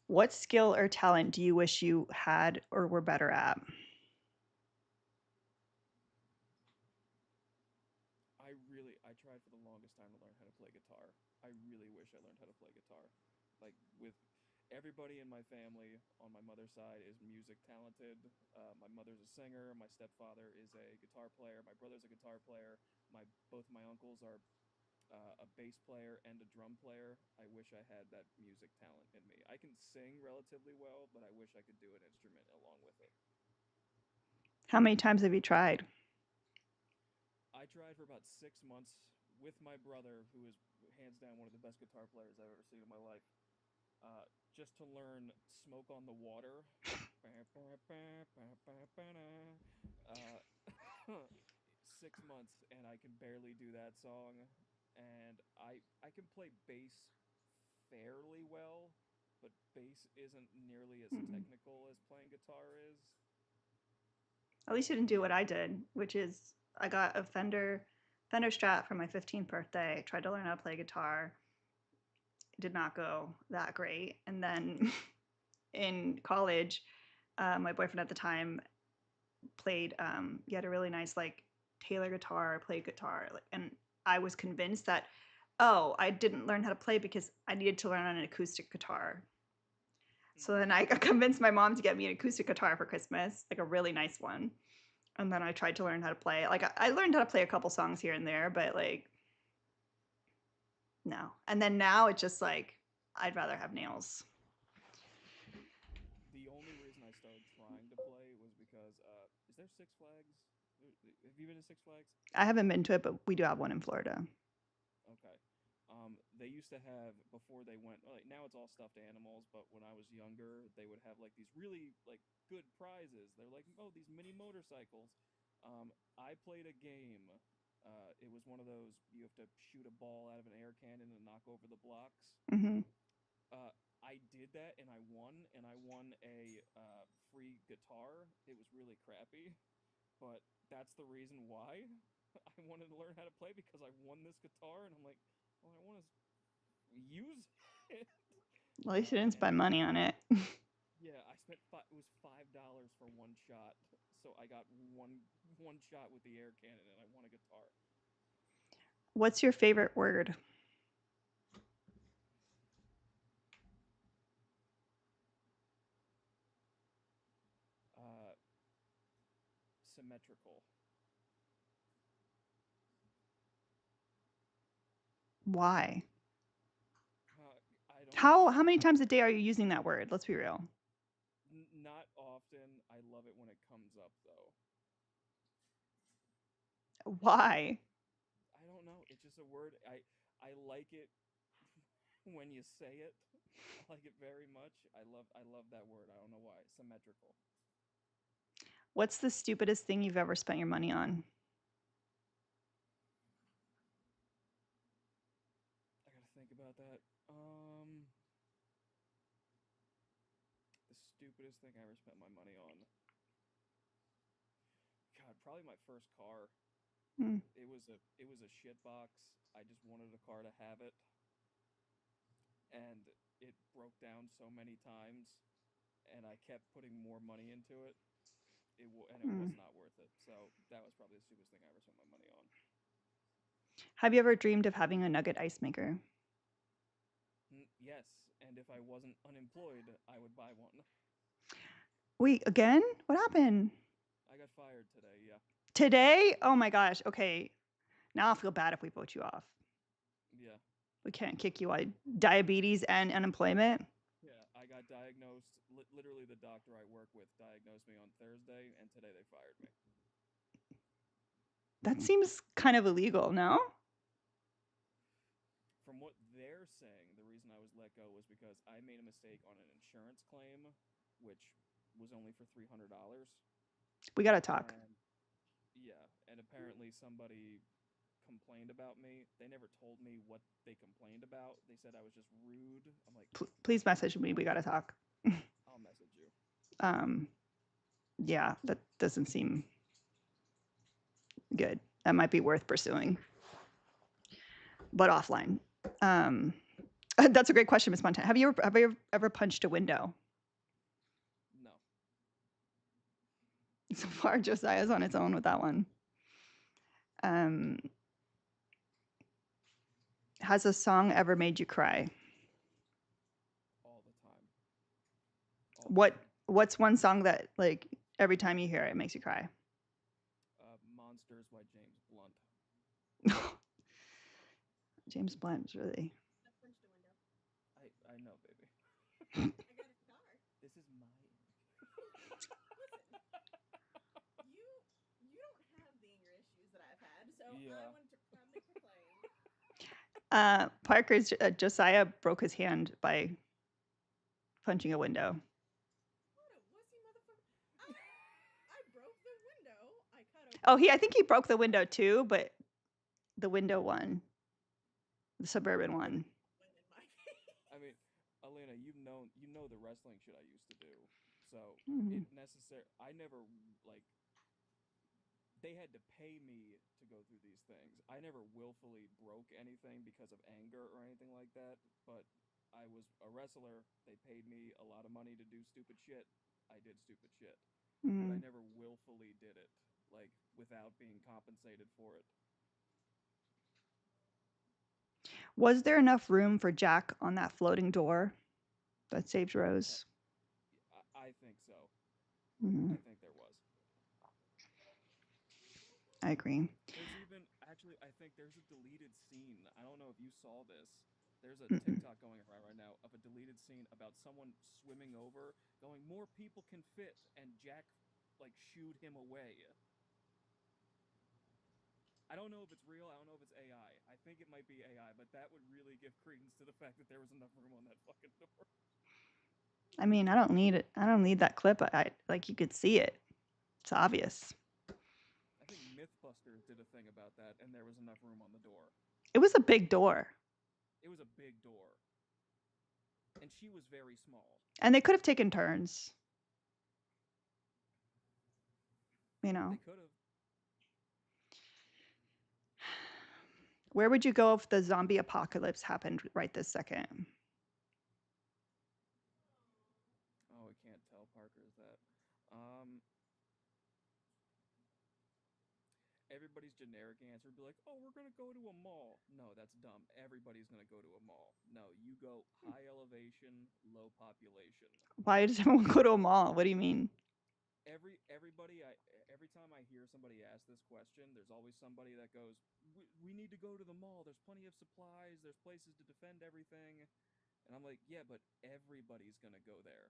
What skill or talent do you wish you had or were better at? I tried for the longest time to learn how to play guitar. I really wish I learned how to play guitar. Like with everybody in my family on my mother's side is music talented. My mother's a singer. My stepfather is a guitar player. My brother's a guitar player. My both of my uncles are a bass player and a drum player. I wish I had that music talent in me. I can sing relatively well, but I wish I could do an instrument along with it. How many times have you tried? I tried for about 6 months with my brother, who is hands down one of the best guitar players I've ever seen in my life, just to learn "Smoke on the Water." Uh, 6 months, and I can barely do that song. And I can play bass fairly well, but bass isn't nearly as Mm. technical as playing guitar is. At least you didn't do what I did, which is I got a Fender Strat for my 15th birthday. Tried to learn how to play guitar. Did not go that great. And then in college, my boyfriend at the time played. He had a really nice like Taylor guitar, played guitar, and I was convinced that oh, I didn't learn how to play because I needed to learn on an acoustic guitar. So Mm. then I convinced my mom to get me an acoustic guitar for Christmas, like a really nice one. And then I tried to learn how to play. Like I learned how to play a couple songs here and there, but like no. And then now it's just like I'd rather have nails. The only reason I started trying to play was because is there Six Flags? Have you been to Six Flags? I haven't been to it, but we do have one in Florida. Okay. They used to have before they went like now it's all stuffed animals, but when I was younger, they would have like these really like good prizes. They're like, oh, these mini motorcycles. I played a game. It was one of those you have to shoot a ball out of an air cannon and knock over the blocks. Mm-hmm. Uh, I did that and I won a free guitar. It was really crappy, but that's the reason why I wanted to learn how to play because I won this guitar, and I'm like, well, I want to use it. At least you didn't And spend money on it. yeah, I spent it was $5 for one shot, so I got one shot with the air cannon, and I won a guitar. What's your favorite word? Uh, Symmetrical. Why? I don't How know. many times a day are you using that word? Let's be real. Not often. I love it when it comes up though. Why? I don't know. It's just a word. I like it when you say it. I like it very much. I love that word. I don't know why. Symmetrical. What's the stupidest thing you've ever spent your money on? I gotta think about that. The stupidest thing I ever spent my money on. God, probably my first car. Mm. It was a shit box. I just wanted a car to have it, and it broke down so many times, and I kept putting more money into it. And it was Mm. not worth it. So that was probably the stupidest thing I ever spent my money on. Have you ever dreamed of having a nugget ice maker? Yes, and if I wasn't unemployed, I would buy one. Wait, again? What happened? I got fired today. Yeah, Today? Oh my gosh. Okay. Now I feel bad if we vote you off. yeah, We can't kick you out. Diabetes and unemployment? yeah. I got diagnosed. Literally, the doctor I work with diagnosed me on Thursday, and today they fired me. That seems kind of illegal, no? From what they're saying, the reason I was let go was because I made a mistake on an insurance claim, which was only for $300. We got to talk. And yeah, and apparently somebody complained about me. They never told me what they complained about. They said I was just rude. I'm like, Please message me. We got to talk. I'll message you. Um, yeah, that doesn't seem good. That might be worth pursuing, but offline. Um, that's a great question, Miss Montana. Have you ever punched a window? No. So far, Josiah's on its own with that one. Um, has a song ever made you cry? All the time. All the What time. What's one song that like every time you hear it, it makes you cry? Monsters by James Blunt. James Blunt is really. I know, baby. This is my energy. Yeah. Parker's Josiah broke his hand by punching a window. Oh, I think he broke the window too, but the window one, the suburban one. I mean, Alina, you know the wrestling shit I used to do. So Mhm. I never like they had to pay me to go through these things. I never willfully broke anything because of anger or anything like that, but I was a wrestler. They paid me a lot of money to do stupid shit. I did stupid shit, but I Mm. never willfully did it like without being compensated for it. Was there enough room for Jack on that floating door that saved He- Rose? I think so. Mm. I think there was. I agree. There's even actually I think there's a deleted scene. I don't know if you saw this. There's a Mm-mm. TikTok going around right now of a deleted scene about someone swimming over, going, "More people can fit," and Jack like shooed him away. I don't know if it's real. I don't know if it's AI. I think it might be AI, but that would really give credence to the fact that there was enough room on that fucking door. I mean, I don't need it. I don't need that clip. Like you could see it. It's obvious. I think MythBusters did a thing about that, and there was enough room on the door. It was a big door, It was a big door, and she was very small. and they could have taken turns. You They know, could have. where would you go if the zombie apocalypse happened right this second? Oh, I can't tell Parker is that. Um, Everybody's generic answer would be like, "Oh, we're gonna go to a mall." No, that's dumb. Everybody's gonna go to a mall. No, you go high elevation, low population. Why does everyone go to a mall? What do you mean? Everybody, every time I hear somebody ask this question, there's always somebody that goes, we need to go to the mall. There's plenty of supplies. There's places to defend everything." And I'm like, yeah, but everybody's gonna go there.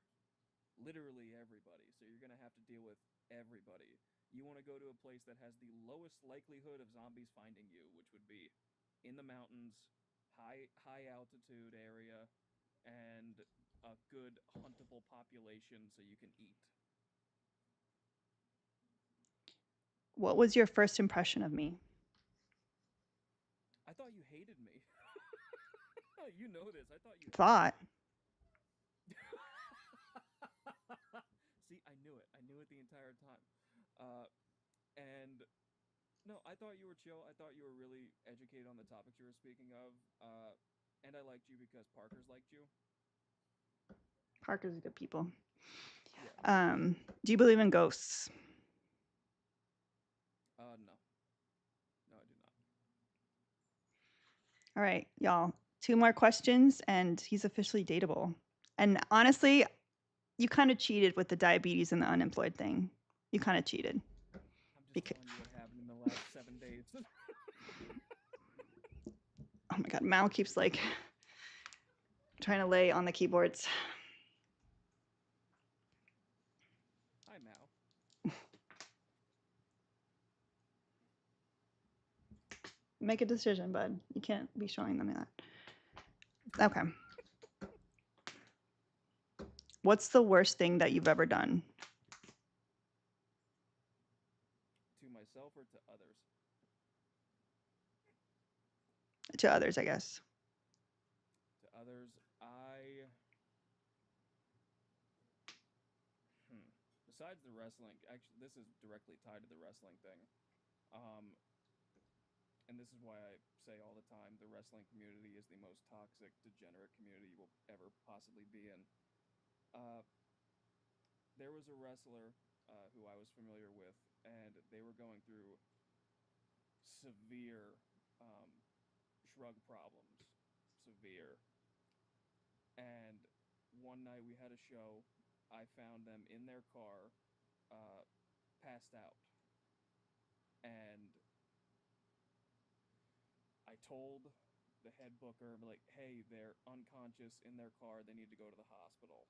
Literally everybody. So you're gonna have to deal with everybody. You want to go to a place that has the lowest likelihood of zombies finding you, which would be in the mountains, high altitude area, and a good huntable population so you can eat. What was your first impression of me? I thought you hated me. You know this. I thought you hated Thought. me. See, I knew it. I knew it the entire time. And no, I thought you were chill. I thought you were really educated on the topics you were speaking of. And I liked you because Parker's liked you. Parker's good people. Yeah. Do you believe in ghosts? No. No, I do not. All right, y'all. Two more questions, and he's officially dateable. And honestly, you kind of cheated with the diabetes and the unemployed thing. You kind of cheated. I'm just Because, telling you what happened in the last 7 days. oh my God, Mal keeps like trying to lay on the keyboards. Hi, Mal. Make a decision, bud. You can't be showing them that. Okay. What's the worst thing that you've ever done? To myself or to others? To others, I guess. To others, Hmm. Besides the wrestling, actually, this is directly tied to the wrestling thing. Um, and this is why I say all the time the wrestling community is the most toxic, degenerate community you will ever possibly be in. Uh, there was a wrestler who I was familiar with, and they were going through severe um, shrug problems. Severe. And one night we had a show. I found them in their car, uh, passed out. And I told the head booker and be like, hey, they're unconscious in their car. They need to go to the hospital.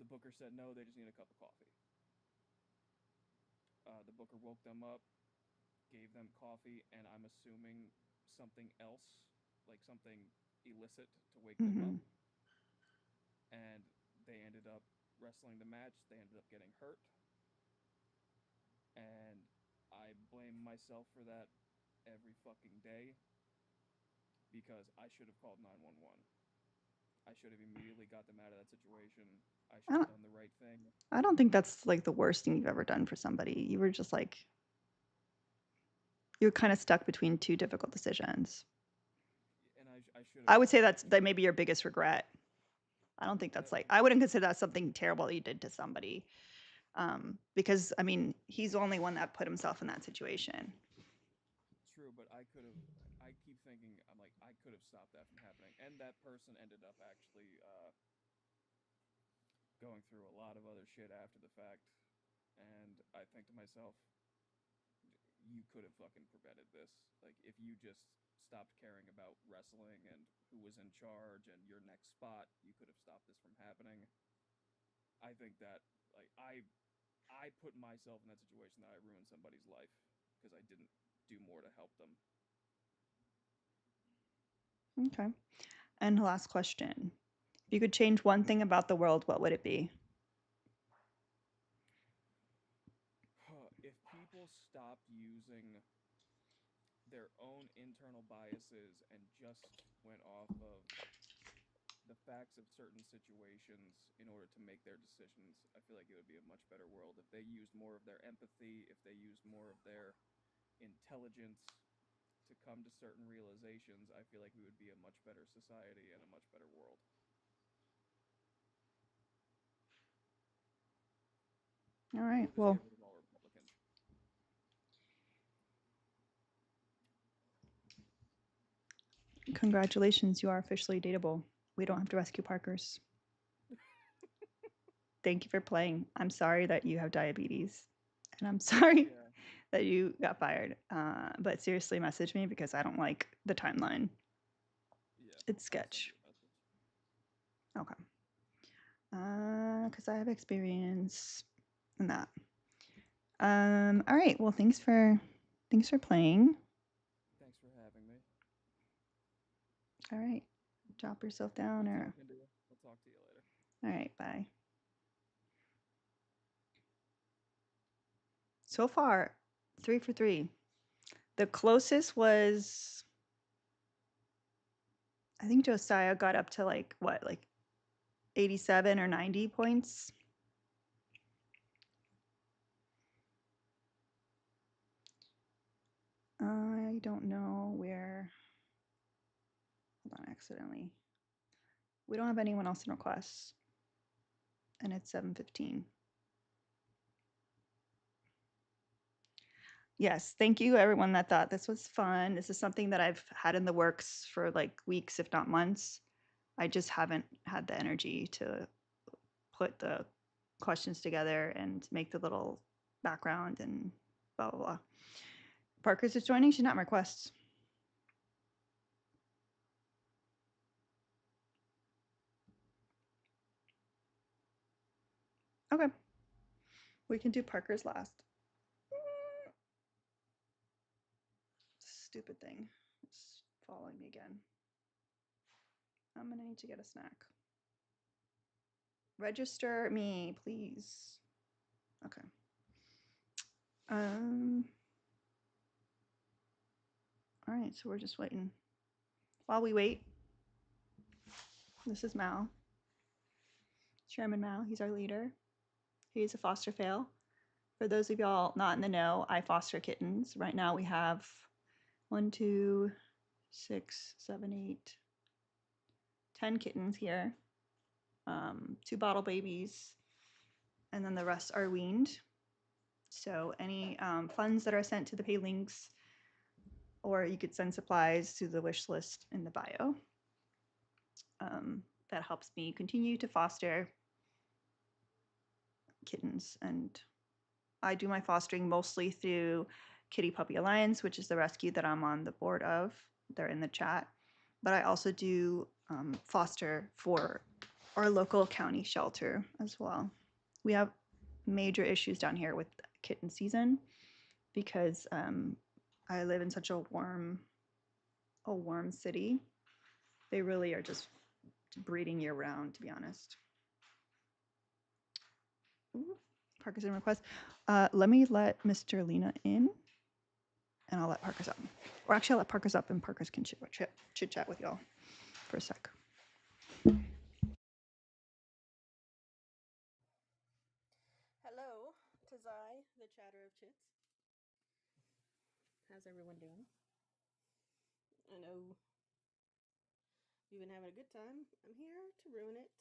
The booker said no, they just need a cup of coffee. The booker woke them up, gave them coffee, and I'm assuming something else, like something illicit to wake them up. Mhm. And they ended up wrestling the match. They ended up getting hurt. And I blame myself for that every fucking day because I should have called 911. I should have immediately got them out of that situation. I I should have don't done the right thing. I don't think that's, like, the worst thing you've ever done for somebody. You were just, like you were kinda stuck between 2 difficult decisions. And I should have I would say I that should may be your biggest regret. I don't think that's, that like I wouldn't consider that something terrible that you did to somebody, because, I mean, he's the only one that put himself in that situation. true, but I could have. I keep thinking I'm like I could have stopped that from happening, and that person ended up actually going through a lot of other shit after the fact. And I think to myself, you could have fucking prevented this. Like if you just stopped caring about wrestling and who was in charge and your next spot, you could have stopped this from happening. I think that like I put myself in that situation that I ruined somebody's life because I didn't do more to help them. Okay. And last question. If you could change one thing about the world, what would it be? If people stopped using their own internal biases and just went off of the facts of certain situations in order to make their decisions, I feel like it would be a much better world. If they used more of their empathy, if they used more of their intelligence to come to certain realizations, I feel like we would be a much better society and a much better world. All Or right. just Well, get rid of all Republicans. congratulations. You are officially dateable. We don't have to rescue Parkers. Thank you for playing. I'm sorry that you have diabetes. And I'm sorry Yeah, that you got fired. But seriously, message me because I don't like the timeline. yeah. It's I'll send sketch. you a message. Okay. Because I have experience in that. All right. Well, thanks for playing. Thanks for having me. All right. Drop yourself down Good or talking to you. I'll talk to you later. all right, bye. So far, 3 for 3. The closest was I think Josiah got up to like what, like 87 or 90 points. I don't know where. Hold on, accidentally. We don't have anyone else in requests, and it's 7:15. Yes, thank you everyone that thought this was fun. This is something that I've had in the works for like weeks, if not months. I just haven't had the energy to put the questions together and make the little background and blah blah blah. Parker's just joining. She's not in requests. Okay, we can do Parker's last. Stupid thing. It's following me again. I'm gonna need to get a snack. Register me, please. Okay. Um. All right, so we're just waiting. While we wait, this is Mal, Chairman Mal. He's our leader. He's a foster fail. For those of y'all not in the know, I foster kittens. Right now we have 1, 2, 6, 7, 8, 10 kittens here. 2 bottle babies, and then the rest are weaned. So any funds that are sent to the pay links, or you could send supplies to the wish list in the bio. That helps me continue to foster kittens. And I do my fostering mostly through Kitty Puppy Alliance, which is the rescue that I'm on the board of. they're in the chat. But I also do foster for our local county shelter as well. We have major issues down here with kitten season because I live in such a warm city. They really are just breeding year round, to be honest. Ooh, Parker's in request. Let me let Mr. Lena in, and I'll let Parker's up. Or actually, I'll let Parker's up, and Parker's can chit chat with y'all for a sec. Hello, 'tis I, the chatter of chits. How's everyone doing? I know you've been having a good time. I'm here to ruin it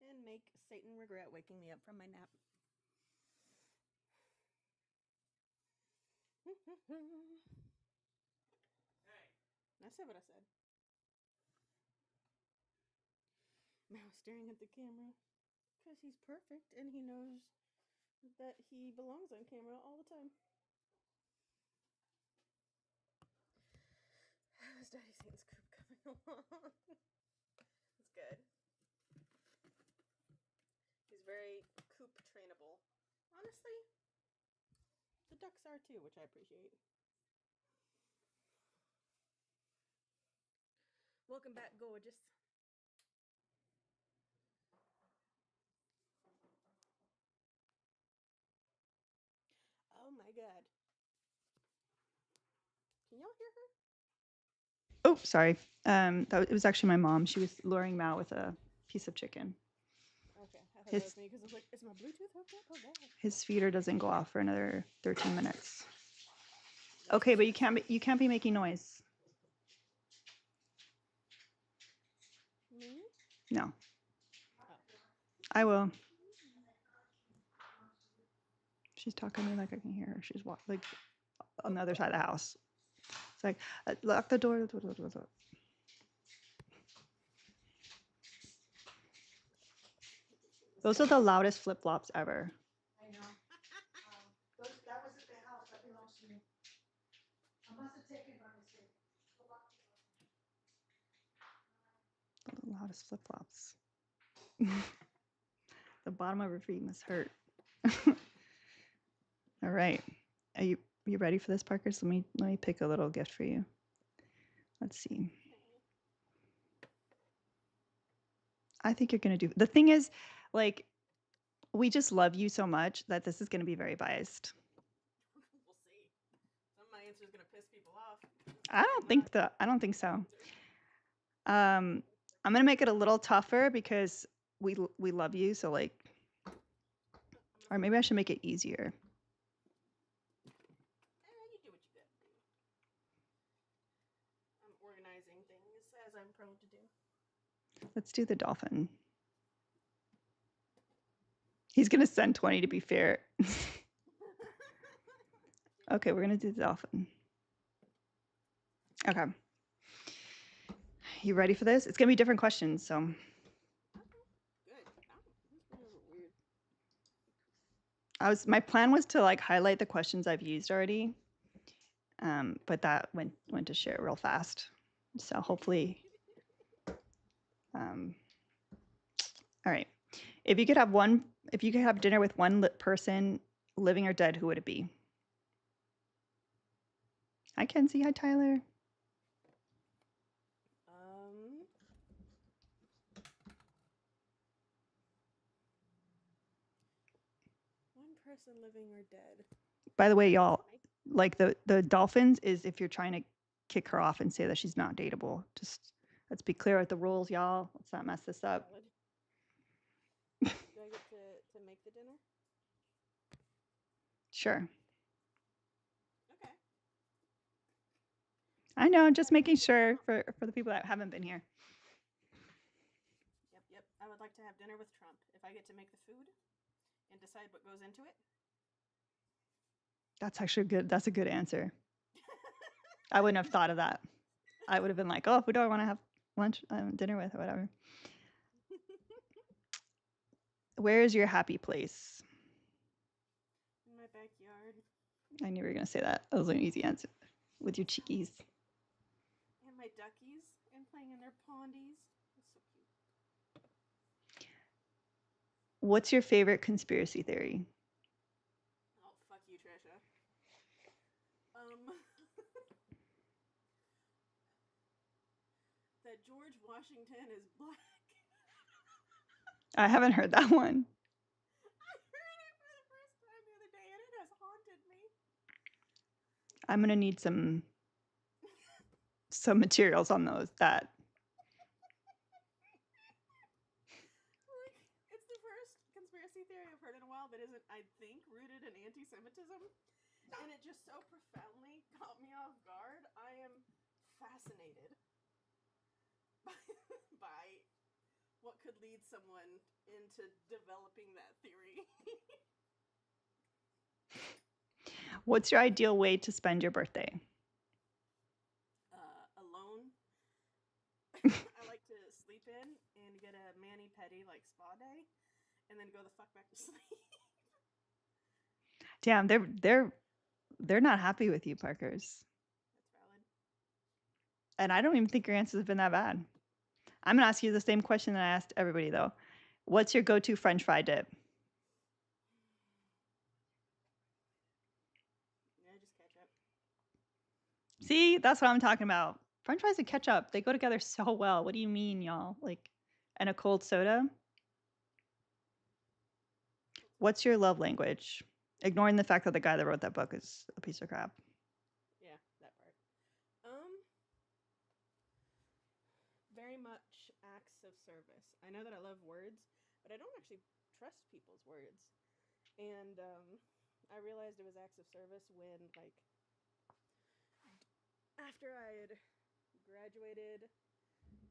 and make Satan regret waking me up from my nap. Hey. I said what I said. Now staring at the camera because he's perfect and he knows that he belongs on camera all the time. How's Daddy Satan's coop coming along? It's good. He's very coop trainable. Honestly, the ducks are too, which I appreciate. Welcome back, gorgeous. Oh my god. Can y'all hear her? Oh, sorry. It was actually my mom. She was luring Mao with a piece of chicken. Okay, I thought that was me because I was like, is my Bluetooth hooked up? Oh god. His feeder doesn't go off for another 13 minutes. Okay, but you can't be making noise. Me? No. Oh. I will. She's talking to me like I can hear her. She's like on the other side of the house. It's like, lock the door. Those are the loudest flip flops ever. I know. That was at the house. That belongs to me. I must have taken it by mistake. The loudest flip flops. The bottom of her feet must hurt. All right. Are you ready for this, Parker? So let me pick a little gift for you. Let's see. I think you're gonna do. The thing is, like, we just love you so much that this is gonna be very biased. We'll see. Some of my answer is gonna piss people off. I don't think so. I'm gonna make it a little tougher because we love you. So like, or maybe I should make it easier. You do what you gotta do. I'm organizing things as I'm prone to do. Let's do the dolphin. He's gonna send 20 to be fair. Okay, we're gonna do the dolphin. Okay. You ready for this? It's gonna be different questions, so. Good. That's weird. My plan was to like highlight the questions I've used already, but that went to share real fast. So hopefully, all right. If you could have dinner with one person, living or dead, who would it be? Hi, Kenzie. Hi, Tyler. One person living or dead. By the way, y'all, like the dolphins is if you're trying to kick her off and say that she's not dateable. Just let's be clear with the rules, y'all. Let's not mess this up. Do I get to make the dinner? Sure. Okay. I know, just making sure for the people that haven't been here. Yep. I would like to have dinner with Trump. If I get to make the food and decide what goes into it. That's actually good. That's a good answer. I wouldn't have thought of that. I would have been like, oh, who do I want to have lunch, dinner with, or whatever. Where is your happy place? In my backyard. I knew you were going to say that. That was an easy answer with your cheekies. And my my duckies and playing in their pondies. It's so cute. What's your favorite conspiracy theory? Oh, fuck you, Trisha. That George Washington is black. I haven't heard that one. I heard it for the first time the other day and it has haunted me. I'm gonna need some materials on that. Like, it's the first conspiracy theory I've heard in a while that isn't, I think, rooted in anti-Semitism. And it just so profoundly caught me off guard. I am fascinated by what could lead someone into developing that theory. What's your ideal way to spend your birthday? Alone. I like to sleep in and get a mani-pedi like spa day, and then go the fuck back to sleep. Damn, they're not happy with you, Parkers. That's valid. And I don't even think your answers have been that bad. I'm gonna ask you the same question that I asked everybody though. What's your go-to French fry dip? Yeah, just ketchup. See, that's what I'm talking about. French fries and ketchup, they go together so well. What do you mean, y'all? Like, and a cold soda? What's your love language? Ignoring the fact that the guy that wrote that book is a piece of crap. Yeah, that part. Very much acts of service. I know that I love words, but I don't actually trust people's words. And I realized it was acts of service when, like, after I had graduated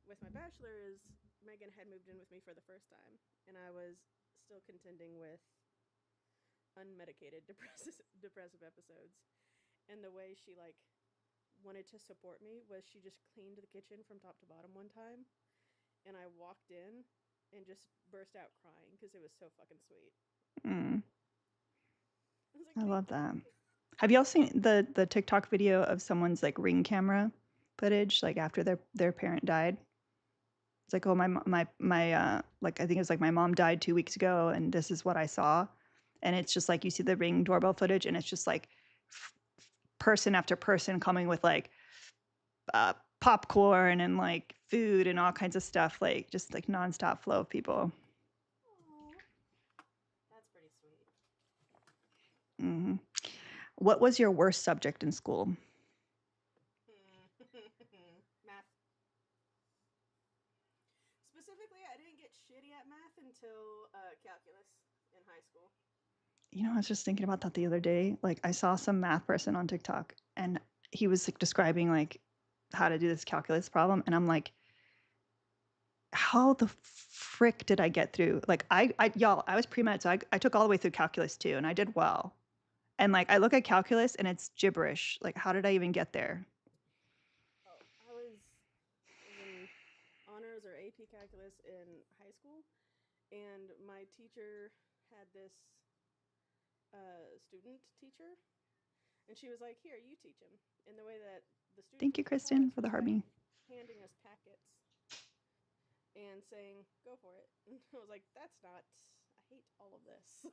with my bachelor's, Megan had moved in with me for the first time, and I was still contending with unmedicated depressive episodes. And the way she, like, wanted to support me was she just cleaned the kitchen from top to bottom one time, and I walked in and just burst out crying because it was so fucking sweet. Mm, I was like, I thank love you. that. Have y'all seen the TikTok video of someone's like Ring camera footage, like after their parent died? It's like, oh my like I think it was like my mom died 2 weeks ago, and this is what I saw, and it's just like you see the Ring doorbell footage, and it's just like person after person coming with like popcorn and like food and all kinds of stuff, like just like nonstop flow of people. Aww. That's pretty sweet. Hmm. What was your worst subject in school? Math. Specifically, I didn't get shitty at math until calculus in high school. You know, I was just thinking about that the other day. Like I saw some math person on TikTok and he was like describing like how to do this calculus problem, and I'm like, how the frick did I get through? Like y'all, I was pre-med, so I took all the way through calculus too, and I did well. And like I look at calculus and it's gibberish. Like how did I even get there? Oh, I was in honors or AP calculus in high school, and my teacher had this student teacher, and she was like, "Here, you teach him." And the way that the students Thank you, would teach Kristen, us for the was heart by me. handing us packets and saying, "Go for it." And I was like, "That's not. I hate all of this."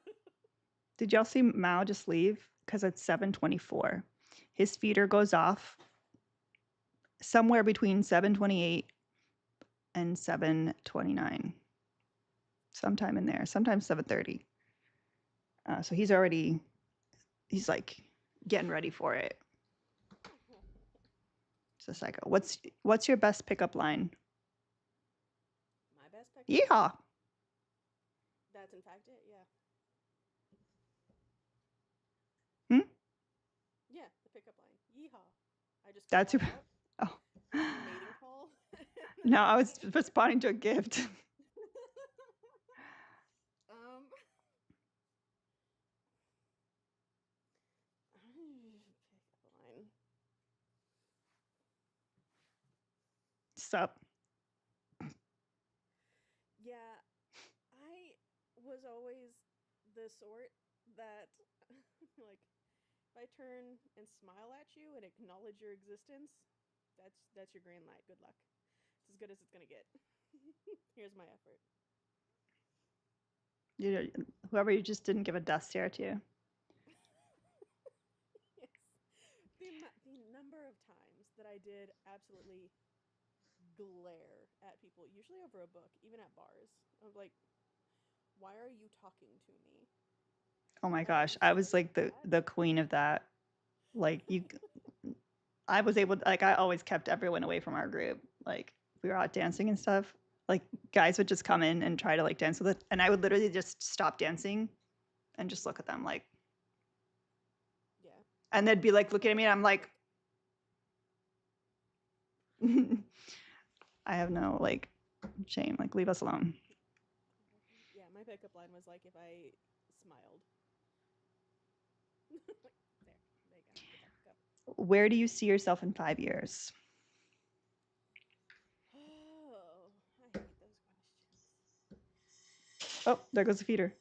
Did y'all see Mao just leave? Because it's 7:24. His feeder goes off somewhere between 7:28 and 7:29. Sometime in there. Sometimes 7:30. So he's like getting ready for it. It's a psycho. What's your best pickup line? My best pickup line? Yeehaw. That's in fact it, yeah. Hmm? Yeah, the pickup line. Yeehaw. I just That's call your. it out. Oh. It's the mating call. No, I was responding to a gift. um, pickup line. Sup? Yeah, I was always the sort that, like, if I turn and smile at you and acknowledge your existence, That's your green light. Good luck. It's as good as it's gonna get. Here's my effort. Whoever you just didn't give a death stare to. Yes. The number of times that I did absolutely glare at people, usually over a book, even at bars. I was like, why are you talking to me? Oh my Like, are gosh, you I was scared of like the that? the queen of that. Like you, I was able to, like I always kept everyone away from our group. Like we were out dancing and stuff. Like guys would just come in and try to like dance with it, and I would literally just stop dancing and just look at them like, Yeah. and they'd be like looking My at me, and I'm like, I have no like shame. Like leave us alone. yeah, my pickup line was like if I smiled. Like, there you go. Get that, go. Where do you see yourself in 5 years? Oh, I hate those questions. Oh, there goes the feeder.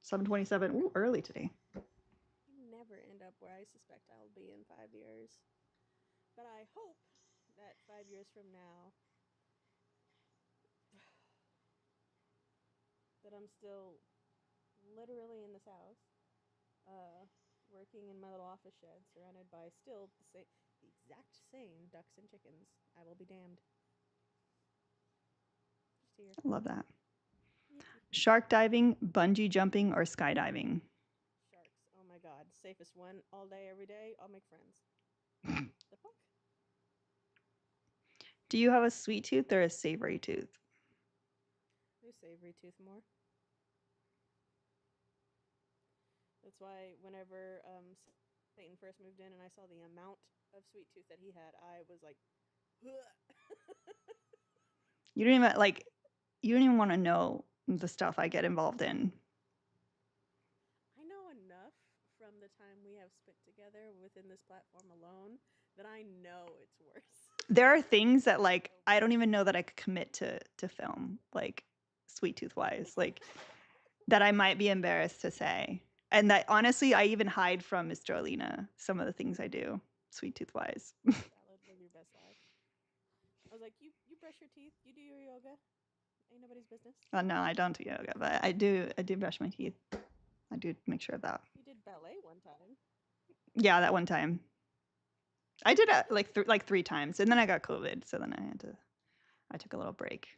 7:27. Ooh, early today. I never end up where I suspect I'll be in 5 years. But I hope that 5 years from now, that I'm still literally in this house, uh, working in my little office shed, surrounded by still the exact same ducks and chickens. I will be damned. Just here. I love that. Yucky. Shark diving, bungee jumping, or skydiving? Sharks. Oh my god. Safest one all day, every day. I'll make friends. The fuck? Do you have a sweet tooth or a savory tooth? No savory tooth more. That's why whenever Satan first moved in and I saw the amount of sweet tooth that he had, I was like, You don't even like. You don't even want to know the stuff I get involved in. I know enough from the time we have spent together within this platform alone that I know it's worse. There are things that like I don't even know that I could commit to film, like sweet tooth wise, like that I might be embarrassed to say. And that honestly, I even hide from Mr. Alina some of the things I do, sweet tooth wise. Valid, live your best life. I was like, you brush your teeth, you do your yoga. Ain't nobody's business. No, I don't do yoga, but I do brush my teeth. I do make sure of that. You did ballet one time. Yeah, that one time. I did it like 3 times, and then I got COVID, so then I took a little break.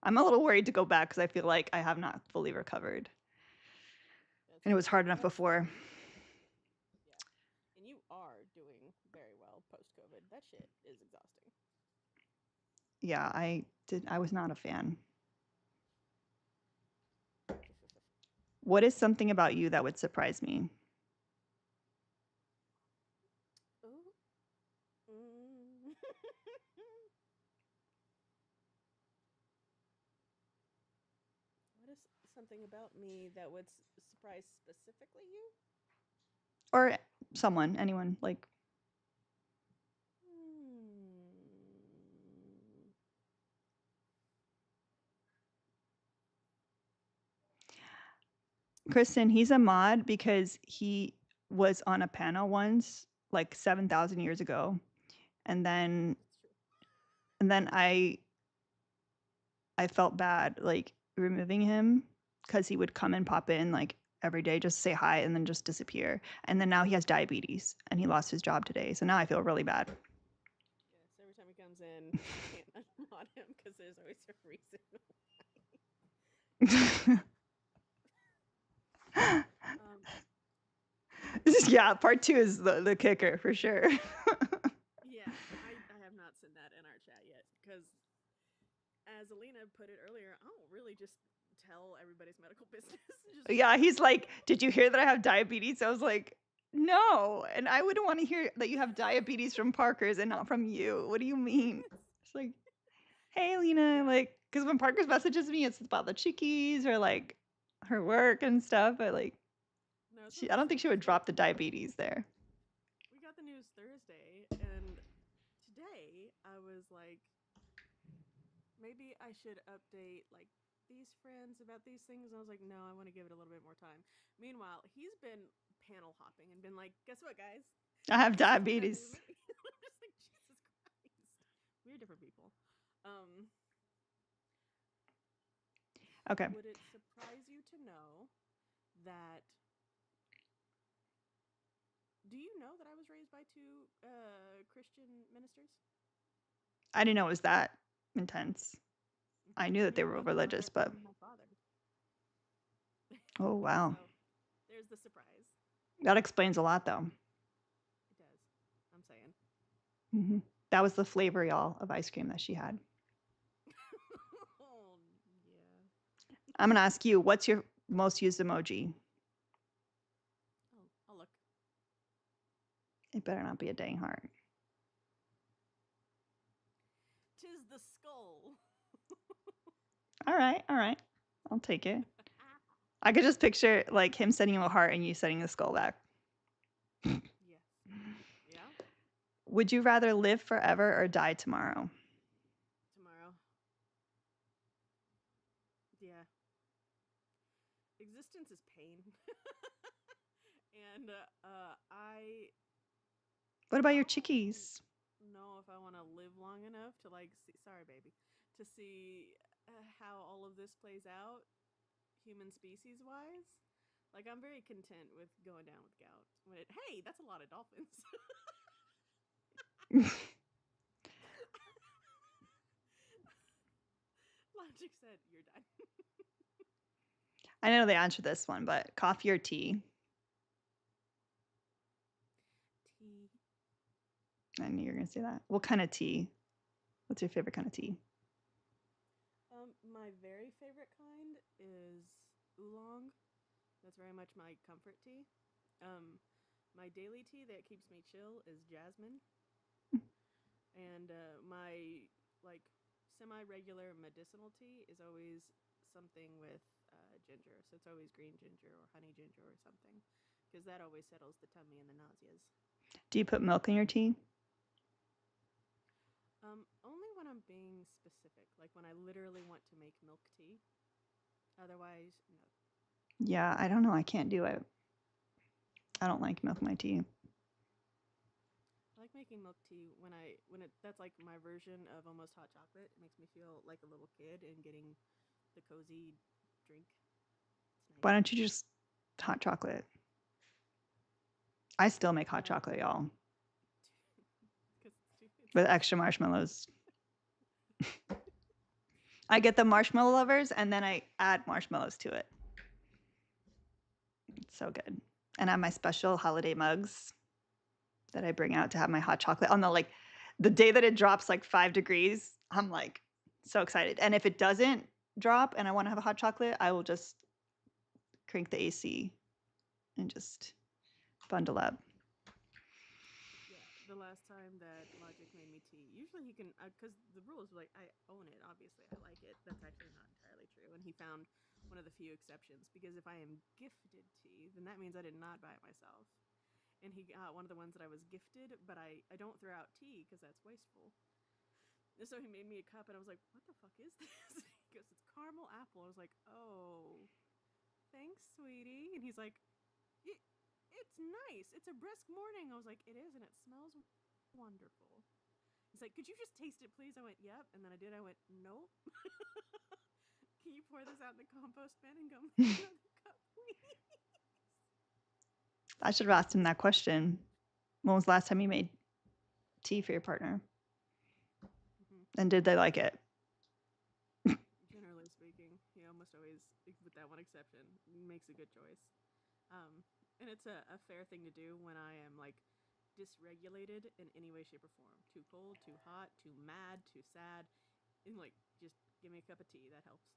I'm a little worried to go back because I feel like I have not fully recovered, That's and it was hard enough that's before. fine. Yeah. And you are doing very well post COVID. That shit is exhausting. Yeah, I was not a fan. What is something about you that would surprise me? Ooh. Mm. What is something about me that would surprise specifically you? Or someone, anyone, like Hmm. Kristen, he's a mod because he was on a panel once, like 7,000 years ago. And then It's true. and then I felt bad like removing him because he would come and pop in like every day, just say hi and then just disappear. And then now he has diabetes and he lost his job today. So now I feel really bad. Yes, every time he comes in, you can't unmod him because there's always a reason. Um, Yeah, part two is the kicker for sure. yeah, I have not sent that in our chat yet because, as Alina put it earlier, I don't really just tell everybody's medical business. Just Yeah, he's like, "Did you hear that I have diabetes?" I was like, "No." And I wouldn't want to hear that you have diabetes from Parker's and not from you. What do you mean? It's like, "Hey, Lena," yeah, like, because when Parker's messages me, it's about the chickies or like her work and stuff. But like, no, it's one of I those don't think she things. would drop the diabetes there. We got the news Thursday, and today I was like, maybe I should update like these friends about these things. And I was like, no, I want to give it a little bit more time. Meanwhile, he's been panel hopping and been like, guess what, guys? I have Guess what's been happening with diabetes. me? I'm just like, Jesus Christ. Um, Okay. would it surprise you to know that? Do you know that I was raised by two Christian ministers? I didn't know it was that intense. I knew that they were Both my religious, mother but and my father. oh wow. So there's the surprise. That explains a lot though. It does. I'm saying. Hmm. That was the flavor, y'all, of ice cream that she had. Oh yeah. I'm going to ask you, what's your most used emoji? Oh, I'll look. It better not be a dang heart. 'Tis the skull. All right. All right. I'll take it. I could just picture like him sending you a heart and you sending the skull back. Yes. Yeah. Would you rather live forever or die tomorrow? Tomorrow. Yeah. Existence is pain. And I What about your don't chickies? know if I want to live long enough to like see, sorry baby, to see how all of this plays out human species wise. Like I'm very content with going down with gout. Hey, that's a lot of dolphins. Logic said you're done. I know the answer to this one, but coffee or tea? Tea. I knew you were going to say that. What kind of tea? What's your favorite kind of tea? My very favorite kind is oolong. That's very much my comfort tea. My daily tea that keeps me chill is jasmine, and my like semi-regular medicinal tea is always something with ginger. So it's always green ginger or honey ginger or something, because that always settles the tummy and the nauseas. Do you put milk in your tea? Only when I'm being specific, like when I literally want to make milk tea. Otherwise, no. Yeah, I don't know. I can't do it. I don't like milk in my tea. I like making milk tea when it that's like my version of almost hot chocolate. It makes me feel like a little kid and getting the cozy drink. It's Why nice. don't you just hot chocolate? I still make hot Uh, chocolate, y'all, because it's with too extra sweet. marshmallows. I get the marshmallow lovers and then I add marshmallows to it. It's so good. And I have my special holiday mugs that I bring out to have my hot chocolate on the day that it drops like 5 degrees. I'm like so excited. And if it doesn't drop and I want to have a hot chocolate, I will just crank the AC and just bundle up. Yeah, the last time that Logic made me tea, usually he can, because the rule is like, I own it, obviously, I like it. That's actually not entirely true. And he found one of the few exceptions, because if I am gifted tea, then that means I did not buy it myself. And he got one of the ones that I was gifted, but I don't throw out tea because that's wasteful. And so he made me a cup, and I was like, what the fuck is this? He goes, it's caramel apple. I was like, oh, thanks, sweetie. And he's like, it's nice. It's a brisk morning. I was like, it is, and it smells wonderful. He's like, could you just taste it, please? I went, yep. And then I did. I went, nope. Can you pour this out in the compost bin and go make another cup, please? I should have asked him that question. When was the last time you made tea for your partner? Mm-hmm. And did they like it? Generally speaking, he almost always, with that one exception, makes a good choice. And it's a fair thing to do when I am like dysregulated in any way, shape, or form. Too cold, too hot, too mad, too sad. And like, just give me a cup of tea. That helps.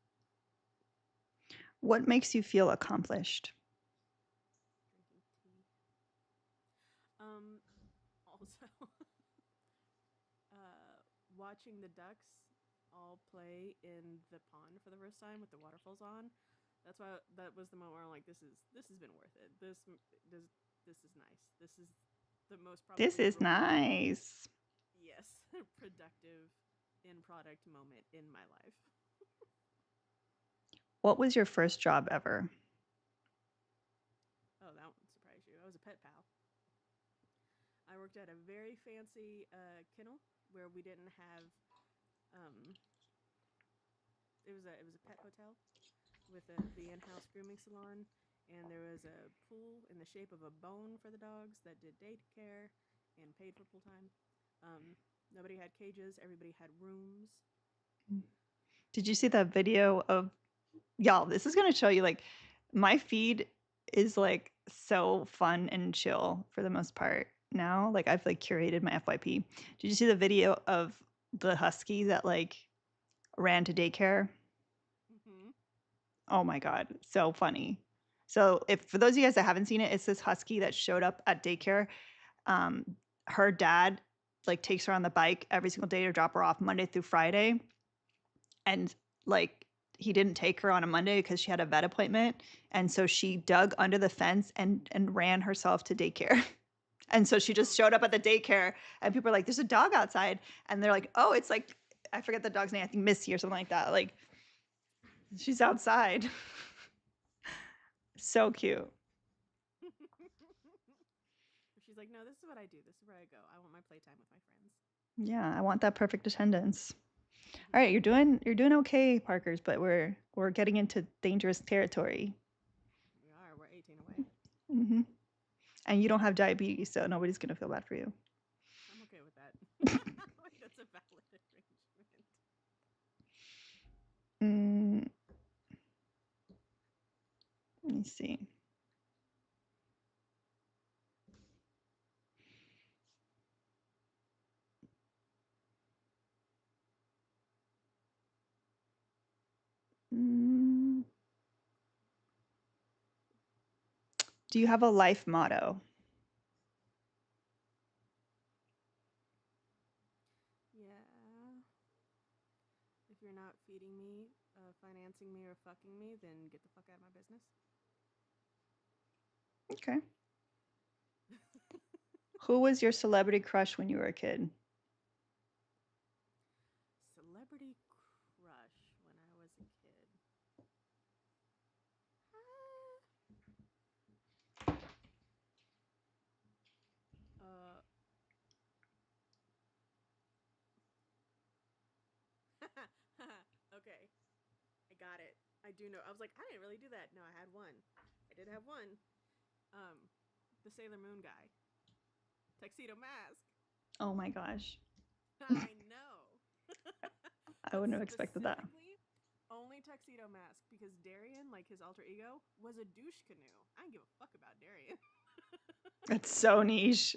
What makes you feel accomplished? Drinking tea. Also, watching the ducks all play in the pond for the first time with the waterfalls on. That's why that was the moment where I'm like, this has been worth it. This is nice. This is the most This probably is nice. yes, productive in product moment in my life. What was your first job ever? Oh, that one surprised you. I was a pet pal. I worked at a very fancy kennel where we didn't have um, it was a pet hotel with the in-house grooming salon, and there was a pool in the shape of a bone for the dogs that did daycare and paid for pool time. Um, Nobody had cages. Everybody had rooms. Did you see that video of y'all? This is gonna show you like my feed is like so fun and chill for the most part now. Like I've like curated my FYP. Did you see the video of the husky that like ran to daycare? Mm-hmm. Oh my god, so funny. So if for those of you guys that haven't seen it, it's this husky that showed up at daycare. Her dad like takes her on the bike every single day to drop her off Monday through Friday, and like he didn't take her on a Monday because she had a vet appointment, and so she dug under the fence and ran herself to daycare. And so she just showed up at the daycare, and people are like, "There's a dog outside," and they're like, "Oh, it's like I forget the dog's name. I think Missy or something like that. Like she's outside." So cute. She's like, no, this is what I do. This is where I go. I want my playtime with my friends. Yeah, I want that perfect attendance. Mm-hmm. All right, you're doing okay, Parkers, but we're getting into dangerous territory. We are. We're 18 away. Hmm. And you don't have diabetes, so nobody's gonna feel bad for you. I'm okay with that. Like, that's a valid arrangement. Mm, let me see. Mm, do you have a life motto? Yeah. If you're not feeding me, financing me, or fucking me, then get the fuck out of my business. Okay. Who was your celebrity crush when you were a kid? Celebrity crush when I was a kid. Uh, okay, I got it. I do know. I was like, I didn't really do that. No, I had one. I did have one. The Sailor Moon guy, tuxedo mask. Oh my gosh. I know. I But wouldn't have expected that. specifically, only tuxedo mask because Darian, like his alter ego, was a douche canoe. I don't give a fuck about Darian. It's so niche.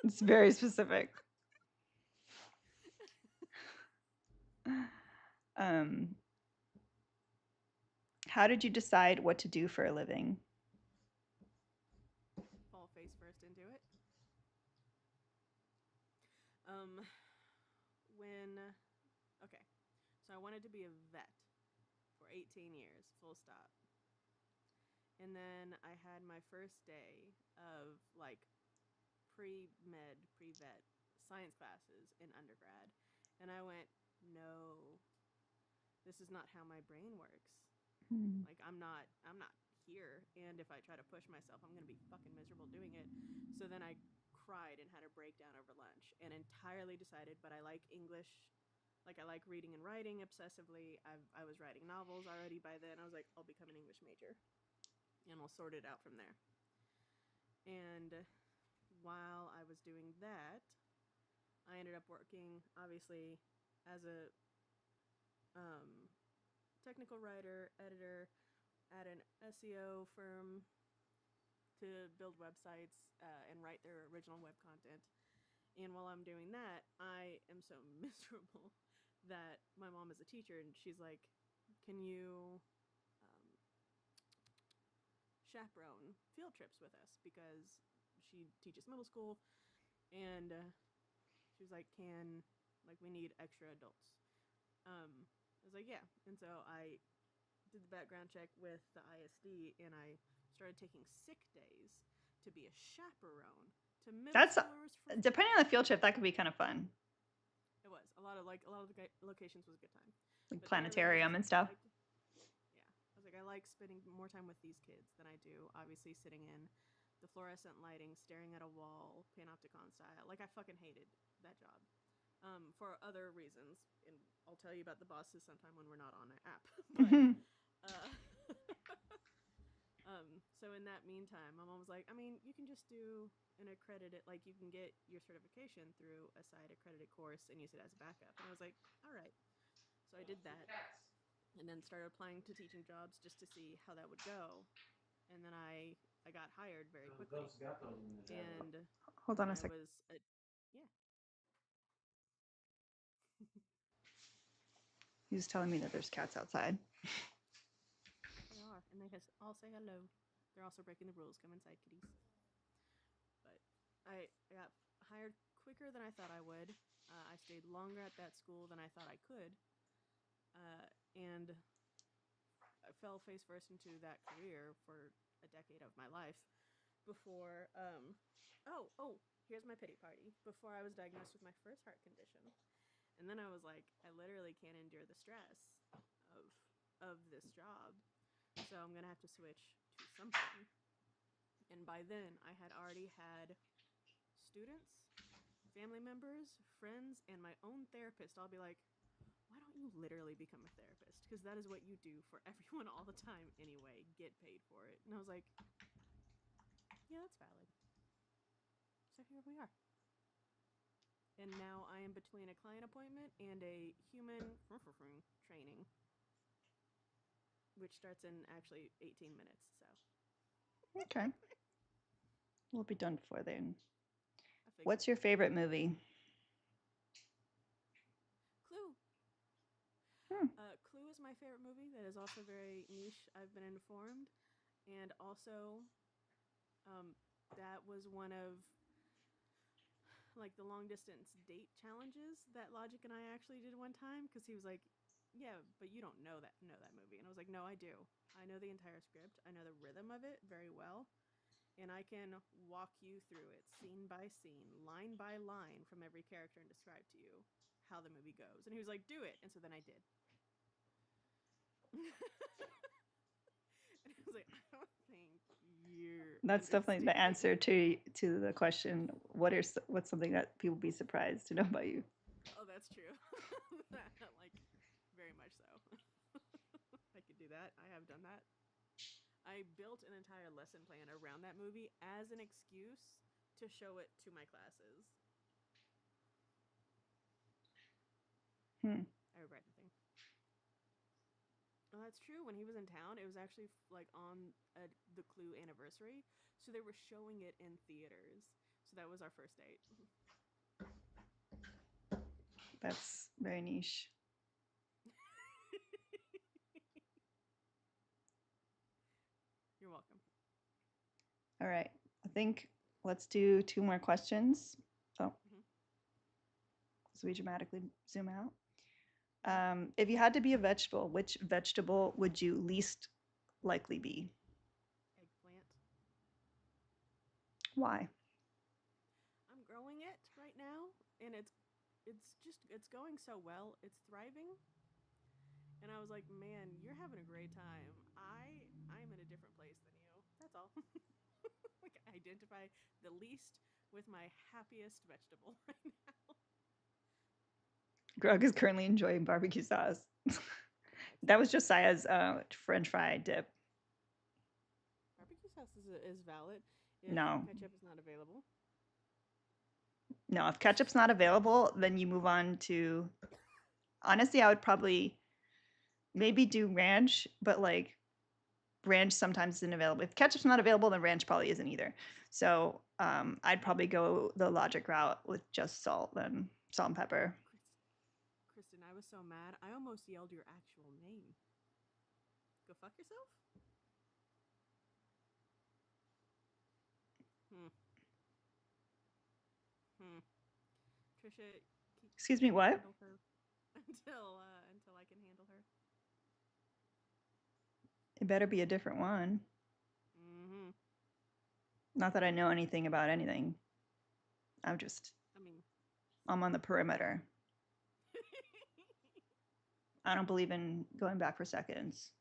It's very specific. Um, how did you decide what to do for a living? Fall face first into it. Um, when okay, so I wanted to be a vet for 18 years, full stop. And then I had my first day of like pre-med, pre-vet science classes in undergrad, and I went, no, this is not how my brain works. Hmm. Like I'm not here, and if I try to push myself, I'm gonna be fucking miserable doing it. So then I cried and had a breakdown over lunch, and entirely decided. But I like English, like I like reading and writing obsessively. I was writing novels already by then. I was like, I'll become an English major, and I'll sort it out from there. And while I was doing that, I ended up working obviously as a um, technical writer, editor at an SEO firm to build websites and write their original web content. And while I'm doing that, I am so miserable that my mom is a teacher and she's like, can you um, chaperone field trips with us? Because she teaches middle school. And she was like, we need extra adults. I was like, yeah. And so I did the background check with the ISD and I started taking sick days to be a chaperone to middle That's schoolers for depending free. on the field trip, that could be kind of fun. It was a lot of the locations was a good time, Like but generally I was planetarium just and like I stuff. liked, yeah, I was like I like spending more time with these kids than I do obviously sitting in the fluorescent lighting, staring at a wall, panopticon style. Like I fucking hated that job. for other reasons. And I'll tell you about the bosses sometime when we're not on an app. But uh, so in that meantime, my mom was like, I mean, you can just do an accredited, like you can get your certification through a site accredited course and use it as a backup. And I was like, all right. So I did that, and then started applying to teaching jobs just to see how that would go. And then I got hired very quickly. And Hold on a I sec. was yeah. He's telling me that there's cats outside. They are, and they all say hello. They're also breaking the rules. Come inside, kitties. But I got hired quicker than I thought I would. I stayed longer at that school than I thought I could, and I fell face first into that career for a decade of my life before. Here's my pity party. Before I was diagnosed with my first heart condition, and then I was like, I literally can't endure the stress of this job, so I'm gonna have to switch to something. And by then, I had already had students, family members, friends, and my own therapist all be like, why don't you literally become a therapist? Because that is what you do for everyone all the time anyway. Get paid for it. And I was like, yeah, that's valid. So here we are. And now I am between a client appointment and a human training, which starts in actually 18 minutes. So. Okay. We'll be done before then. I What's your favorite movie? Clue? Hmm. Clue is my favorite movie. That is also very niche. I've been informed, and also, that was one of like the long distance date challenges that Logic and I actually did one time because he was like, "Yeah, but you don't know that movie," and I was like, "No, I do. I know the entire script. I know the rhythm of it very well." And I can walk you through it scene by scene, line by line from every character and describe to you how the movie goes. And he was like, do it. And so then I did. And I was like, I don't think you're That's definitely the answer to the question. What's something that people be surprised to know about you? Oh, that's true. Like, very much so. I could do that. I have done that. I built an entire lesson plan around that movie as an excuse to show it to my classes. I regret nothing. Oh, that's true. When he was in town, it was actually like on the Clue anniversary, so they were showing it in theaters. So that was our first date. That's very niche. You're welcome. All right. I think let's do 2 more questions. So, so we dramatically zoom out. If you had to be a vegetable, which vegetable would you least likely be? Eggplant. Why? I'm growing it right now, and it's going so well. It's thriving, and I was like, man, you're having a great time. I'm in a different place than you. That's all. Like, I identify the least with my happiest vegetable right now. Greg is currently enjoying barbecue sauce. That was Josiah's French fry dip. Barbecue sauce is valid if No. ketchup is not available. No, if ketchup's not available, then you move on to. Honestly, I would probably maybe do ranch, but like ranch sometimes isn't available. If ketchup's not available, then ranch probably isn't either. So I'd probably go the logic route with just salt, then salt and pepper. Kristen, I was so mad. I almost yelled your actual name. Go fuck yourself? Trisha, Excuse me, what? handle her until I can handle her. It better be a different one. Not that I know anything about anything. I'm on the perimeter. I don't believe in going back for seconds.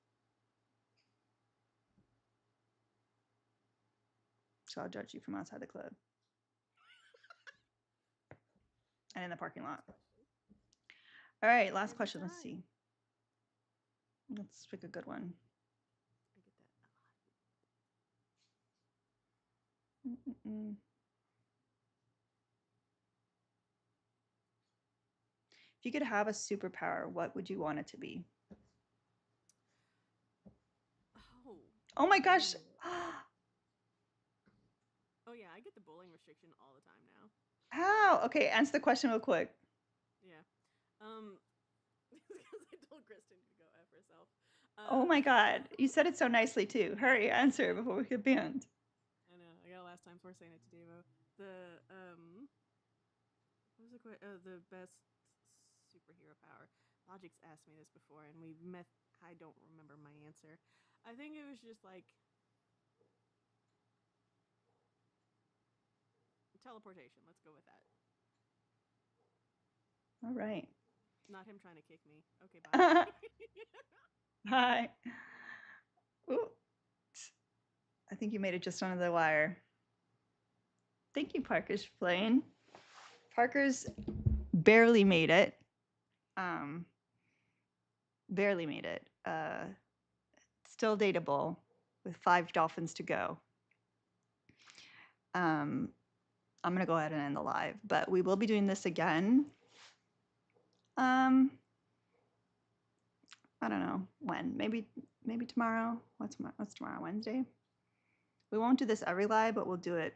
So I'll judge you from outside the club. and in the parking lot. Next question. All right, last There's a question. Let's tie. see. Let's pick a good one. I get that a lot. Mm-mm-mm. If you could have a superpower, what would you want it to be? Oh my gosh. Oh yeah, I get the bowling restriction all the time now. How? Okay, answer the question real quick. Yeah. Because I told Kristen to go F herself. Oh my god. You said it so nicely too. Hurry, answer before we get banned. I know. I got a last time for saying it to Devo. The what was the best superhero power? Logic's asked me this before, and I don't remember my answer. I think it was just like teleportation. Let's go with that. All right. Not him trying to kick me. Okay, bye. Hi. Ooh. I think you made it just under the wire. Thank you, Parker's for playing. Parker's barely made it. Barely made it. Still dateable with 5 dolphins to go. I'm gonna go ahead and end the live, but we will be doing this again. I don't know when. Maybe tomorrow. What's tomorrow? Wednesday. We won't do this every live, but we'll do it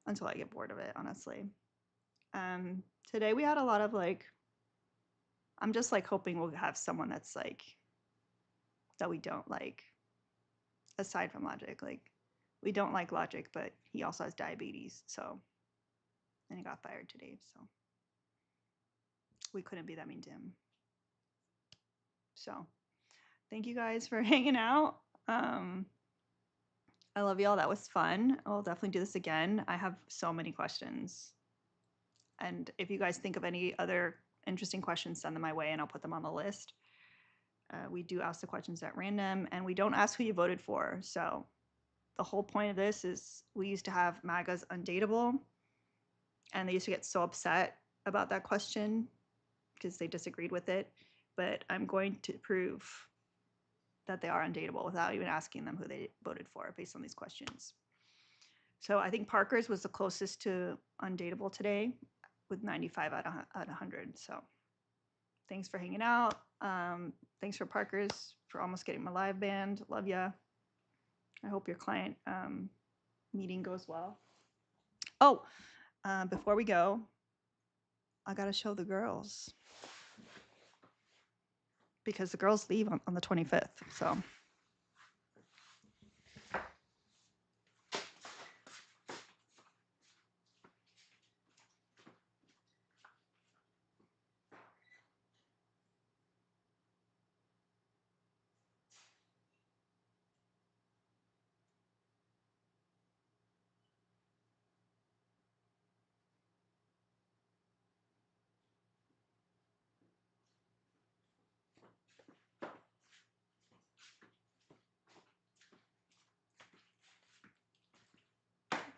until I get bored of it, honestly. Today we had a lot of like, I'm just like hoping we'll have someone that's like, that we don't like, aside from Logic. Like, we don't like Logic, but he also has diabetes, so, and he got fired today, so we couldn't be that mean to him. So, thank you guys for hanging out. I love y'all. That was fun. I'll definitely do this again. I have so many questions. And if you guys think of any other interesting questions, send them my way and I'll put them on the list. We do ask the questions at random and we don't ask who you voted for. So the whole point of this is we used to have MAGA's undateable and they used to get so upset about that question because they disagreed with it. But I'm going to prove that they are undateable without even asking them who they voted for based on these questions. So I think Parker's was the closest to undateable today with 95 out of 100. So thanks for hanging out. Thanks for Parker's for almost getting my live band. Love ya. I hope your client meeting goes well. Oh, before we go, I got to show the girls because the girls leave on the 25th. So.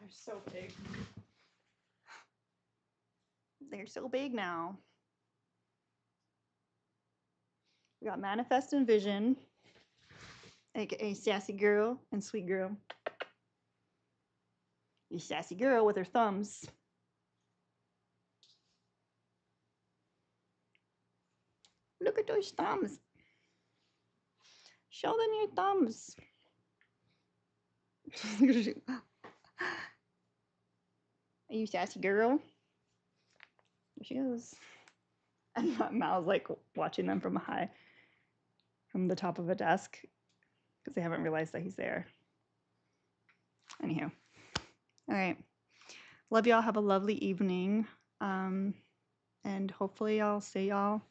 They're so big. They're so big now. We got Manifest and Vision, aka Sassy Girl and Sweet Girl. You sassy girl with her thumbs. Look at those thumbs. Show them your thumbs. Are you sassy girl? There she is. And Mal's like watching them from the top of a desk because they haven't realized that he's there. Anywho. All right. Love y'all. Have a lovely evening. And hopefully I'll see y'all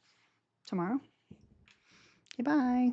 tomorrow. Okay, bye.